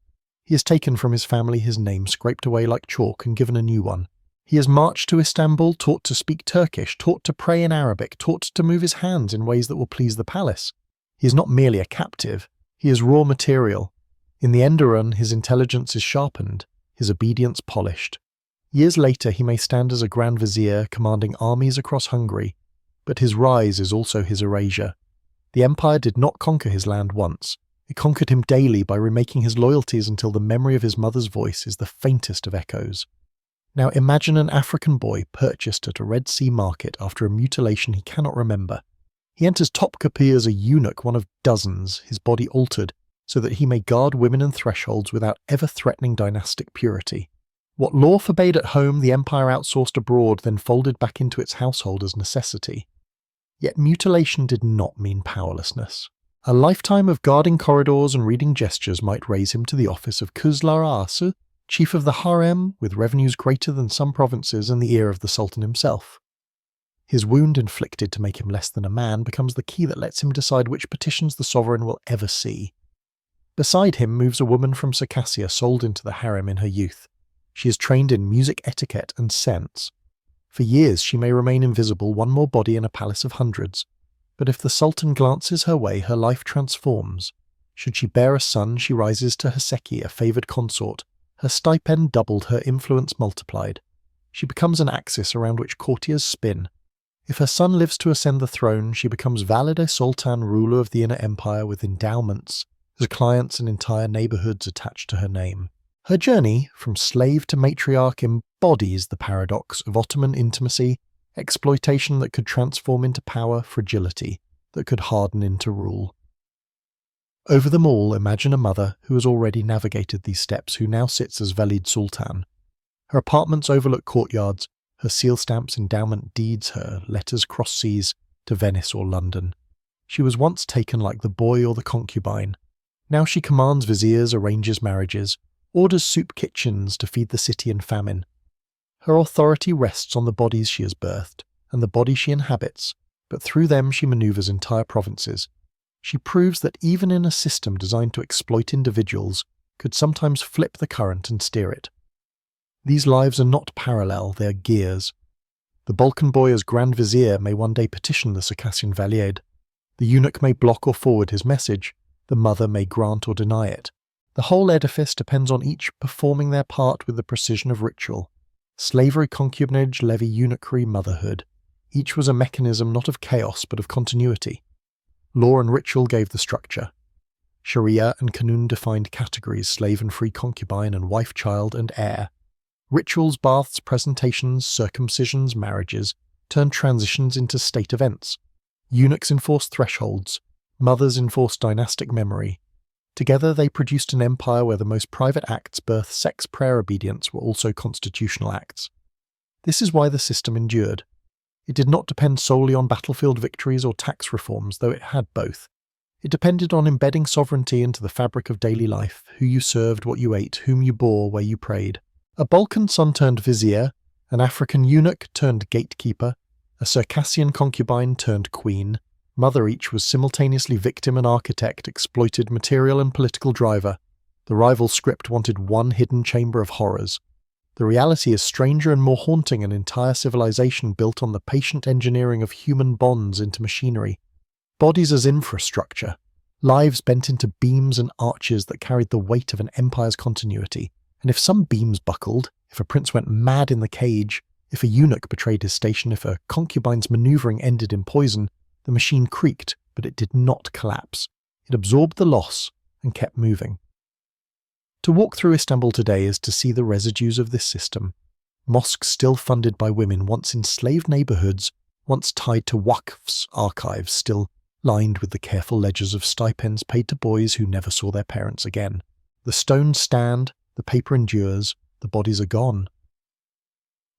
He has taken from his family his name scraped away like chalk and given a new one. He is marched to Istanbul, taught to speak Turkish, taught to pray in Arabic, taught to move his hands in ways that will please the palace. He is not merely a captive, he is raw material. In the Enderun, his intelligence is sharpened, his obedience polished. Years later, he may stand as a Grand Vizier commanding armies across Hungary, but his rise is also his erasure. The empire did not conquer his land once. It conquered him daily by remaking his loyalties until the memory of his mother's voice is the faintest of echoes. Now imagine an African boy purchased at a Red Sea market after a mutilation he cannot remember. He enters Topkapi as a eunuch, one of dozens, his body altered, so that he may guard women and thresholds without ever threatening dynastic purity. What law forbade at home, the empire outsourced abroad, then folded back into its household as necessity. Yet mutilation did not mean powerlessness. A lifetime of guarding corridors and reading gestures might raise him to the office of Kuzlar Arsu, chief of the harem, with revenues greater than some provinces and the ear of the Sultan himself. His wound inflicted to make him less than a man becomes the key that lets him decide which petitions the sovereign will ever see. Beside him moves a woman from Circassia sold into the harem in her youth. She is trained in music etiquette and sense. For years she may remain invisible, one more body in a palace of hundreds. But if the Sultan glances her way, her life transforms. Should she bear a son, she rises to Haseki, a favoured consort. Her stipend doubled, her influence multiplied. She becomes an axis around which courtiers spin. If her son lives to ascend the throne, she becomes Valide Sultan, ruler of the inner empire with endowments, her clients and entire neighbourhoods attached to her name. Her journey, from slave to matriarch, embodies the paradox of Ottoman intimacy, exploitation that could transform into power, fragility that could harden into rule. Over them all, imagine a mother who has already navigated these steps, who now sits as Valide Sultan. Her apartments overlook courtyards, her seal stamps, endowment deeds, her letters cross seas to Venice or London. She was once taken like the boy or the concubine. Now she commands viziers, arranges marriages, orders soup kitchens to feed the city in famine. Her authority rests on the bodies she has birthed, and the body she inhabits, but through them she manoeuvres entire provinces. She proves that even in a system designed to exploit individuals, could sometimes flip the current and steer it. These lives are not parallel, they are gears. The Balkan boy as Grand Vizier may one day petition the Circassian Valied. The eunuch may block or forward his message, the mother may grant or deny it. The whole edifice depends on each performing their part with the precision of ritual. Slavery, concubinage, levy, eunuchry, motherhood. Each was a mechanism not of chaos but of continuity. Law and ritual gave the structure. Sharia and Kanun defined categories, slave and free concubine and wife, child and heir. Rituals, baths, presentations, circumcisions, marriages turned transitions into state events. Eunuchs enforced thresholds. Mothers enforced dynastic memory. Together they produced an empire where the most private acts, birth, sex, prayer, obedience, were also constitutional acts. This is why the system endured. It did not depend solely on battlefield victories or tax reforms, though it had both. It depended on embedding sovereignty into the fabric of daily life, who you served, what you ate, whom you bore, where you prayed. A Balkan son turned vizier, an African eunuch turned gatekeeper, a Circassian concubine turned queen. Mother each was simultaneously victim and architect, exploited material and political driver. The rival script wanted one hidden chamber of horrors. The reality is stranger and more haunting, an entire civilization built on the patient engineering of human bonds into machinery. Bodies as infrastructure. Lives bent into beams and arches that carried the weight of an empire's continuity. And if some beams buckled, if a prince went mad in the cage, if a eunuch betrayed his station, if a concubine's maneuvering ended in poison, the machine creaked, but it did not collapse. It absorbed the loss and kept moving. To walk through Istanbul today is to see the residues of this system. Mosques still funded by women, once enslaved neighbourhoods, once tied to Waqf's archives, still lined with the careful ledgers of stipends paid to boys who never saw their parents again. The stones stand, the paper endures, the bodies are gone.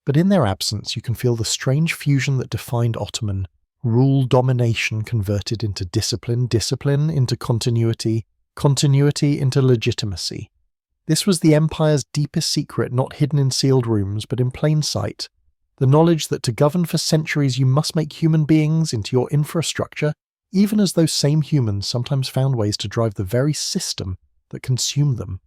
But in their absence you can feel the strange fusion that defined Ottoman rule domination converted into discipline, discipline into continuity, continuity into legitimacy. This was the empire's deepest secret, not hidden in sealed rooms, but in plain sight. The knowledge that to govern for centuries you must make human beings into your infrastructure, even as those same humans sometimes found ways to drive the very system that consumed them.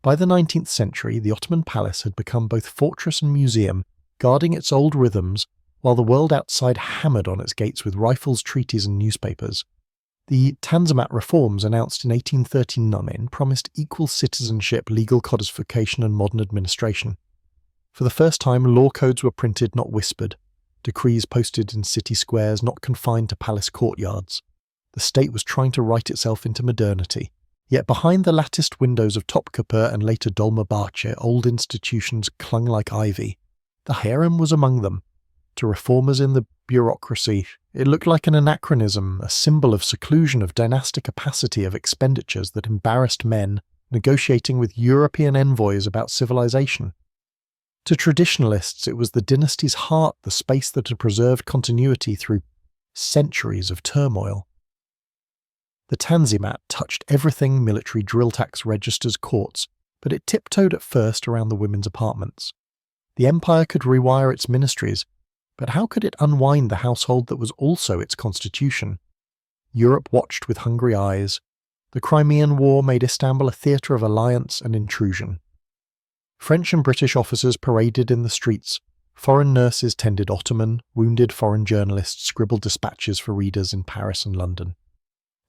By the 19th century, the Ottoman palace had become both fortress and museum, guarding its old rhythms, while the world outside hammered on its gates with rifles, treaties, and newspapers. The Tanzimat reforms announced in 1839 promised equal citizenship, legal codification, and modern administration. For the first time, law codes were printed, not whispered. Decrees posted in city squares, not confined to palace courtyards. The state was trying to write itself into modernity. Yet behind the latticed windows of Topkapı and later Dolmabahce, old institutions clung like ivy. The harem was among them. To reformers in the bureaucracy, it looked like an anachronism, a symbol of seclusion, of dynastic opacity, of expenditures that embarrassed men negotiating with European envoys about civilization. To traditionalists, it was the dynasty's heart, the space that had preserved continuity through centuries of turmoil. The Tanzimat touched everything: military, drill tax, registers, courts, but it tiptoed at first around the women's apartments. The empire could rewire its ministries, but how could it unwind the household that was also its constitution? Europe watched with hungry eyes. The Crimean War made Istanbul a theatre of alliance and intrusion. French and British officers paraded in the streets. Foreign nurses tended Ottoman, wounded foreign journalists scribbled dispatches for readers in Paris and London.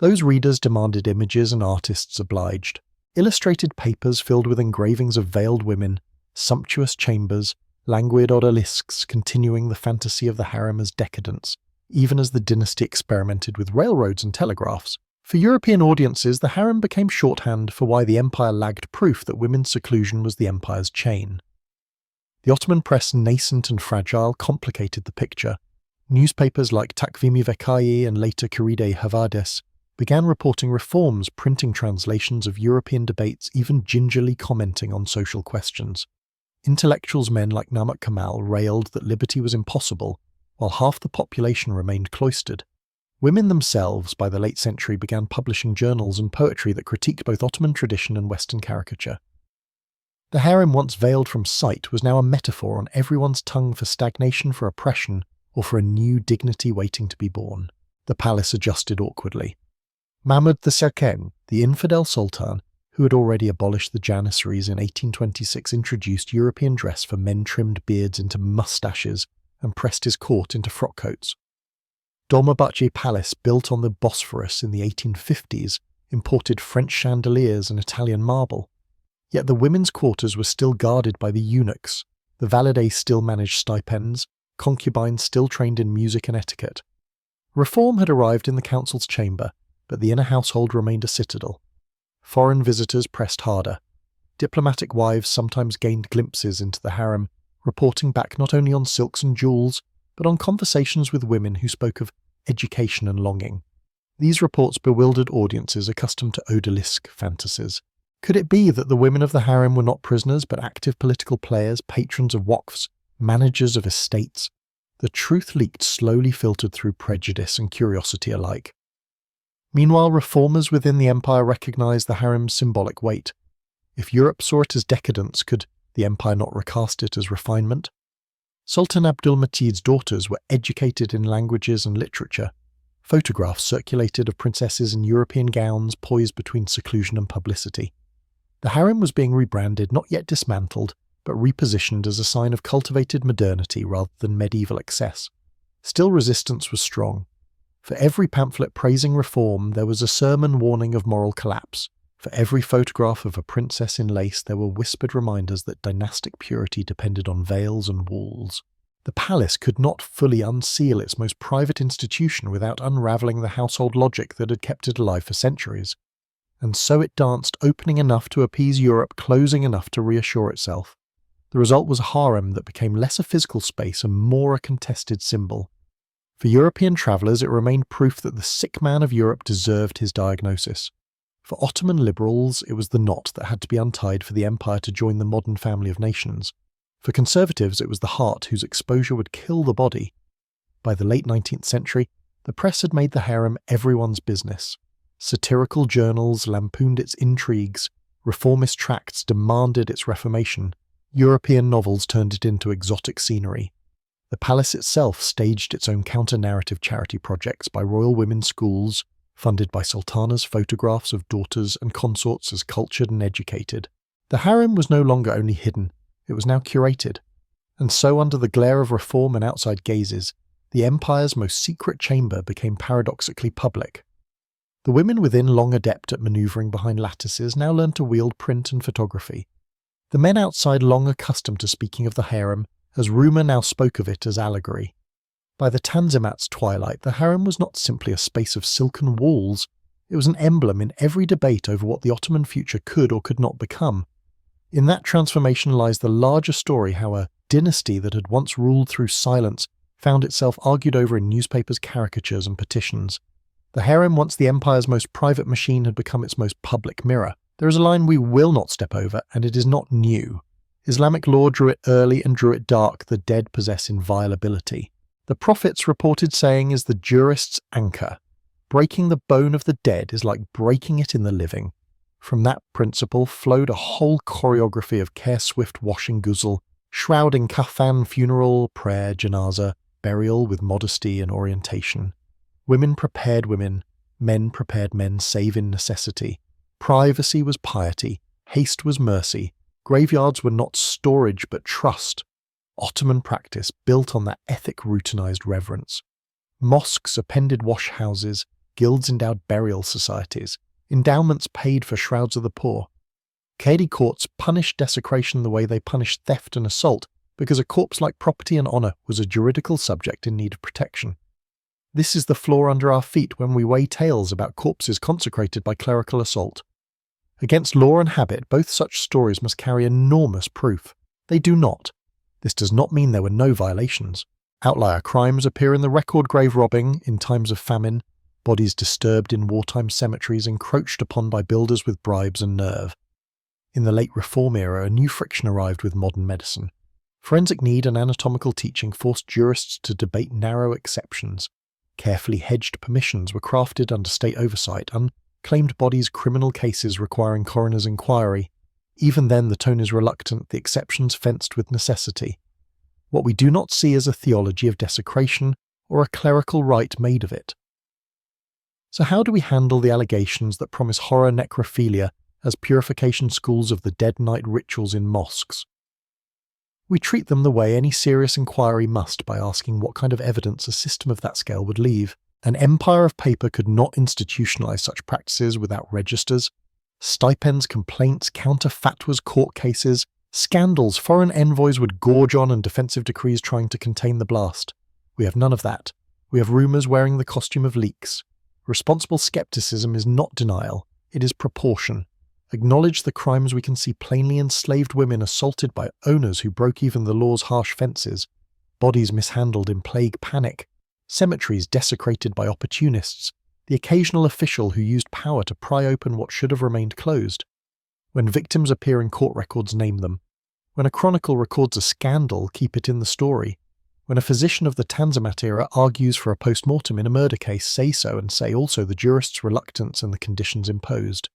Those readers demanded images and artists obliged. Illustrated papers filled with engravings of veiled women, sumptuous chambers, languid odalisques continuing the fantasy of the harem as decadence, even as the dynasty experimented with railroads and telegraphs. For European audiences, the harem became shorthand for why the empire lagged proof that women's seclusion was the empire's chain. The Ottoman press, nascent and fragile, complicated the picture. Newspapers like Takvimi Vekayi and later Koride Havades began reporting reforms, printing translations of European debates, even gingerly commenting on social questions. Intellectuals, men like Namık Kemal, railed that liberty was impossible, while half the population remained cloistered. Women themselves, by the late century, began publishing journals and poetry that critiqued both Ottoman tradition and Western caricature. The harem, once veiled from sight, was now a metaphor on everyone's tongue for stagnation, for oppression, or for a new dignity waiting to be born. The palace adjusted awkwardly. Mahmud II, the infidel sultan, who had already abolished the janissaries in 1826, introduced European dress for men, trimmed beards into moustaches, and pressed his court into frock coats. Dolmabahce Palace, built on the Bosphorus in the 1850s, imported French chandeliers and Italian marble. Yet the women's quarters were still guarded by the eunuchs, the valets still managed stipends, concubines still trained in music and etiquette. Reform had arrived in the council's chamber, but the inner household remained a citadel. Foreign visitors pressed harder. Diplomatic wives sometimes gained glimpses into the harem, reporting back not only on silks and jewels, but on conversations with women who spoke of education and longing. These reports bewildered audiences accustomed to odalisque fantasies. Could it be that the women of the harem were not prisoners, but active political players, patrons of waqfs, managers of estates? The truth leaked, slowly filtered through prejudice and curiosity alike. Meanwhile, reformers within the empire recognized the harem's symbolic weight. If Europe saw it as decadence, could the empire not recast it as refinement? Sultan Abdülmecit's daughters were educated in languages and literature. Photographs circulated of princesses in European gowns poised between seclusion and publicity. The harem was being rebranded, not yet dismantled, but repositioned as a sign of cultivated modernity rather than medieval excess. Still, resistance was strong. For every pamphlet praising reform, there was a sermon warning of moral collapse. For every photograph of a princess in lace, there were whispered reminders that dynastic purity depended on veils and walls. The palace could not fully unseal its most private institution without unravelling the household logic that had kept it alive for centuries. and so it danced, opening enough to appease Europe, closing enough to reassure itself. The result was a harem that became less a physical space and more a contested symbol. For European travellers, it remained proof that the sick man of Europe deserved his diagnosis. For Ottoman liberals, it was the knot that had to be untied for the empire to join the modern family of nations. For conservatives, it was the heart whose exposure would kill the body. By the late 19th century, the press had made the harem everyone's business. Satirical journals lampooned its intrigues, reformist tracts demanded its reformation, European novels turned it into exotic scenery. The palace itself staged its own counter-narrative charity projects by royal women's schools, funded by sultanas' photographs of daughters and consorts as cultured and educated. The harem was no longer only hidden, it was now curated. And so, under the glare of reform and outside gazes, the empire's most secret chamber became paradoxically public. The women within, long adept at manoeuvring behind lattices, now learned to wield print and photography. The men outside, long accustomed to speaking of the harem, as rumour now spoke of it as allegory. By the Tanzimat's twilight, the harem was not simply a space of silken walls, it was an emblem in every debate over what the Ottoman future could or could not become. In that transformation lies the larger story how a dynasty that had once ruled through silence found itself argued over in newspapers, caricatures and petitions. The harem, once the empire's most private machine, had become its most public mirror. There is a line we will not step over, and it is not new. Islamic law drew it early and drew it dark. The dead possess inviolability. The prophet's reported saying is the jurist's anchor. Breaking the bone of the dead is like breaking it in the living. From that principle flowed a whole choreography of care-swift washing ghusl, shrouding kafan, funeral, prayer, janazah, burial with modesty and orientation. Women prepared women, men prepared men save in necessity. Privacy was piety, haste was mercy. Graveyards were not storage but trust. Ottoman practice built on that ethic routinized reverence. Mosques appended wash houses, guilds endowed burial societies, endowments paid for shrouds of the poor. Qadi courts punished desecration the way they punished theft and assault, because a corpse-like property and honour was a juridical subject in need of protection. This is the floor under our feet when we weigh tales about corpses consecrated by clerical assault. Against law and habit, both such stories must carry enormous proof. They do not. This does not mean there were no violations. Outlier crimes appear in the record: grave robbing in times of famine, bodies disturbed in wartime cemeteries encroached upon by builders with bribes and nerve. In the late Reform era, a new friction arrived with modern medicine. Forensic need and anatomical teaching forced jurists to debate narrow exceptions. Carefully hedged permissions were crafted under state oversight, unclaimed bodies, criminal cases requiring coroner's inquiry. Even then the tone is reluctant, the exceptions fenced with necessity. What we do not see is a theology of desecration or a clerical rite made of it. So how do we handle the allegations that promise horror necrophilia as purification schools of the dead night rituals in mosques? We treat them the way any serious inquiry must, by asking what kind of evidence a system of that scale would leave. An empire of paper could not institutionalize such practices without registers. Stipends, complaints, counter-fatwas, court cases, scandals foreign envoys would gorge on, and defensive decrees trying to contain the blast. We have none of that. We have rumours wearing the costume of leaks. Responsible skepticism is not denial, it is proportion. Acknowledge the crimes we can see plainly: enslaved women assaulted by owners who broke even the law's harsh fences, bodies mishandled in plague panic, cemeteries desecrated by opportunists, the occasional official who used power to pry open what should have remained closed. When victims appear in court records, name them. When a chronicle records a scandal, keep it in the story. When a physician of the Tanzimat era argues for a post-mortem in a murder case, say so, and say also the jurist's reluctance and the conditions imposed.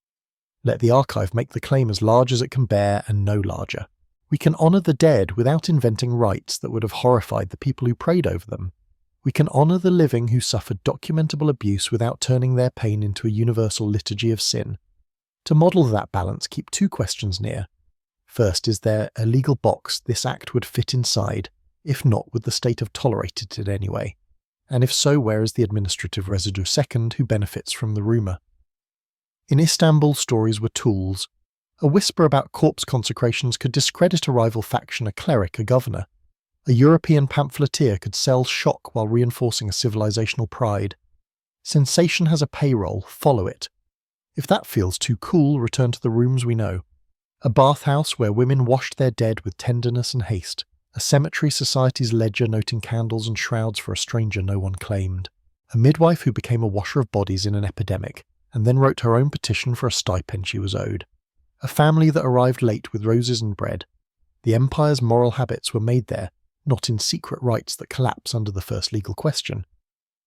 Let the archive make the claim as large as it can bear, and no larger. We can honour the dead without inventing rites that would have horrified the people who prayed over them. We can honour the living who suffered documentable abuse without turning their pain into a universal liturgy of sin. To model that balance, keep two questions near. First, is there a legal box this act would fit inside? If not, would the state have tolerated it anyway? And if so, where is the administrative residue? Second, who benefits from the rumour? In Istanbul, stories were tools. A whisper about corpse consecrations could discredit a rival faction, a cleric, a governor. A European pamphleteer could sell shock while reinforcing a civilizational pride. Sensation has a payroll, follow it. If that feels too cool, return to the rooms we know. A bathhouse where women washed their dead with tenderness and haste. A cemetery society's ledger noting candles and shrouds for a stranger no one claimed. A midwife who became a washer of bodies in an epidemic, and then wrote her own petition for a stipend she was owed. A family that arrived late with roses and bread. The empire's moral habits were made there, not in secret rites that collapse under the first legal question.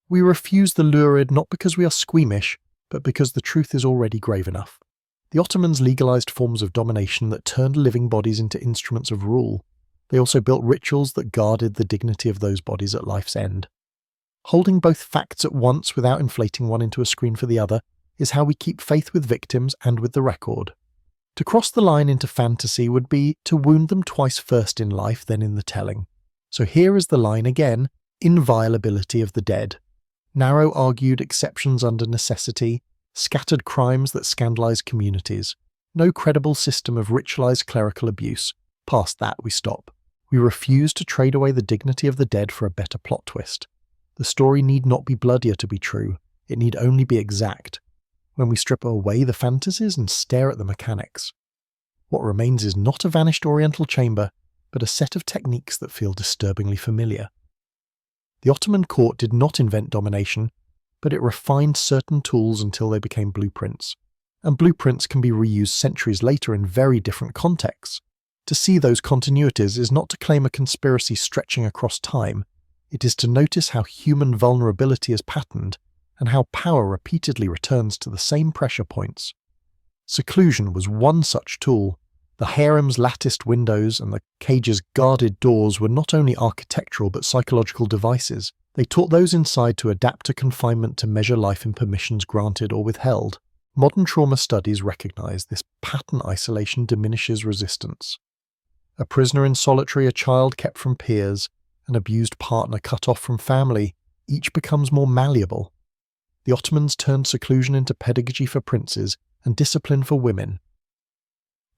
We refuse the lurid not because we are squeamish, but because the truth is already grave enough. The Ottomans legalized forms of domination that turned living bodies into instruments of rule. They also built rituals that guarded the dignity of those bodies at life's end. Holding both facts at once without inflating one into a screen for the other is how we keep faith with victims and with the record. To cross the line into fantasy would be to wound them twice, first in life, then in the telling. So here is the line again: inviolability of the dead. Narrow-argued exceptions under necessity, scattered crimes that scandalize communities. No credible system of ritualized clerical abuse. Past that we stop. We refuse to trade away the dignity of the dead for a better plot twist. The story need not be bloodier to be true. It need only be exact. When we strip away the fantasies and stare at the mechanics, what remains is not a vanished oriental chamber, but a set of techniques that feel disturbingly familiar. The Ottoman court did not invent domination, but it refined certain tools until they became blueprints. And blueprints can be reused centuries later in very different contexts. To see those continuities is not to claim a conspiracy stretching across time. It is to notice how human vulnerability is patterned and how power repeatedly returns to the same pressure points. Seclusion was one such tool. The harem's latticed windows and the cage's guarded doors were not only architectural but psychological devices. They taught those inside to adapt to confinement to measure life in permissions granted or withheld. Modern trauma studies recognize this pattern isolation diminishes resistance. A prisoner in solitary, a child kept from peers, an abused partner cut off from family, each becomes more malleable. The Ottomans turned seclusion into pedagogy for princes and discipline for women.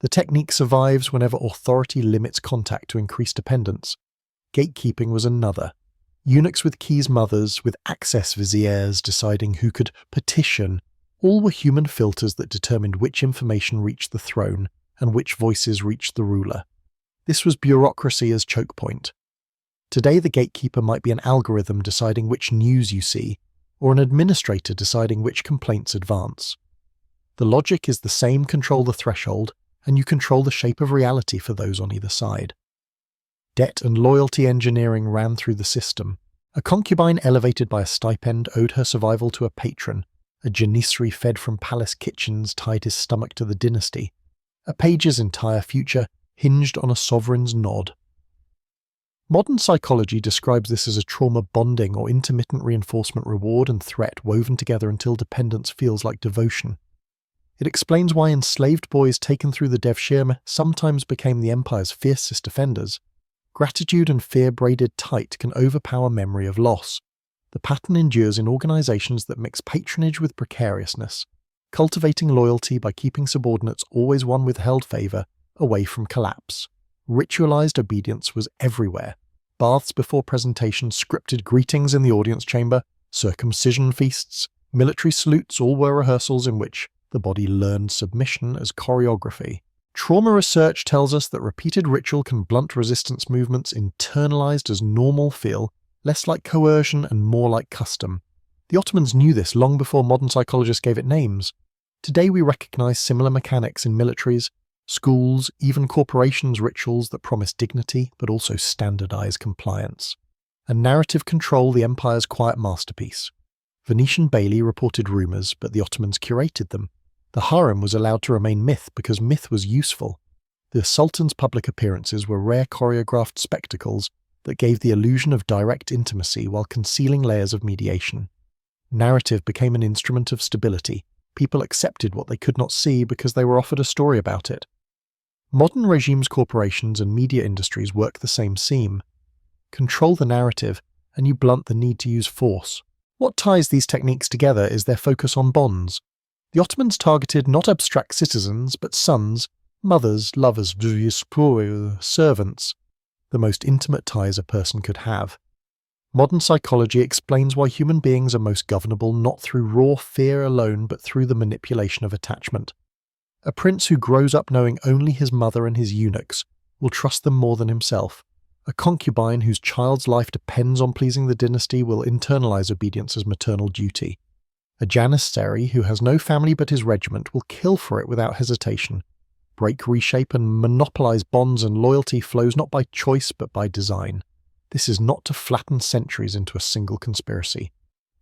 The technique survives whenever authority limits contact to increase dependence. Gatekeeping was another. Eunuchs with keys, mothers with access viziers deciding who could petition, all were human filters that determined which information reached the throne and which voices reached the ruler. This was bureaucracy as choke point. Today the gatekeeper might be an algorithm deciding which news you see, or an administrator deciding which complaints advance. The logic is the same: control the threshold, and you control the shape of reality for those on either side. Debt and loyalty engineering ran through the system. A concubine elevated by a stipend owed her survival to a patron. A janissary fed from palace kitchens tied his stomach to the dynasty. A page's entire future hinged on a sovereign's nod. Modern psychology describes this as a trauma bonding or intermittent reinforcement, reward and threat woven together until dependence feels like devotion. It explains why enslaved boys taken through the devshirme sometimes became the empire's fiercest defenders. Gratitude and fear braided tight can overpower memory of loss. The pattern endures in organizations that mix patronage with precariousness, cultivating loyalty by keeping subordinates, always one withheld favor, away from collapse. Ritualized obedience was everywhere. Baths before presentation, scripted greetings in the audience chamber, circumcision feasts, military salutes, all were rehearsals in which the body learned submission as choreography. Trauma research tells us that repeated ritual can blunt resistance movements internalized as normal feel less like coercion and more like custom. The Ottomans knew this long before modern psychologists gave it names. Today we recognize similar mechanics in militaries, schools, even corporations' rituals that promise dignity but also standardize compliance. And narrative control, the empire's quiet masterpiece. Venetian Bailey reported rumors, but the Ottomans curated them. The harem was allowed to remain myth because myth was useful. The Sultan's public appearances were rare choreographed spectacles that gave the illusion of direct intimacy while concealing layers of mediation. Narrative became an instrument of stability. People accepted what they could not see because they were offered a story about it. Modern regimes, corporations, and media industries work the same seam. Control the narrative, and you blunt the need to use force. What ties these techniques together is their focus on bonds. The Ottomans targeted not abstract citizens, but sons, mothers, lovers, servants, the most intimate ties a person could have. Modern psychology explains why human beings are most governable not through raw fear alone but through the manipulation of attachment. A prince who grows up knowing only his mother and his eunuchs will trust them more than himself. A concubine whose child's life depends on pleasing the dynasty will internalize obedience as maternal duty. A janissary who has no family but his regiment will kill for it without hesitation. Break, reshape, and monopolize bonds, and loyalty flows not by choice but by design. This is not to flatten centuries into a single conspiracy.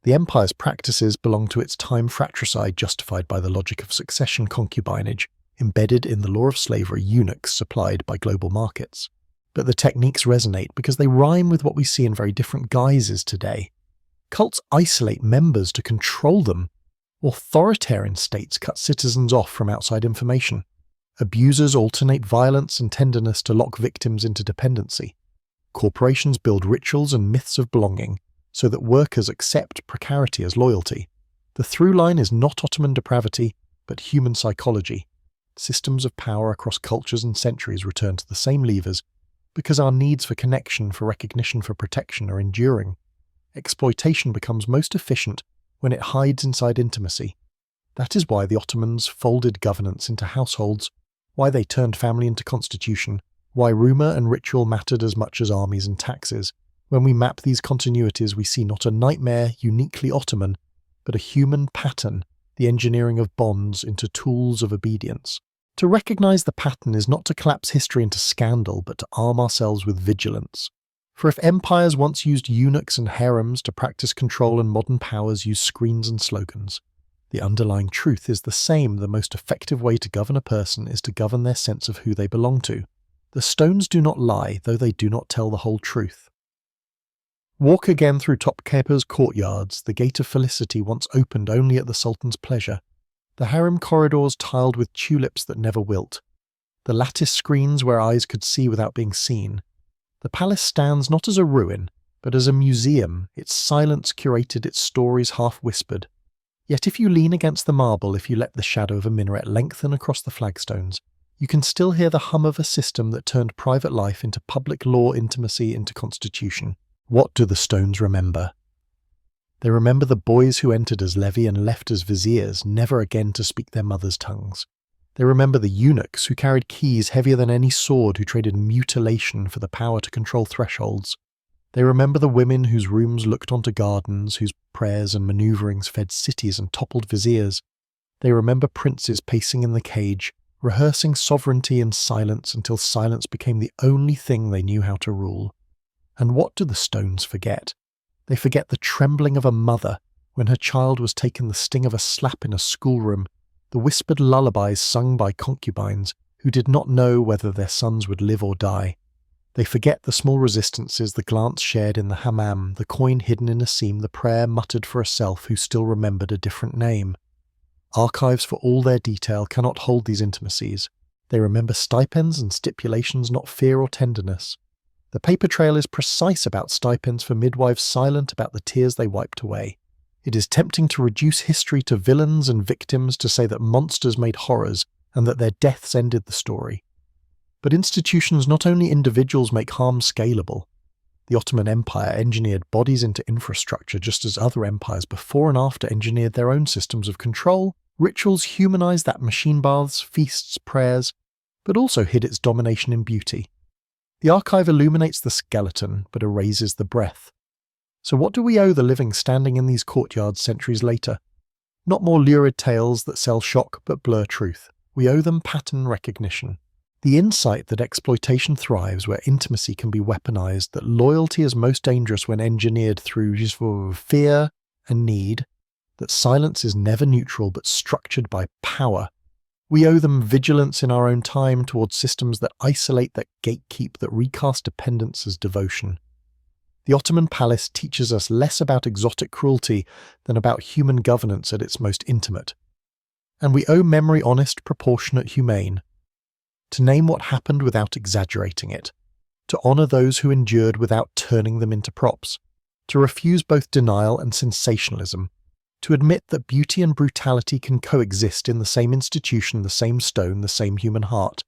The empire's practices belong to its time fratricide justified by the logic of succession concubinage, embedded in the law of slavery eunuchs supplied by global markets. But the techniques resonate because they rhyme with what we see in very different guises today. Cults isolate members to control them. Authoritarian states cut citizens off from outside information. Abusers alternate violence and tenderness to lock victims into dependency. Corporations build rituals and myths of belonging so that workers accept precarity as loyalty. The through line is not Ottoman depravity, but human psychology. Systems of power across cultures and centuries return to the same levers because our needs for connection, for recognition, for protection are enduring. Exploitation becomes most efficient when it hides inside intimacy. That is why the Ottomans folded governance into households, why they turned family into constitution, why rumour and ritual mattered as much as armies and taxes. When we map these continuities, we see not a nightmare uniquely Ottoman, but a human pattern, the engineering of bonds into tools of obedience. To recognise the pattern is not to collapse history into scandal, but to arm ourselves with vigilance. For if empires once used eunuchs and harems to practice control, and modern powers use screens and slogans, the underlying truth is the same. The most effective way to govern a person is to govern their sense of who they belong to. The stones do not lie, though they do not tell the whole truth. Walk again through Topkapi's courtyards, the gate of felicity once opened only at the Sultan's pleasure. The harem corridors tiled with tulips that never wilt. The lattice screens where eyes could see without being seen. The palace stands not as a ruin, but as a museum, its silence curated, its stories half-whispered. Yet if you lean against the marble, if you let the shadow of a minaret lengthen across the flagstones, you can still hear the hum of a system that turned private life into public law, intimacy into constitution. What do the stones remember? They remember the boys who entered as levy and left as viziers, never again to speak their mothers' tongues. They remember the eunuchs who carried keys heavier than any sword, who traded mutilation for the power to control thresholds. They remember the women whose rooms looked onto gardens, whose prayers and manoeuvrings fed cities and toppled viziers. They remember princes pacing in the cage, rehearsing sovereignty in silence until silence became the only thing they knew how to rule. And what do the stones forget? They forget the trembling of a mother when her child was taken, the sting of a slap in a schoolroom, the whispered lullabies sung by concubines who did not know whether their sons would live or die. They forget the small resistances, the glance shared in the hammam, the coin hidden in a seam, the prayer muttered for a self who still remembered a different name. Archives, for all their detail, cannot hold these intimacies. They remember stipends and stipulations, not fear or tenderness. The paper trail is precise about stipends for midwives, silent about the tears they wiped away. It is tempting to reduce history to villains and victims, to say that monsters made horrors and that their deaths ended the story. But institutions, not only individuals, make harm scalable. The Ottoman Empire engineered bodies into infrastructure just as other empires before and after engineered their own systems of control. Rituals humanized that machine baths, feasts, prayers, but also hid its domination in beauty. The archive illuminates the skeleton, but erases the breath. So what do we owe the living standing in these courtyards centuries later? Not more lurid tales that sell shock but blur truth. We owe them pattern recognition. The insight that exploitation thrives where intimacy can be weaponized, that loyalty is most dangerous when engineered through fear and need, that silence is never neutral but structured by power. We owe them vigilance in our own time towards systems that isolate, that gatekeep, that recast dependence as devotion. The Ottoman palace teaches us less about exotic cruelty than about human governance at its most intimate. And we owe memory honest, proportionate, humane. To name what happened without exaggerating it. To honour those who endured without turning them into props. To refuse both denial and sensationalism. To admit that beauty and brutality can coexist in the same institution, the same stone, the same human heart.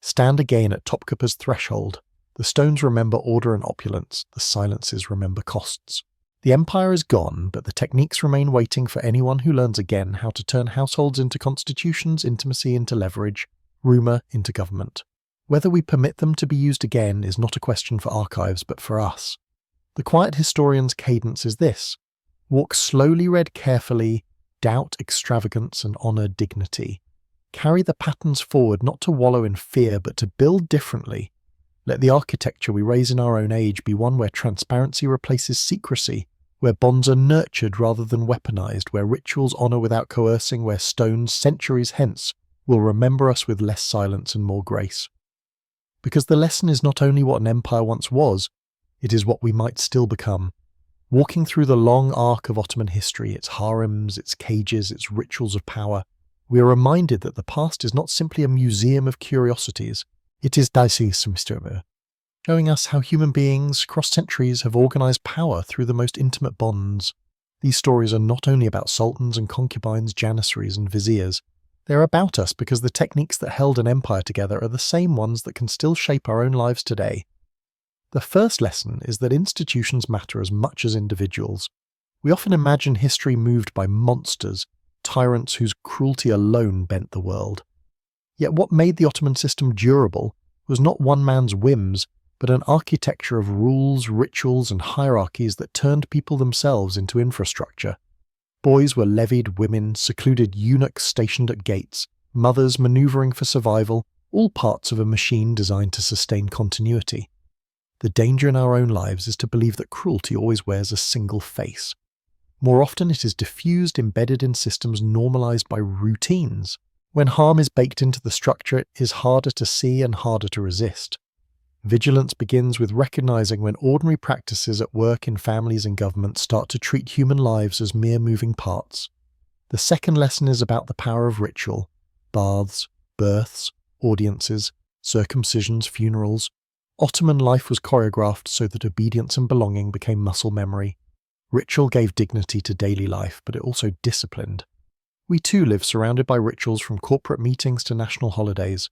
Stand again at Topkapi's threshold. The stones remember order and opulence, the silences remember costs. The empire is gone, but the techniques remain waiting for anyone who learns again how to turn households into constitutions, intimacy into leverage, rumour into government. Whether we permit them to be used again is not a question for archives, but for us. The quiet historian's cadence is this: walk slowly, read carefully, doubt extravagance and honour dignity. Carry the patterns forward not to wallow in fear, but to build differently. Let the architecture we raise in our own age be one where transparency replaces secrecy, where bonds are nurtured rather than weaponized, where rituals honour without coercing, where stones centuries hence will remember us with less silence and more grace. Because the lesson is not only what an empire once was, it is what we might still become. Walking through the long arc of Ottoman history, its harems, its cages, its rituals of power, we are reminded that the past is not simply a museum of curiosities, it is Daisy-Sumistome, showing us how human beings across centuries have organised power through the most intimate bonds. These stories are not only about sultans and concubines, janissaries and viziers. They are about us because the techniques that held an empire together are the same ones that can still shape our own lives today. The first lesson is that institutions matter as much as individuals. We often imagine history moved by monsters, tyrants whose cruelty alone bent the world. Yet what made the Ottoman system durable was not one man's whims, but an architecture of rules, rituals and hierarchies that turned people themselves into infrastructure. Boys were levied women, secluded eunuchs stationed at gates, mothers manoeuvring for survival, all parts of a machine designed to sustain continuity. The danger in our own lives is to believe that cruelty always wears a single face. More often it is diffused, embedded in systems normalized by routines. When harm is baked into the structure, it is harder to see and harder to resist. Vigilance begins with recognizing when ordinary practices at work, in families and government start to treat human lives as mere moving parts. The second lesson is about the power of ritual. Baths, births, audiences, circumcisions, funerals. Ottoman life was choreographed so that obedience and belonging became muscle memory. Ritual gave dignity to daily life, but it also disciplined. We too live surrounded by rituals, from corporate meetings to national holidays.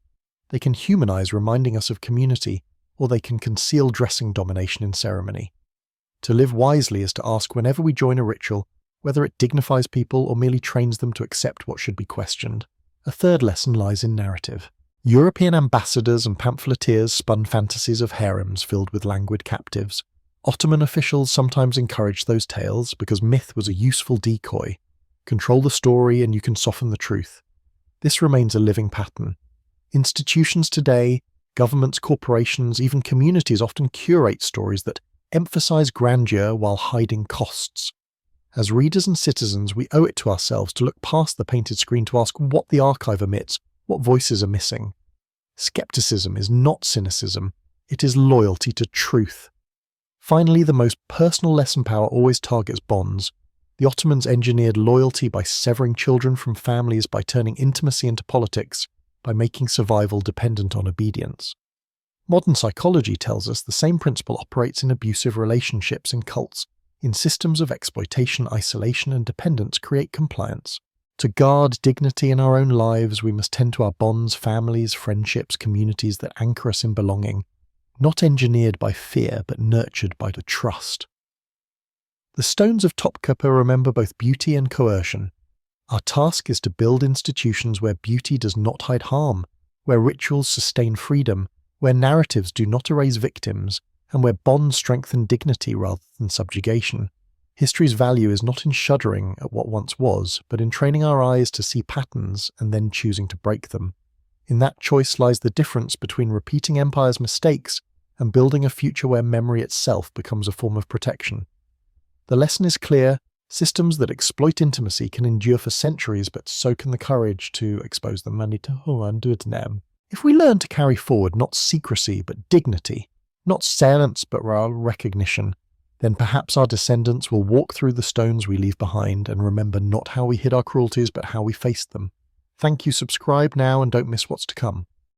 They can humanize, reminding us of community, or they can conceal, dressing domination in ceremony. To live wisely is to ask whenever we join a ritual, whether it dignifies people or merely trains them to accept what should be questioned. A third lesson lies in narrative. European ambassadors and pamphleteers spun fantasies of harems filled with languid captives. Ottoman officials sometimes encouraged those tales because myth was a useful decoy. Control the story and you can soften the truth. This remains a living pattern. Institutions today, governments, corporations, even communities often curate stories that emphasize grandeur while hiding costs. As readers and citizens, we owe it to ourselves to look past the painted screen to ask what the archive omits, what voices are missing. Skepticism is not cynicism, it is loyalty to truth. Finally, the most personal lesson power always targets bonds. The Ottomans engineered loyalty by severing children from families, by turning intimacy into politics, by making survival dependent on obedience. Modern psychology tells us the same principle operates in abusive relationships and cults. In systems of exploitation, isolation and dependence create compliance. To guard dignity in our own lives, we must tend to our bonds, families, friendships, communities that anchor us in belonging, not engineered by fear, but nurtured by the trust. The stones of Topkapi remember both beauty and coercion. Our task is to build institutions where beauty does not hide harm, where rituals sustain freedom, where narratives do not erase victims, and where bonds strengthen dignity rather than subjugation. History's value is not in shuddering at what once was, but in training our eyes to see patterns and then choosing to break them. In that choice lies the difference between repeating empire's mistakes and building a future where memory itself becomes a form of protection. The lesson is clear: systems that exploit intimacy can endure for centuries, but so can the courage to expose them and to undo it them. If we learn to carry forward not secrecy but dignity, not silence but recognition, then perhaps our descendants will walk through the stones we leave behind and remember not how we hid our cruelties but how we faced them. Thank you, subscribe now and don't miss what's to come.